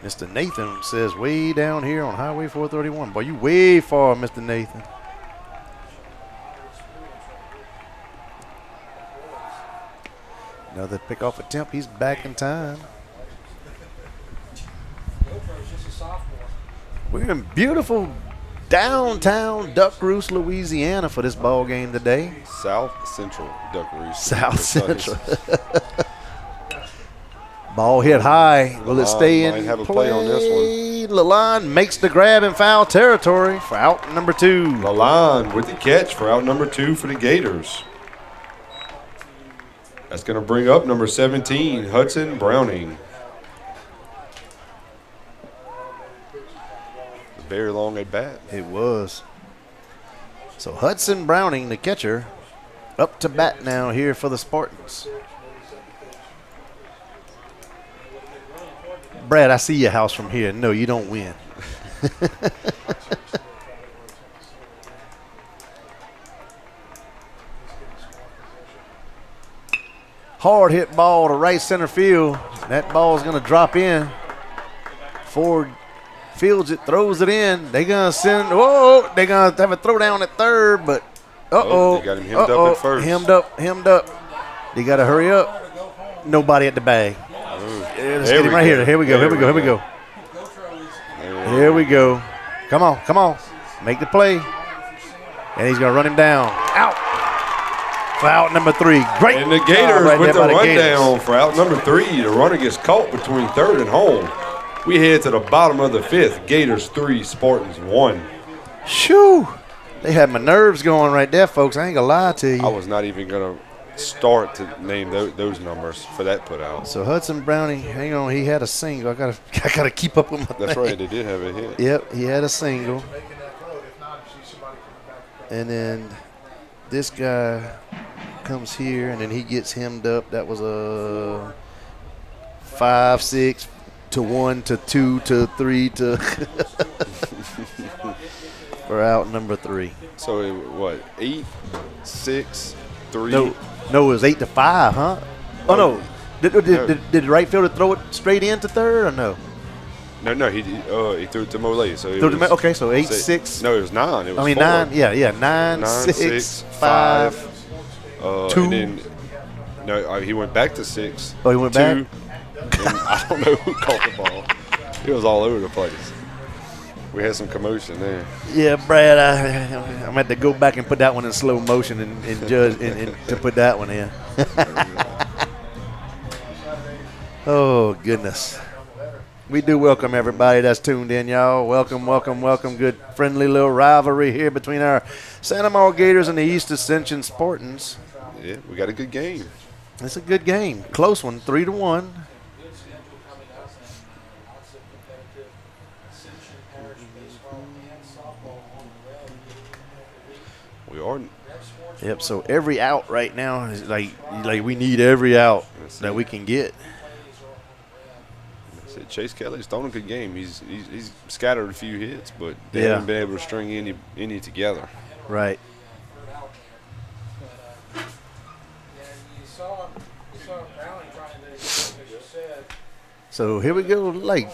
S6: Mr. Nathan says way down here on Highway 431. Boy, you way far, Mr. Nathan. Another pickoff attempt. He's back in time. We're in beautiful downtown Duck Roost, Louisiana for this ball game today.
S2: South Central Duck Roost.
S6: South Central. Ball hit high. Will it stay in
S2: might have a play on this one.
S6: Lalonde makes the grab in foul territory for out number 2.
S2: Lalonde with the catch for out number 2 for the Gators. That's going to bring up number 17, Hudson Browning. Very long at bat.
S6: It was. So Hudson Browning, the catcher, up to bat now here for the Spartans. Brad, I see your house from here. No, you don't win. Hard hit ball to right center field. That ball is going to drop in. Ford fields it, throws it in. They're going to send, they're going to have a throw down at third, but
S2: they got him hemmed up at first.
S6: Hemmed up. They got to hurry up. Nobody at the bag. Let's get him right here. Here we go. Here we go. Come on. Make the play. And he's going to run him down. Out. For out number 3. Great.
S2: And the Gators with the rundown for out number 3. The runner gets caught between third and home. We head to the bottom of the 5th. Gators 3, Spartans 1.
S6: Shoo. They had my nerves going right there, folks. I ain't going to lie to you.
S2: I was not even going to start to name those numbers for that put out.
S6: So Hudson Browning, hang on, he had a single. I gotta keep up with my
S2: That's
S6: thing.
S2: right, they did have a hit.
S6: Yep, he had a single. And then this guy comes here, and then he gets hemmed up. That was a 5-6 to 1 to 2 to 3 to for out number 3.
S2: So what? 8, 6, 3.
S6: No, it was 8 to 5, huh? Oh no. Did the right fielder throw it straight into third or no?
S2: No, he threw it to Mole. So
S6: okay, so 8, 6.
S2: No, it was 9. It was 4.
S6: 9. Yeah, 9, 6, 5, 2.
S2: And then, he went back to 6.
S6: Oh, he went
S2: 2,
S6: back?
S2: And I don't know who caught the ball. It was all over the place. We had some commotion there.
S6: Yeah, Brad, I'm going to have to go back and put that one in slow motion and judge and to put that one in. Oh, goodness. We do welcome everybody that's tuned in, y'all. Welcome, welcome, welcome. Good friendly little rivalry here between our Santa Maria Gators and the East Ascension Spartans.
S2: Yeah, we got a good game.
S6: It's a good game. Close one, 3-1.
S2: We are.
S6: Yep, so every out right now is like we need every out that we can get.
S2: Chase Kelly's thrown a good game. He's scattered a few hits, but they haven't been able to string any together.
S6: Right. So here we go. Like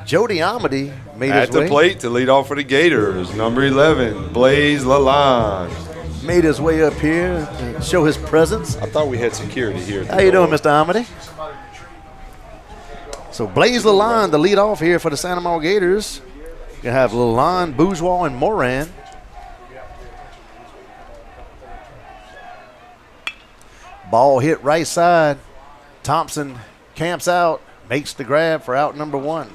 S6: Jody Amity made his way
S2: at the plate to lead off for the Gators. Number 11, Blaze Lalonde.
S6: Made his way up here to show his presence.
S2: I thought we had security here.
S6: How you doing, Mr. Amity? So Blaze Lalonde, the lead off here for the Santa Maria Gators. You have Lalonde, Bourgeois, and Moran. Ball hit right side. Thompson camps out, makes the grab for out number 1.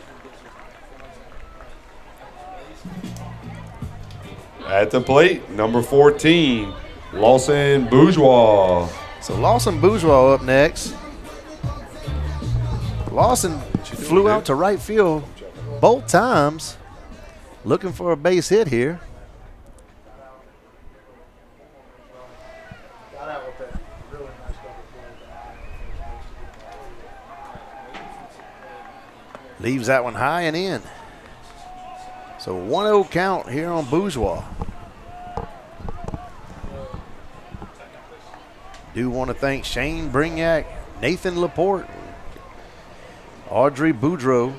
S2: At the plate, number 14, Lawson Bourgeois.
S6: So Lawson Bourgeois up next. Lawson flew out to right field both times, looking for a base hit here. Leaves that one high and in. So 1-0 count here on Bourgeois. Do want to thank Shane Brignac, Nathan Laporte, Audrey Boudreau,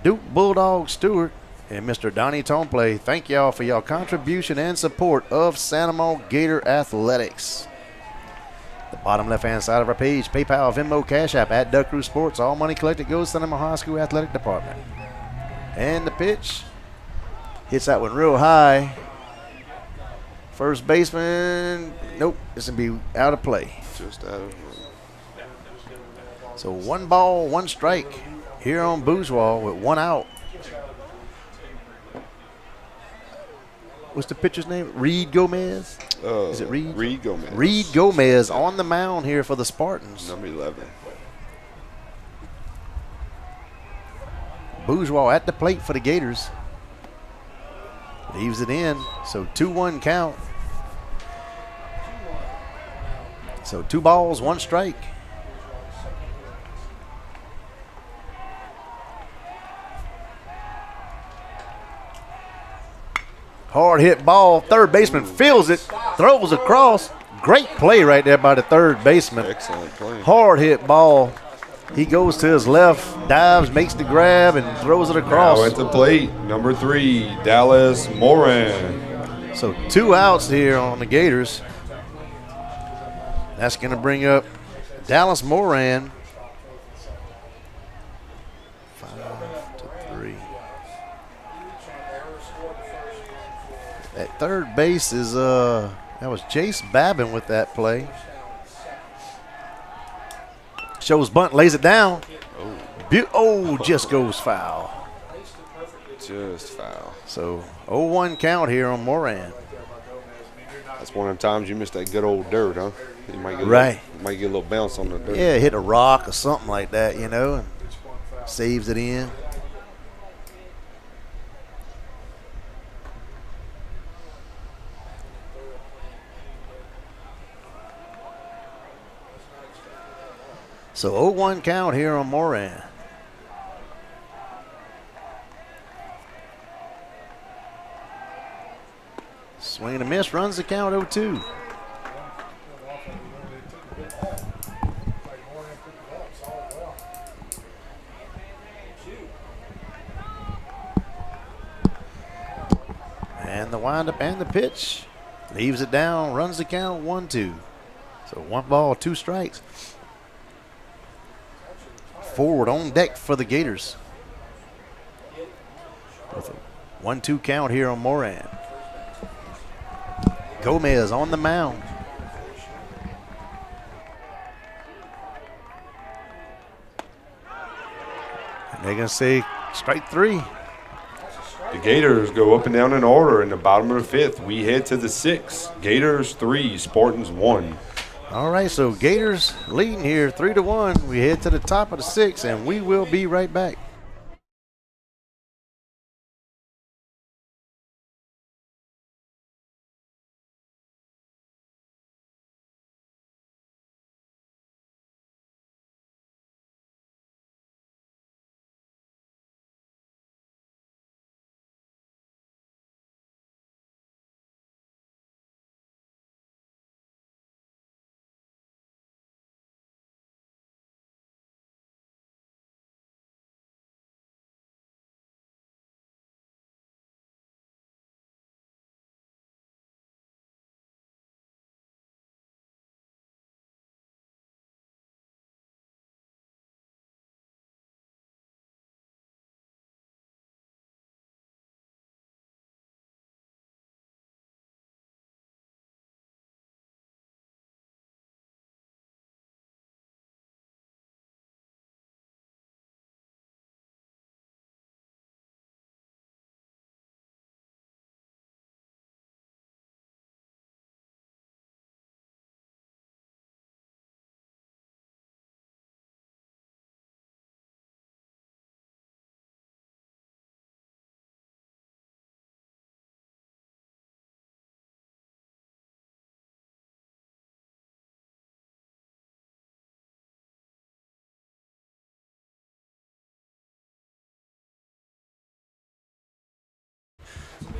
S6: Duke Bulldog Stewart, and Mr. Donnie Tomplay. Thank y'all for y'all contribution and support of Santa Maria Gator Athletics. The bottom left-hand side of our page, PayPal, Venmo, Cash App, at Duck Crew Sports. All money collected goes to Santa Maria High School Athletic Department. And the pitch hits that one real high. First baseman, nope, this will be out of play.
S2: Just out of play.
S6: So 1 ball, 1 strike here on Bourgeois with 1 out. What's the pitcher's name? Reed Gomez? Is it Reed?
S2: Reed Gomez.
S6: Reed Gomez on the mound here for the Spartans.
S2: Number 11.
S6: Bourgeois at the plate for the Gators. Leaves it in. So 2-1 count. So 2 balls, 1 strike. Hard hit ball. Third baseman feels it, throws across. Great play right there by the third baseman.
S2: Excellent play.
S6: Hard hit ball. He goes to his left, dives, makes the grab, and throws it across.
S2: Now at the plate, number 3, Dallas Moran.
S6: So 2 outs here on the Gators. That's going to bring up Dallas Moran. 5-3. At third base is that was Jace Babin with that play. Shows bunt, lays it down. Just goes foul.
S2: Just foul.
S6: So 0-1 count here on Moran.
S2: That's one of the times you missed that good old dirt, huh? You might get might get a little bounce on the dirt.
S6: Yeah, hit a rock or something like that, you know, and saves it in. So 0-1 count here on Moran. Swing and a miss, runs the count 0-2. And the windup and the pitch. Leaves it down, runs the count 1-2. So 1 ball, 2 strikes. forward on deck for the Gators. With a 1-2 count here on Moran. Gomez on the mound. And they're going to say strike 3.
S2: The Gators go up and down in order in the bottom of the 5th. We head to the 6th. Gators 3, Spartans 1.
S6: All right, so Gators leading here 3-1. We head to the top of the 6th, and we will be right back.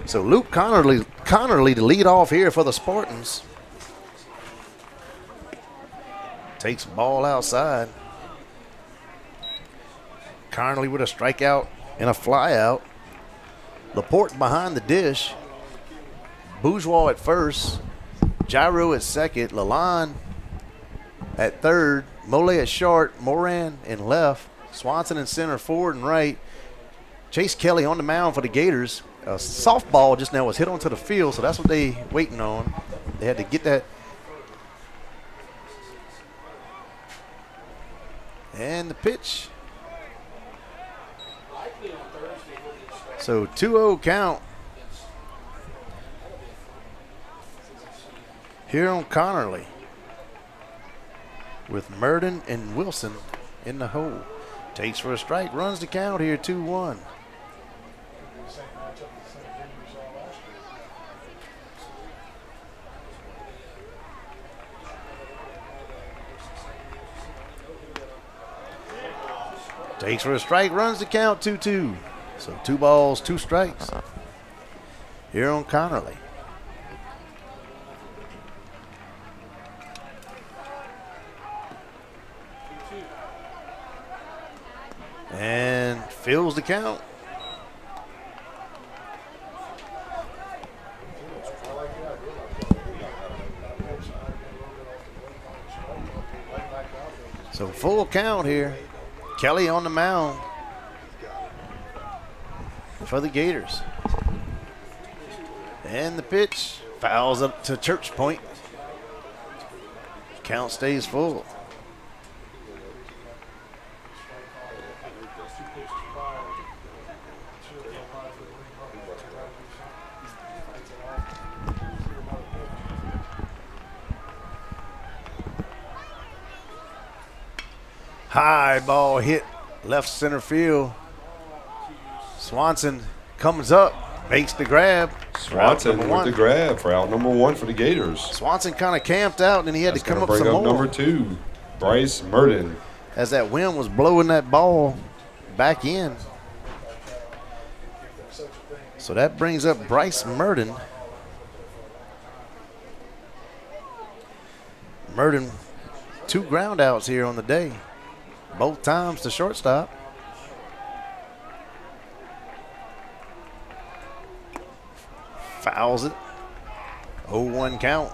S6: So Luke Connerly to lead off here for the Spartans. Takes the ball outside. Connerly with a strikeout and a flyout. Laporte behind the dish. Bourgeois at first. Gyro at second. Lalonde at third. Mole at short. Moran in left. Swanson in center, forward and right. Chase Kelly on the mound for the Gators. A softball just now was hit onto the field, so that's what they waiting on. They had to get that. And the pitch. So 2-0 count here on Connerly with Murden and Wilson in the hole. Takes for a strike, runs the count here 2-1. Takes for a strike, runs the count 2-2. So 2 balls, 2 strikes here on Connerly. And fills the count. So full count here. Kelly on the mound for the Gators. And the pitch fouls up to Church Point. Count stays full. High ball hit left center field. Swanson comes up, makes the grab.
S2: Swanson with the grab for out number 1 for the Gators.
S6: Swanson kind of camped out, and he had to come up
S2: bring
S6: some
S2: up
S6: more.
S2: Number 2, Bryce Murden.
S6: As that wind was blowing that ball back in. So that brings up Bryce Murden. Murden, 2 ground outs here on the day. Both times to shortstop. Fouls it. 0-1 count.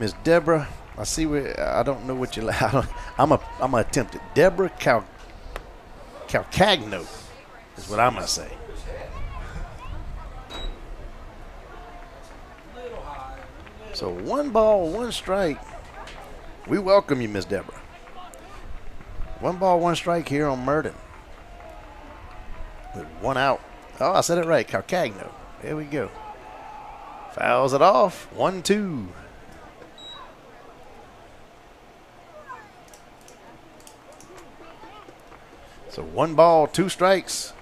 S6: Miss Deborah, I see where I don't know what you like. I'm gonna attempt it. Deborah Calcagno is what I'm gonna say. So 1 ball, 1 strike. We welcome you, Miss Deborah. 1 ball, 1 strike here on Murden. With 1 out. Oh, I said it right. Calcagno. There we go. Fouls it off. 1-2. So 1 ball, 2 strikes.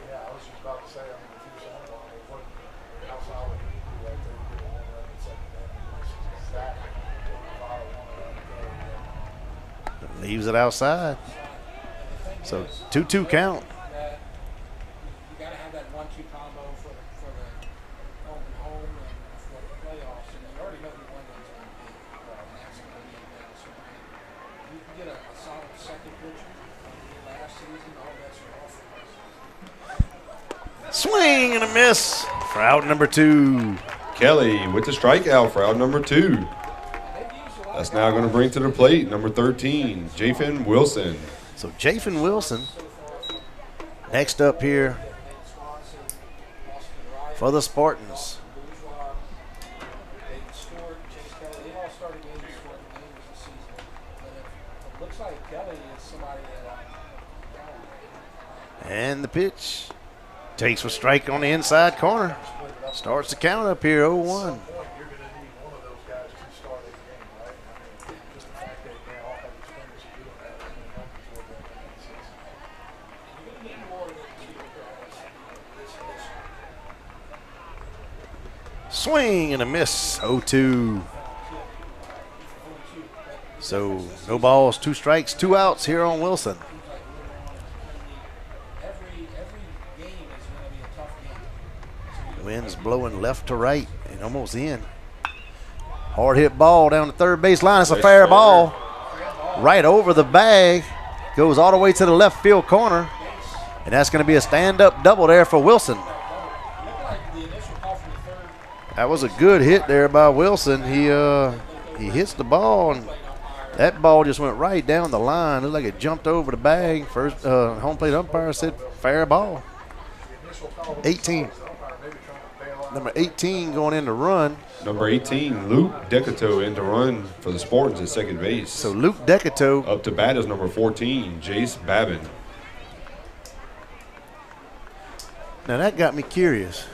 S4: Yeah, I was just about to say, I mean, if you was on one, what, how solid would he be right there to get a 1 run in second inning? It's just exactly what you
S6: Leaves it outside. So 2-2 count.
S5: That you got to have that 1-2 combo for the home and home and for the playoffs, and you already know who one is going to be. And that's going to be that. So you can get a solid second pitcher like you did last season. All that's your offense.
S6: Swing and a miss for out number 2.
S2: Kelly with the strikeout for out number 2.
S5: They've used a lot
S2: That's
S5: of
S2: now going to bring to the plate number 13, Jathan Wilson.
S6: So Jathan Wilson next up here for the Spartans. And the pitch takes a strike on the inside corner. Starts the count up here 0-1.
S4: point, you're going to need one of those guys to start a game, right? I mean, just the fact that they all have experience of doing that is going to help you toward that end of the season.
S6: Swing and a miss 0-2. So no balls, 2 strikes, 2 outs here on Wilson.
S5: Every game is going to be a tough game.
S6: Wind's blowing left to right and almost in. Hard hit ball down the third base line. It's a fair ball. Right over the bag. Goes all the way to the left field corner. And that's going to be a stand-up double there for Wilson. That was a good hit there by Wilson. He hits the ball, and that ball just went right down the line. Looked like it jumped over the bag. First home plate umpire said fair ball. 18. Number 18 going in to run.
S2: Number 18, Luke Decato in to run for the Spartans at second base.
S6: So Luke Decato.
S2: Up to bat is number 14, Jace Babin.
S6: Now that got me curious.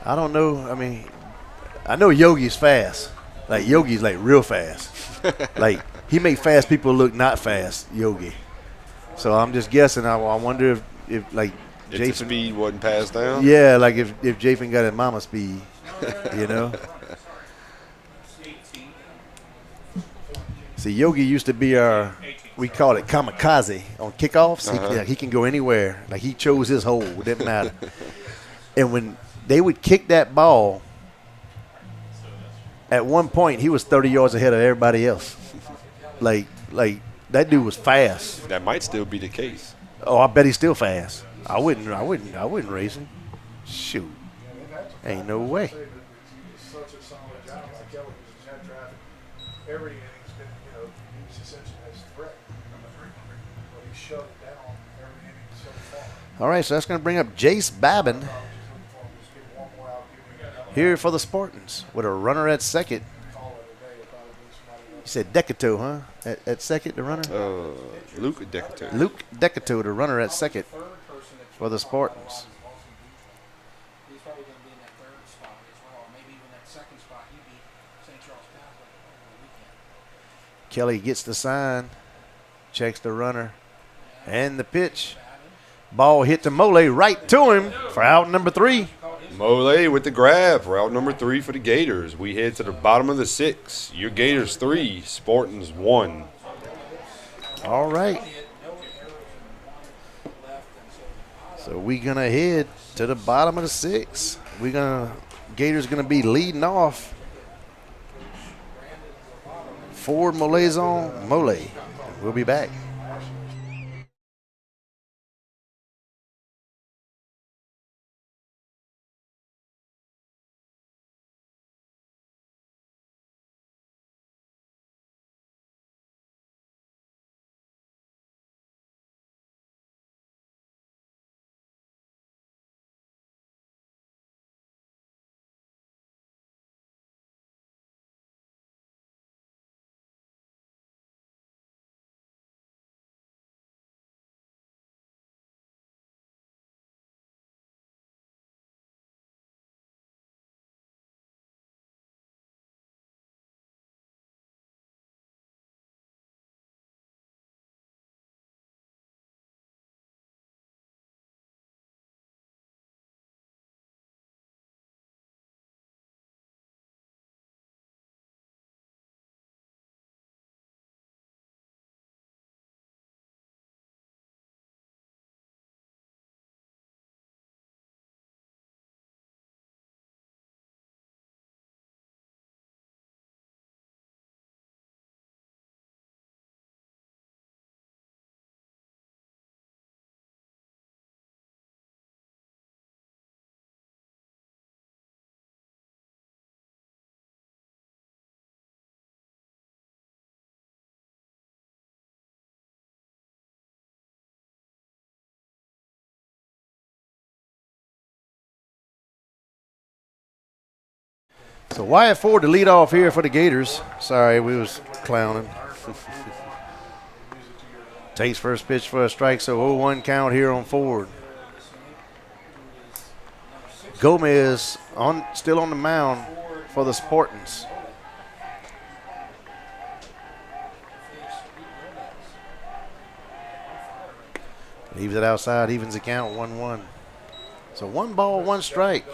S6: I don't know. I mean, I know Yogi's fast. Like Yogi's like real fast. Like he make fast people look not fast, Yogi. So I'm just guessing. I wonder if like
S2: If the speed wasn't passed down?
S6: Yeah, like if Jathan got his mama speed, you know. See, Yogi used to be our, we call it kamikaze on kickoffs. He can go anywhere. Like he chose his hole. It didn't matter. And when they would kick that ball, at one point he was 30 yards ahead of everybody else. Like that dude was fast.
S2: That might still be the case.
S6: Oh, I bet he's still fast. I wouldn't race him. Shoot. Ain't no way.
S4: It's such a solid job by Kelly because jet traffic. Every inning's been, used essentially as a threat. But he shut it down every inning so far.
S6: All right, so that's going to bring up Jace Babin here for the Spartans with a runner at second. You said Decato, huh? At second, the runner?
S2: Luke Decato.
S6: Luke Decato, the runner at second for the Spartans.
S5: He's probably going to be in that third spot as well. Maybe even that second spot. He beat St. Charles Catholic over the weekend.
S6: Kelly gets the sign, checks the runner, and the pitch. Ball hit to Mole right to him for out number 3.
S2: Mole with the grab for out number 3 for the Gators. We head to the bottom of the 6. Your Gators 3, Spartans 1.
S6: All right. So we're going to head to the bottom of the 6. Gators going to be leading off. Ford Molezon Mole. We'll be back. So Wyatt Ford to lead off here for the Gators. Sorry, we was clowning. Takes first pitch for a strike, so 0-1 count here on Ford. Gomez still on the mound for the Spartans. Leaves it outside, evens the count, 1-1. So 1 ball, 1 strike.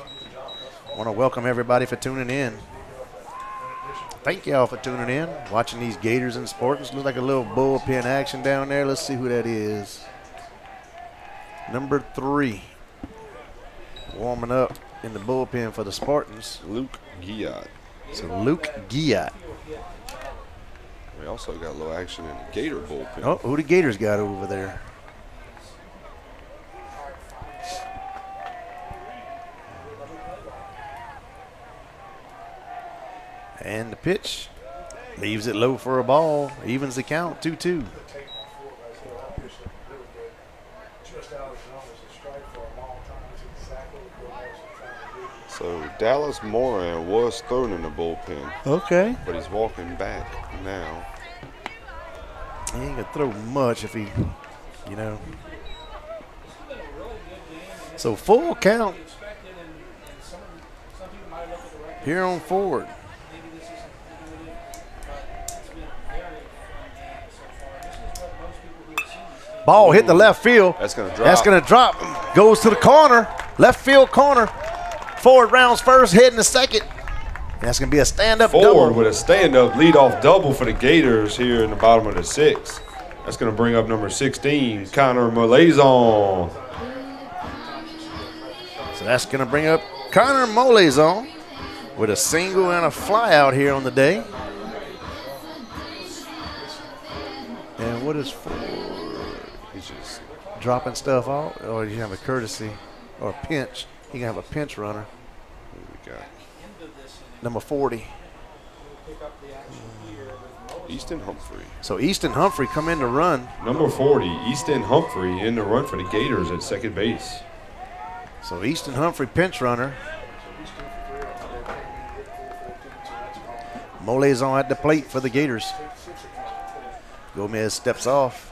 S6: Want to welcome everybody for tuning in. Thank y'all for tuning in, watching these Gators and Spartans. Looks like a little bullpen action down there. Let's see who that is. Number 3. Warming up in the bullpen for the Spartans.
S2: Luke bEAt.
S6: So Luke bEAt.
S2: We also got a little action in the Gator bullpen.
S6: Oh, who the Gators got over there? And the pitch leaves it low for a ball. Evens the count, 2-2.
S2: So Dallas Moran was thrown in the bullpen.
S6: Okay.
S2: But he's walking back now.
S6: He ain't gonna throw much if he, you know. So full count here on Ford. Ball hit the left field.
S2: That's going to drop.
S6: That's going to drop. Goes to the corner. Left field corner. Ford rounds first, heading to second. That's going to be a stand-up double.
S2: Ford with a stand-up leadoff double for the Gators here in the bottom of the 6th. That's going to bring up number 16, Connor Molazon.
S6: So that's going to bring up Connor Molazon with a single and a fly out here on the day. And what is Ford?
S2: He's just
S6: dropping stuff off, or you have a courtesy or a pinch. You can have a pinch runner.
S2: Who we got?
S6: Number 40.
S2: Easton Humphrey.
S6: So Easton Humphrey come in to run.
S2: Number 40, Easton Humphrey in the run for the Gators at second base.
S6: So Easton Humphrey pinch runner. Molazon at the plate for the Gators. Gomez steps off.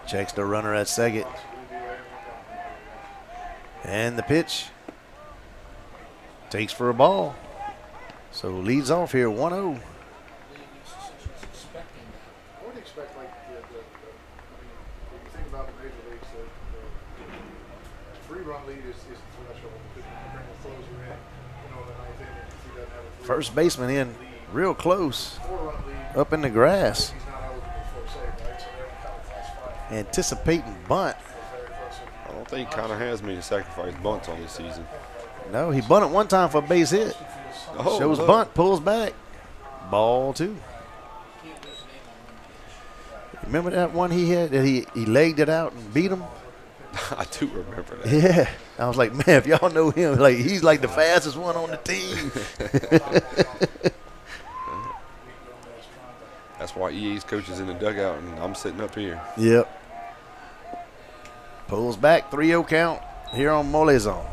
S6: Checks the runner at second. And the pitch. Takes for a ball. So leads off here 1-0.
S4: I would expect, like, I mean, when you think about the major leagues, the 3-run lead is the threshold. Because you bring the closer in, the ninth inning, if he doesn't have a 3-run
S6: First baseman in real close.
S4: 4-run lead,
S6: Up in the grass.
S4: he's not eligible for save, right? So they're kind of classified
S6: Anticipating bunt.
S4: very close.
S2: I don't think Connor has many sacrifice bunts on this season.
S6: No, he bunted one time for a base hit.
S2: Oh,
S6: Shows
S2: look.
S6: bunt, pulls back. Ball 2. Remember that one he had that he legged it out and beat him?
S2: I do remember that.
S6: Yeah. I was like, man, if y'all know him, like he's like the fastest one on the team.
S2: That's why EA's coach is in the dugout and I'm sitting up here.
S6: Yep. Pulls back, 3-0 count here on Molazon.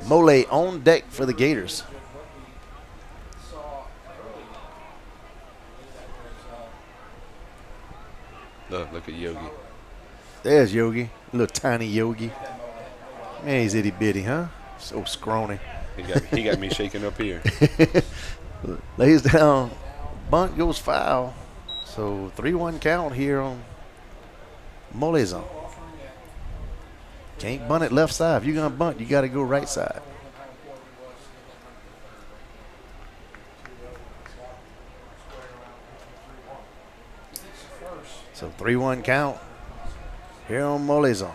S6: Mole on deck for the Gators.
S2: Look at Yogi.
S6: There's Yogi, little tiny Yogi. Man, he's itty bitty, huh? So scrawny.
S2: He got me shaking up here.
S6: Lays down, bunt goes foul. So 3-1 count here on Molazon. Can't bunt it left side. If you're gonna bunt, you got to go right side. So 3-1 count here on Molazon.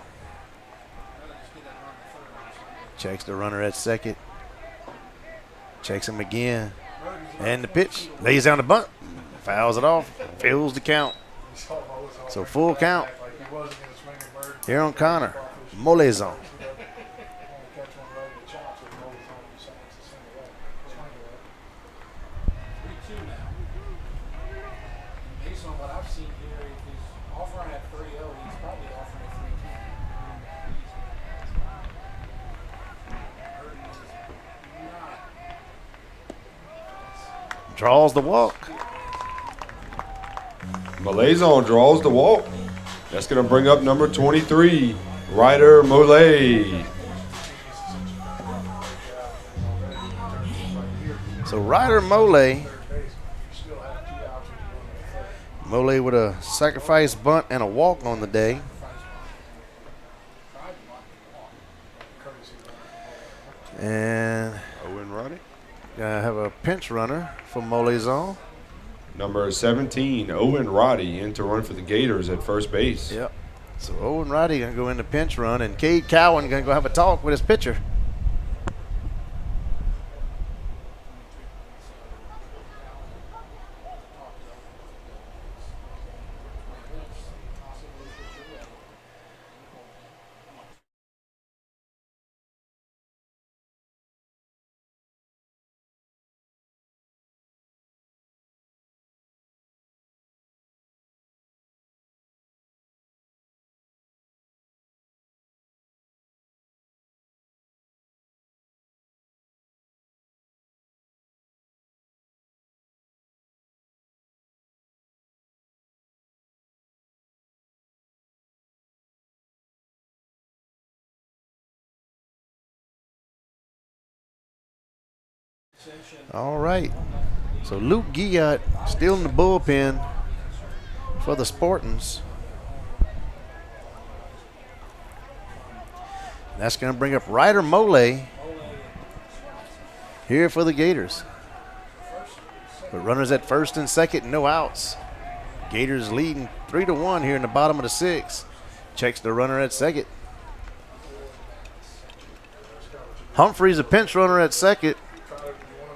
S6: Checks the runner at second. Checks him again. And the pitch. Lays down the bunt. Fouls it off. Fills the count. So full count here on Connor Molazon.
S5: Based on what I've seen here, Offering at 3-0, he's probably offering at 3-10.
S6: Draws the walk.
S2: Malazon draws the walk. That's going to bring up number 23, Ryder Molay.
S6: So Ryder Molay with a sacrifice bunt and a walk on the day. And
S2: Owen Roddy.
S6: gonna have a pinch runner for Malazon.
S2: Number 17, Owen Roddy, in to run for the Gators at first base.
S6: Yep. So Owen Roddy gonna go into pinch run, and Cade Cowan gonna go have a talk with his pitcher. All right. So Luke bEAt still in the bullpen for the Spartans. That's going to bring up Ryder Molay here for the Gators. But runners at first and second, no outs. Gators leading 3-1 here in the bottom of the sixth. Checks the runner at second. Humphreys a pinch runner at second.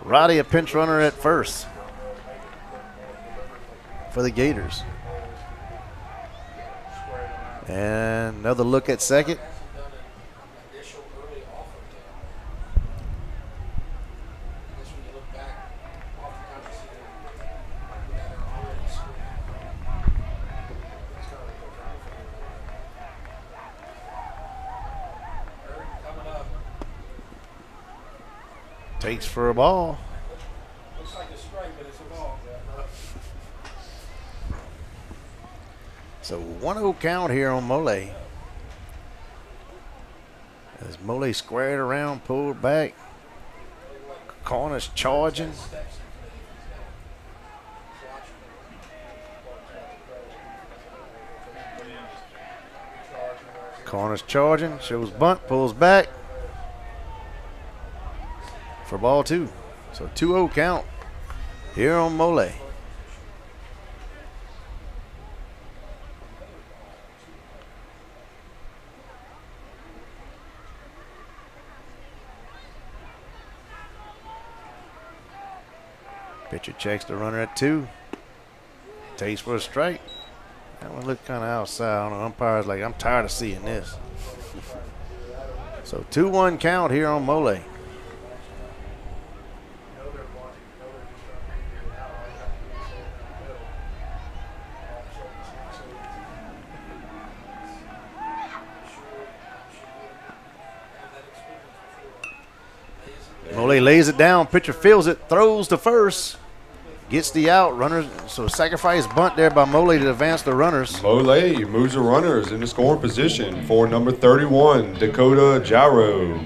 S6: Roddy a pinch runner at first for the Gators. And another look at second. Takes for a ball.
S5: Looks like a strike, but it's a ball.
S6: So 1-0 count here on Molay. As Molay squared around, pulled back. Corner's charging. Corner's charging, shows bunt, pulls back. For ball two. So 2-0 count here on Molay. Pitcher checks the runner at 2. Takes for a strike. That one looked kind of outside. I don't know. Umpire's like, I'm tired of seeing this. So 2-1 count here on Molay. Molay lays it down. Pitcher feels it, throws to first, gets the out. Runners, so sacrifice bunt there by Molay to advance the runners.
S2: Molay moves the runners into scoring position for number 31, Dakota Gyro.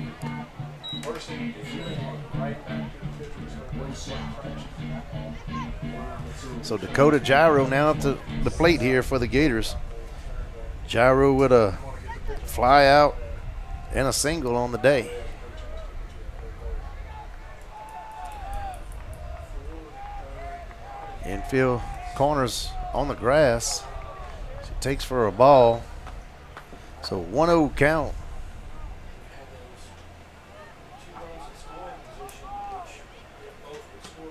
S6: So Dakota Gyro now up to the plate here for the Gators. Gyro with a fly out and a single on the day. Infield corners on the grass. She takes for a ball. So 1-0 count.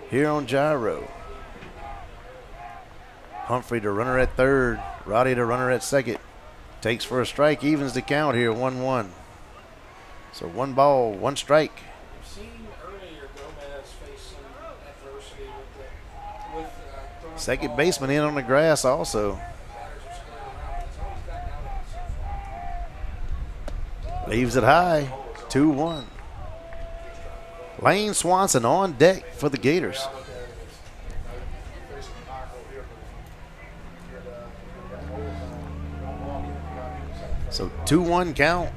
S6: Here on Gyro. Humphrey to runner at third. Roddy to runner at second. Takes for a strike, evens the count here, 1-1. So 1 ball, 1 strike. Second baseman in on the grass also. Leaves it high, 2-1. Lane Swanson on deck for the Gators. So 2-1 count.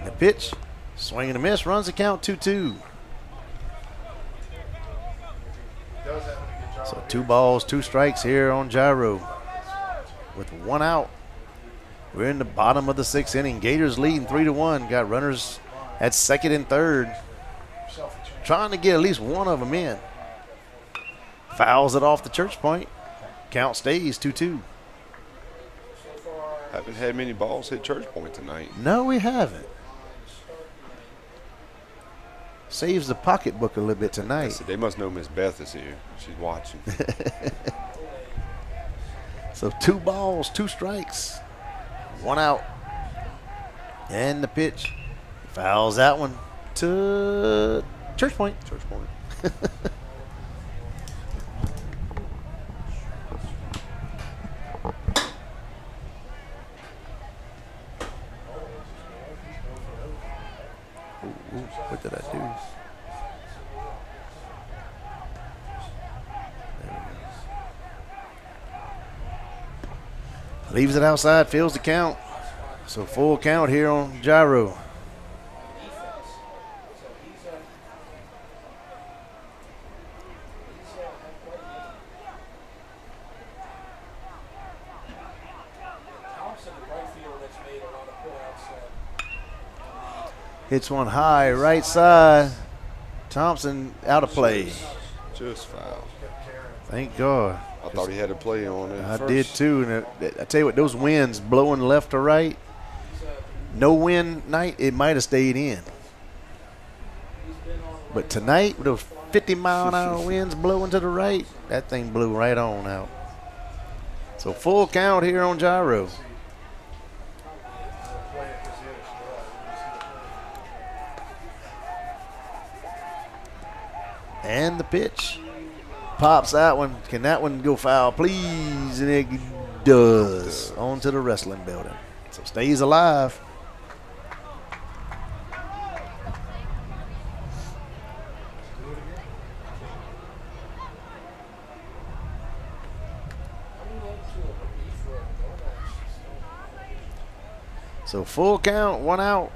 S6: The pitch, swing and a miss, runs the count 2-2. So 2 balls, 2 strikes here on Gyro with 1 out. We're in the bottom of the 6th inning. Gators leading 3-1. Got runners at 2nd and 3rd. Trying to get at least one of them in. Fouls it off the church point. Count stays 2-2.
S2: Haven't had many balls hit church point tonight.
S6: No, we haven't. Saves the pocketbook a little bit tonight.
S2: They must know Miss Beth is here. She's watching.
S6: So 2 balls, 2 strikes, 1 out. And the pitch. Fouls that one to church point.
S2: Church point.
S6: What did I do? Leaves it outside, fills the count. So full count here on Gyro. Hits one high, right side. Thompson out of play.
S2: Just foul.
S6: Thank God.
S2: I thought he had a play on it.
S6: I did too. And I tell you what, those winds blowing left to right, no wind night, it might have stayed in. But tonight, with those 50-mile-an-hour winds blowing to the right, that thing blew right on out. So full count here on Gyro. And the pitch. Pops that one. Can that one go foul, please? And it does. On to the wrestling building. So stays alive. So full count, 1 out.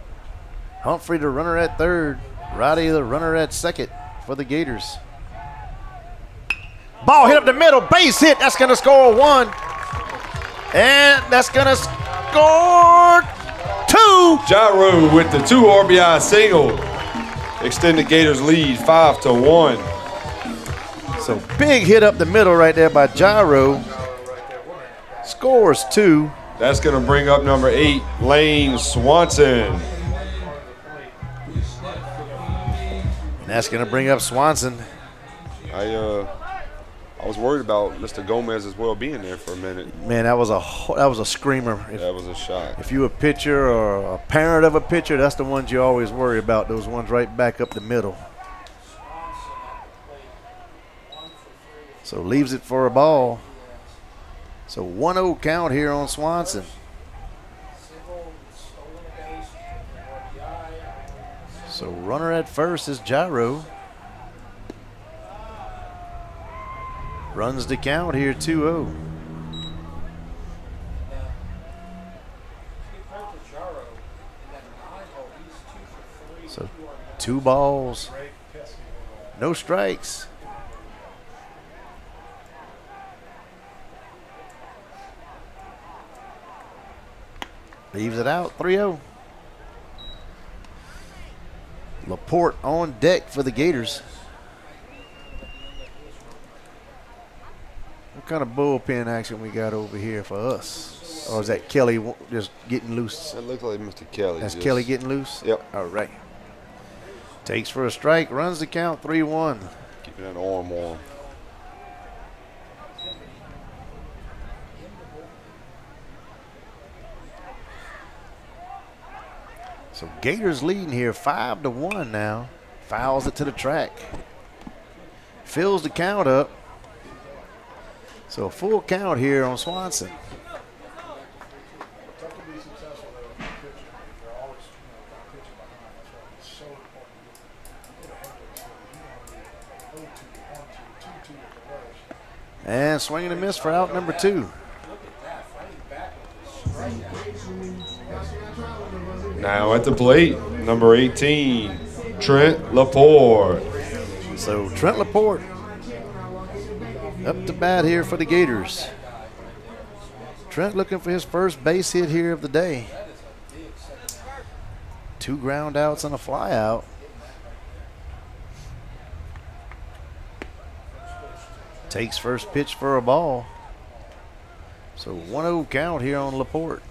S6: Humphrey the runner at 3rd. Roddy the runner at 2nd for the Gators. Ball hit up the middle, base hit. That's going to score 1. And that's going to score 2.
S2: Gyro with the 2 RBI single. Extend the Gators lead 5-1.
S6: So big hit up the middle right there by Gyro. Scores 2.
S2: That's going to bring up number 8, Lane Swanson.
S6: And that's going to bring up Swanson.
S2: I was worried about Mr. Gomez as well being there for a minute.
S6: Man, that was a screamer.
S2: That was a shot.
S6: If you're a pitcher or a parent of a pitcher, that's the ones you always worry about, those ones right back up the middle. So leaves it for a ball. So 1-0 count here on Swanson. So runner at first is Gyro. Runs the count here, 2-0. So 2 balls, no strikes. Leaves it out, 3-0. Laporte on deck for the Gators. What kind of bullpen action we got over here for us? Or is that Kelly just getting loose?
S2: That looks like Mr. Kelly.
S6: That's Kelly getting loose?
S2: Yep.
S6: All right. Takes for a strike, runs the count, 3-1.
S2: Keeping that arm warm.
S6: So Gators leading here 5-1 now. Fouls it to the track. Fills the count up. So a full count here on Swanson.
S4: Tough to be successful though.
S6: And swing and a miss for out number 2.
S2: Now at the plate, number 18, Trent Laporte.
S6: So Trent Laporte up to bat here for the Gators. Trent looking for his first base hit here of the day. 2 ground outs and a fly out. Takes first pitch for a ball. So 1-0 count here on Laporte.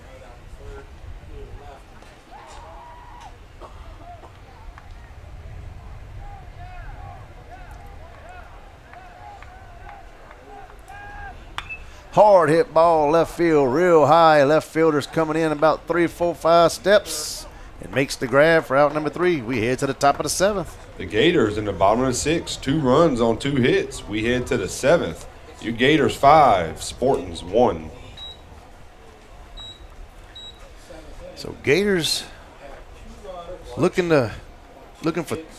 S6: Hard hit ball left field, real high. Left fielder's coming in about 3, 4, 5 steps and makes the grab for out number 3. We head to the top of the 7th.
S2: The Gators in the bottom of the 6th, 2 runs on 2 hits. We head to the 7th. You Gators 5, Spartans 1.
S6: So Gators looking to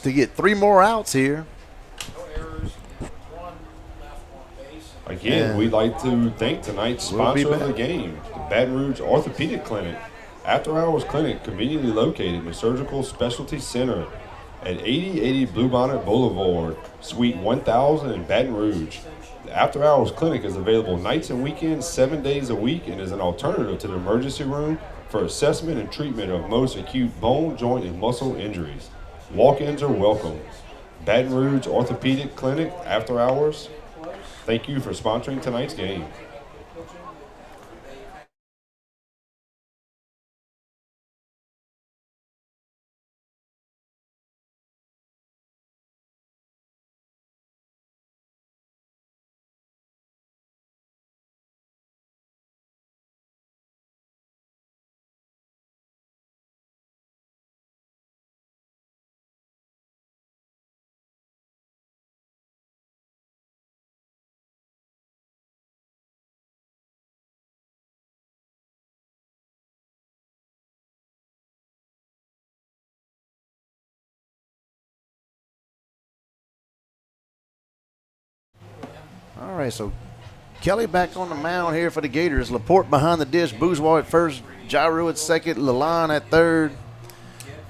S6: get 3 more outs here.
S2: Again, we'd like to thank tonight's sponsor of the game, the Baton Rouge Orthopedic Clinic. After-hours clinic conveniently located in the Surgical Specialty Center at 8080 Bluebonnet Boulevard, Suite 1000 in Baton Rouge. The after-hours clinic is available nights and weekends, 7 days a week, and is an alternative to the emergency room for assessment and treatment of most acute bone, joint, and muscle injuries. Walk-ins are welcome. Baton Rouge Orthopedic Clinic, after hours. Thank you for sponsoring tonight's game.
S6: All right, so Kelly back on the mound here for the Gators. Laporte behind the dish, Bourgeois at first, Gyro at second, Lalonde at third,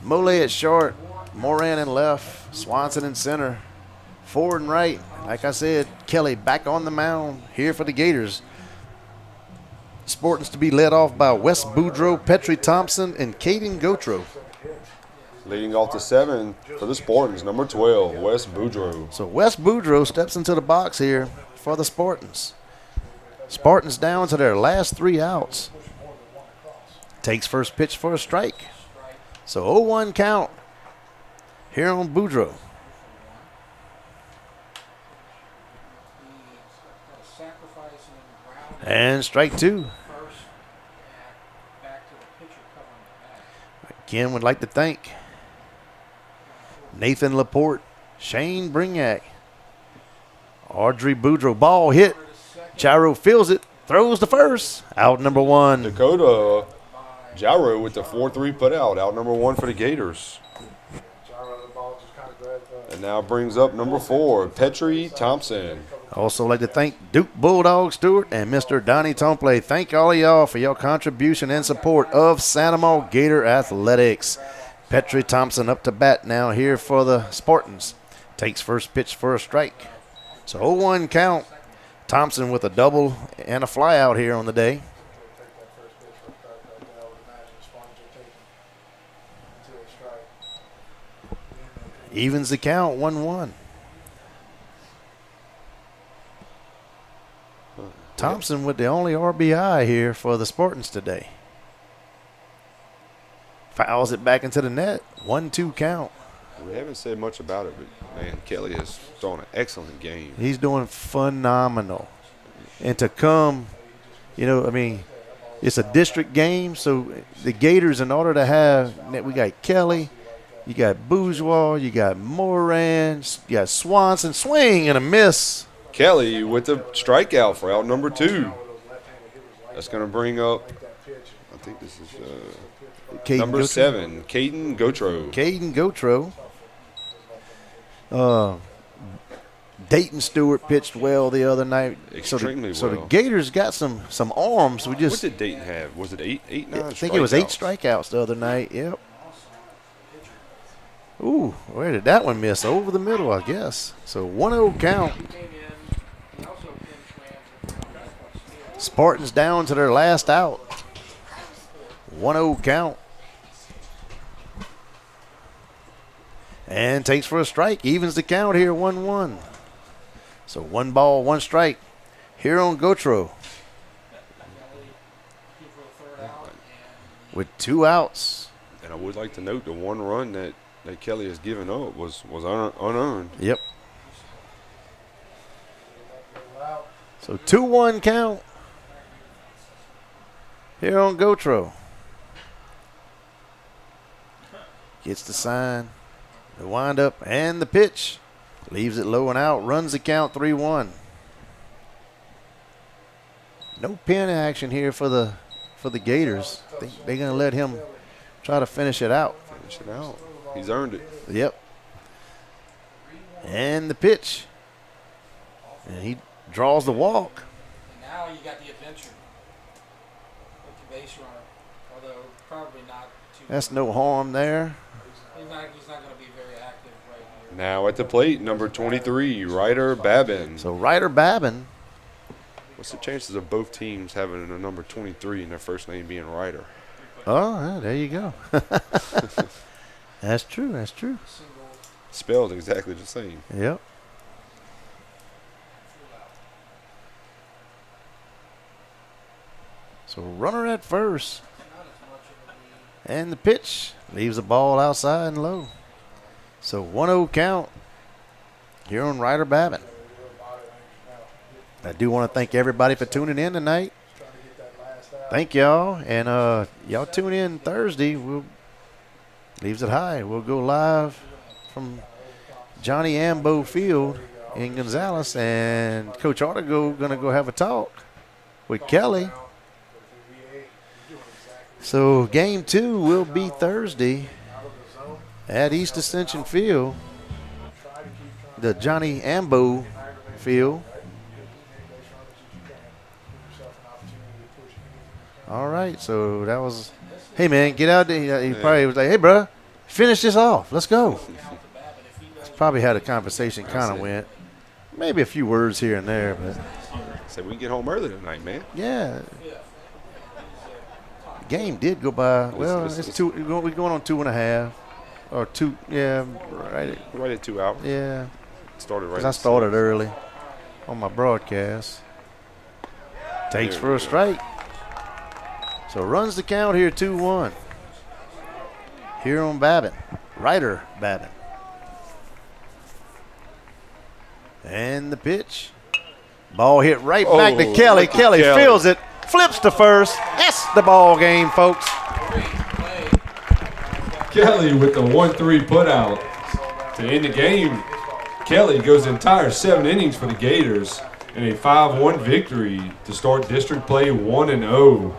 S6: Mole at short, Moran in left, Swanson in center, forward and right. Like I said, Kelly back on the mound here for the Gators. Spartans to be led off by Wes Boudreau, Petrie Thompson, and Caden Gautreau.
S2: Leading off the 7 for the Spartans, number 12, Wes Boudreau.
S6: So Wes Boudreau steps into the box here for the Spartans. Spartans down to their last 3 outs. Takes first pitch for a strike. So 0-1 count here on Boudreau. And strike 2. Again, would like to thank Nathan Laporte, Shane Brignac, Audrey Boudreau. Ball hit. Gyro feels it, throws the first. Out number 1.
S2: Dakota Gyro with the 4-3 putout, out number 1 for the Gators. And now brings up number 4, Petrie Thompson.
S6: Also like to thank Duke Bulldog Stewart and Mr. Donnie Tomplay. Thank all of y'all for your contribution and support of Sanamo Gator Athletics. Petrie Thompson up to bat now here for the Spartans. Takes first pitch for a strike. So 0-1 count. Thompson with a double and a fly out here on the day. Evens the count, 1-1. Thompson with the only RBI here for the Spartans today. Fouls it back into the net, 1-2 count.
S2: We haven't said much about it, but, man, Kelly has thrown an excellent game.
S6: He's doing phenomenal. And to come, you know, I mean, it's a district game, so the Gators, in order to have, we got Kelly, you got Bourgeois, you got Moran, you got Swanson, swing and a miss.
S2: Kelly with the strikeout for out number 2. That's going to bring up, I think this is number
S6: Gautreau.
S2: 7, Caden Gautreau.
S6: Caden Gautreau. Dayton Stewart pitched well the other night.
S2: Extremely
S6: So
S2: well.
S6: the Gators got some arms. We
S2: What
S6: just
S2: did Dayton have? Was it 9
S6: I think it was 8 strikeouts the other night. Yep. Ooh, where did that one miss? Over the middle, I guess. So 1-0 count. Spartans down to their last out. 1-0 count. And takes for a strike. Evens the count here, 1-1. So 1 ball, 1 strike here on Gautreaux. With 2 outs.
S2: And I would like to note the 1 run that Kelly has given up was unearned.
S6: Yep. So 2-1 count here on Gautreaux. Gets the sign, the windup, and the pitch. Leaves it low and out. Runs the count 3-1. No pin action here for the Gators. They're gonna let him try to finish it out.
S2: Finish it out. He's earned it.
S6: Yep. And the pitch. And he draws the walk.
S5: And now you got the adventure with the base runner, although probably not too.
S6: That's no harm there.
S5: He's not going to be very active right here.
S2: Now at the plate, number 23, Ryder Babin.
S6: So Ryder Babin.
S2: What's the chances of both teams having a number 23 and their first name being Ryder?
S6: Oh, yeah, there you go. That's true. That's true.
S2: Spelled exactly the same.
S6: Yep. So runner at first. And the pitch leaves the ball outside and low. So 1-0 count here on Ryder Babin. I do want to thank everybody for tuning in tonight. Thank y'all. And y'all tune in Thursday. Leaves it high. We'll go live from Johnny Ambo Field in Gonzales. And Coach Artigo going to go have a talk with Kelly. So game 2 will be Thursday at East Ascension Field, the Johnny Ambo Field. All right, so that was, hey man, get out there. He probably was like, hey bro, finish this off. Let's go. That's probably how the conversation kind of went. Maybe a few words here and there, but.
S2: Said we can get home early tonight, man.
S6: Yeah. Game did go by. Well, it's 2. We're going on 2.5 or 2. Yeah,
S2: right at 2 hours.
S6: Yeah.
S2: Started right.
S6: Because I started early on my broadcast. Takes for a strike. So runs the count here 2-1. Here on Babin, Ryder Babin. And the pitch. Ball hit right back to Kelly. Kelly feels it. Flips to first. That's the ball game, folks.
S2: Kelly with the 1-3 put out to end the game. Kelly goes the entire 7 innings for the Gators in a 5-1 victory to start district play 1-0.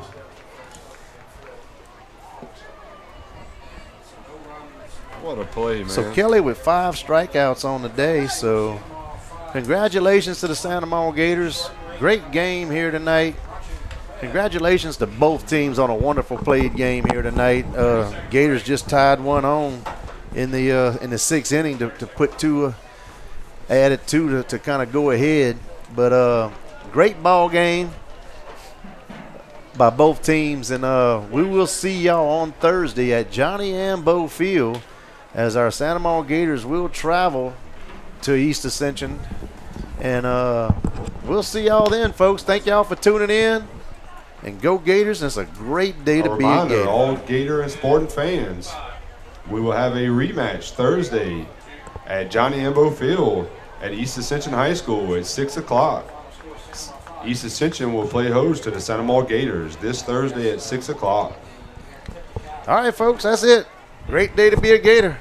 S2: What a play, man.
S6: So Kelly with 5 strikeouts on the day. So congratulations to the Santa Maria Gators. Great game here tonight. Congratulations to both teams on a wonderful played game here tonight. Gators just tied one on in the 6th inning to put 2, added 2 to kind of go ahead. But great ball game by both teams, and we will see y'all on Thursday at Johnny Ambo Field as our Santa Maria Gators will travel to East Ascension, and we'll see y'all then, folks. Thank y'all for tuning in. And go Gators, it's a great day to be a Gator.
S2: All Gator and Spartan fans, we will have a rematch Thursday at Johnny Ambo Field at East Ascension High School at 6 o'clock. East Ascension will play host to the Santa Maria Gators this Thursday at 6 o'clock.
S6: All right, folks, that's it. Great day to be a Gator.